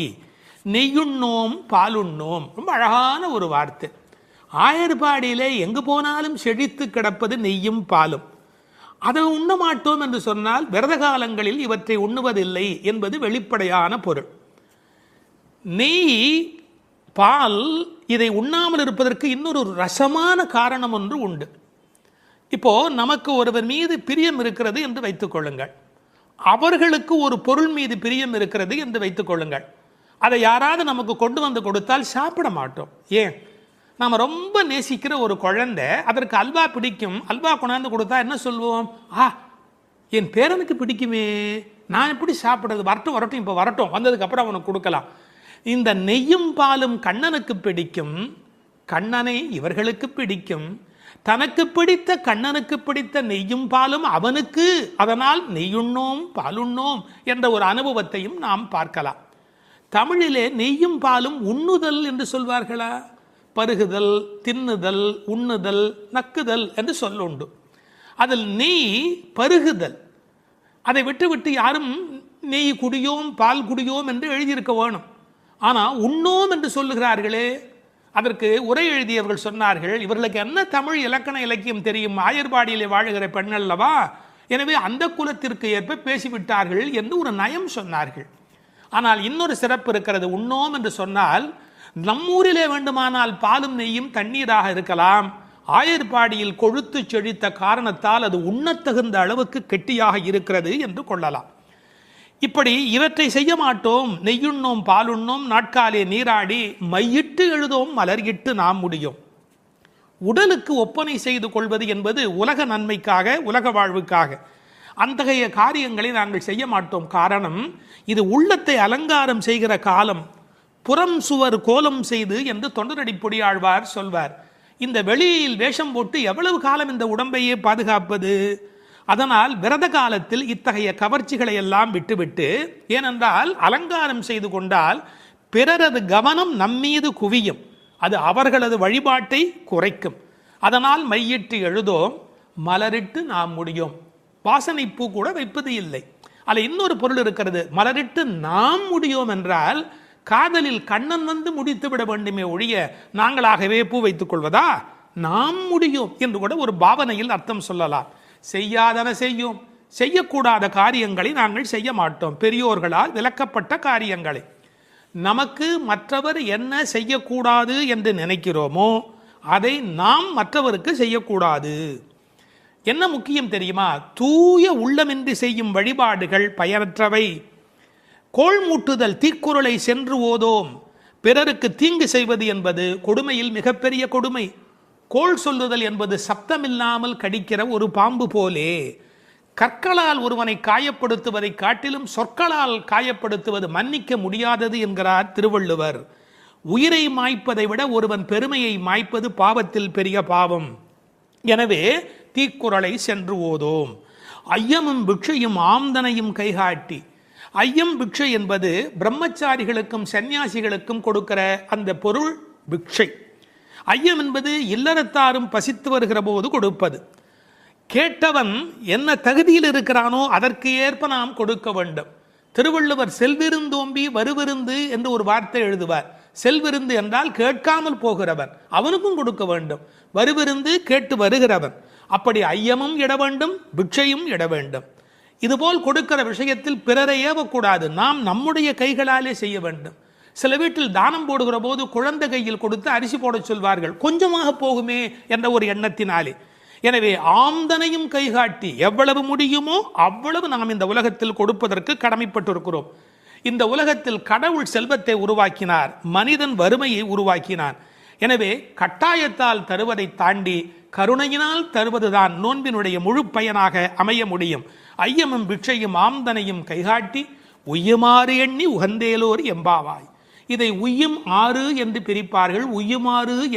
நெய்யுண்ணோம் பாலுண்ணோம். ரொம்ப அழகான ஒரு வார்த்தை. ஆயர்பாடியிலே எங்கு போனாலும் செழித்து கிடப்பது நெய்யும் பாலும். அதை உண்ண மாட்டோம் என்று சொன்னால் விரத காலங்களில் இவற்றை உண்ணுவதில்லை என்பது வெளிப்படையான பொருள். நெய், பால், இதை உண்ணாமல் இருப்பதற்கு இன்னொரு ரசமான காரணம் ஒன்று உண்டு. இப்போ நமக்கு ஒருவர் மீது பிரியம் இருக்கிறது என்று வைத்துக் கொள்ளுங்கள், அவர்களுக்கு ஒரு பொருள் மீது பிரியம் இருக்கிறது என்று வைத்துக் கொள்ளுங்கள். அதை யாராவது நமக்கு கொண்டு வந்து கொடுத்தால் சாப்பிட மாட்டோம். ஏன்? நாம் ரொம்ப நேசிக்கிற ஒரு குழந்தை, அதற்கு அல்வா பிடிக்கும், அல்வா கொண்டாந்து கொடுத்தா என்ன சொல்லுவோம்? என் பேரனுக்கு பிடிக்குமே, நான் எப்படி சாப்பிட்றது? வரட்டும் வரட்டும், இப்போ வரட்டும், வந்ததுக்கப்புறம் அவனுக்கு கொடுக்கலாம். இந்த நெய்யும் பாலும் கண்ணனுக்கு பிடிக்கும், கண்ணனை இவர்களுக்கு பிடிக்கும், தனக்கு பிடித்த கண்ணனுக்கு பிடித்த நெய்யும் பாலும் அவனுக்கு, அதனால் நெய்யுண்ணோம் பாலுண்ணோம் என்ற ஒரு அனுபவத்தையும் நாம் பார்க்கலாம். தமிழிலே நெய்யும் பாலும் உண்ணுதல் என்று சொல்வார்களா? பருகுதல், தின்னுதல், உண்ணுதல், நக்குதல் என்று சொல்லுண்டு. அதில் நெய் பருகுதல். அதை விட்டு யாரும் நெய் குடியோம் பால் குடியோம் என்று எழுதியிருக்க வேணும். ஆனால் உண்ணோம் என்று சொல்லுகிறார்களே, அதற்கு உரை எழுதியவர்கள் சொன்னார்கள், இவர்களுக்கு என்ன தமிழ் இலக்கண இலக்கியம் தெரியும்? ஆயர்பாடியிலே வாழுகிற பெண் அல்லவா, எனவே அந்த குலத்திற்கு ஏற்ப பேசிவிட்டார்கள் என்று ஒரு நயம் சொன்னார்கள். ஆனால் இன்னொரு சிறப்பு இருக்கிறது. உண்ணோம் என்று சொன்னால் நம்மூரிலே வேண்டுமானால் பாலும் நெய்யும் தண்ணீராக இருக்கலாம். ஆயர்பாடியில் கொழுத்து செழித்த காரணத்தால் அது உண்ணத்தகுந்த அளவுக்கு கெட்டியாக இருக்கிறது என்று கொள்ளலாம். இப்படி இவற்றை செய்ய மாட்டோம். நெய்யுண்ணோம் பாலுண்ணோம், நாட்காலே நீராடி, மையிட்டு எழுதோம் மலர்கிட்டு நாம் முடியும். உடலுக்கு ஒப்பனை செய்து கொள்வது என்பது உலக நன்மைக்காக, உலக வாழ்வுக்காக. அத்தகைய காரியங்களை நாங்கள் செய்ய மாட்டோம். காரணம், இது உள்ளத்தை அலங்காரம் செய்கிற காலம். புறம் சுவர் கோலம் செய்து என்று தொண்டரடி பொடியாழ்வார் சொல்வார். இந்த வெளியில் வேஷம் போட்டு எவ்வளவு காலம் இந்த உடம்பையே பாதுகாப்பது? அதனால் விரத காலத்தில் இத்தகைய கவர்ச்சிகளை எல்லாம் விட்டுவிட்டு, ஏனென்றால் அலங்காரம் செய்து கொண்டால் பிறரது கவனம் நம்மீது குவியும், அது அவர்களது வழிபாட்டை குறைக்கும். அதனால் மையிட்டு எழுதோம் மலரிட்டு நாம் முடியும். வாசனை பூ கூட வைப்பது இல்லை. அதில் இன்னொரு பொருள் இருக்கிறது. மலரிட்டு நாம் முடியும் என்றால் காதலில் கண்ணன் வந்து முடித்து விட வேண்டுமே ஒழிய நாங்களாகவே பூ வைத்துக் கொள்வதா? நாம் முடியும் என்று கூட ஒரு பாவனையில் அர்த்தம் சொல்லலாம். செய்யாதன செய்யும், செய்யக்கூடாத காரியங்களை நாங்கள் செய்ய மாட்டோம். பெரியோர்களால் விலக்கப்பட்ட காரியங்களை. நமக்கு மற்றவர் என்ன செய்யக்கூடாது என்று நினைக்கிறோமோ அதை நாம் மற்றவருக்கு செய்யக்கூடாது. என்ன முக்கியம் தெரியுமா? தூய உள்ளமின்றி செய்யும் வழிபாடுகள் பயனற்றவை. கோள் மூட்டுதல், தீக்குறளை சென்று ஓதோம். பிறருக்கு தீங்கு செய்வது என்பது கொடுமையில் மிகப்பெரிய கொடுமை. கோள் சொல்லுதல் என்பது சப்தமில்லாமல் கடிக்கிற ஒரு பாம்பு போலே. கற்களால் ஒருவனை காயப்படுத்துவதை காட்டிலும் சொற்களால் காயப்படுத்துவது மன்னிக்க முடியாதது என்கிறார் திருவள்ளுவர். உயிரை மாய்ப்பதை விட ஒருவன் பெருமையை மாய்ப்பது பாவத்தில் பெரிய பாவம். எனவே தீக்குறளை சென்று ஓதோம். ஐயமும் பிக்ஷையும் ஆம்தனையும் கைகாட்டி. ஐயம் பிக்ஷை என்பது பிரம்மச்சாரிகளுக்கும் சன்னியாசிகளுக்கும் கொடுக்கிற அந்த பொருள் பிக்ஷை. ஐயம் என்பது இல்லறத்தாரும் பசித்து வருகிற போது கொடுப்பது. கேட்டவன் என்ன தகுதியில் இருக்கிறானோ அதற்கு ஏற்ப நாம் கொடுக்க வேண்டும். திருவள்ளுவர் செல்விருந்தோம்பி வருவிருந்து என்று ஒரு வார்த்தை எழுதுவார். செல்விருந்து என்றால் கேட்காமல் போகிறவன், அவனுக்கும் கொடுக்க வேண்டும். வருவிருந்து கேட்டு வருகிறவன், அப்படி ஐயமும் இட வேண்டும், பிட்சையும் இட வேண்டும். இதுபோல் கொடுக்கிற விஷயத்தில் பிறரை ஏவக்கூடாது, நாம் நம்முடைய கைகளாலே செய்ய வேண்டும். சில வீட்டில் தானம் போடுகிற போது குழந்தை கையில் கொடுத்து அரிசி போட சொல்வார்கள், கொஞ்சமாக போகுமே என்ற ஒரு எண்ணத்தினாலே. எனவே ஆம்தனையும் கைகாட்டி எவ்வளவு முடியுமோ அவ்வளவு நாம் இந்த உலகத்தில் கொடுப்பதற்கு கடமைப்பட்டிருக்கிறோம். இந்த உலகத்தில் கடவுள் செல்வத்தை உருவாக்கினார், மனிதன் வறுமையை உருவாக்கினான். எனவே கட்டாயத்தால் தருவதை தாண்டி கருணையினால் தருவதுதான் நோன்பினுடைய முழு பயனாக அமைய முடியும். ஐயமும் பிட்சையும் ஆம்தனையும் கைகாட்டி உய்யுமாறு எண்ணி உகந்தேலோர் எம்பாவாய். இதை உய்யும் ஆறு என்று பிரிப்பார்கள். உய்யுமாறு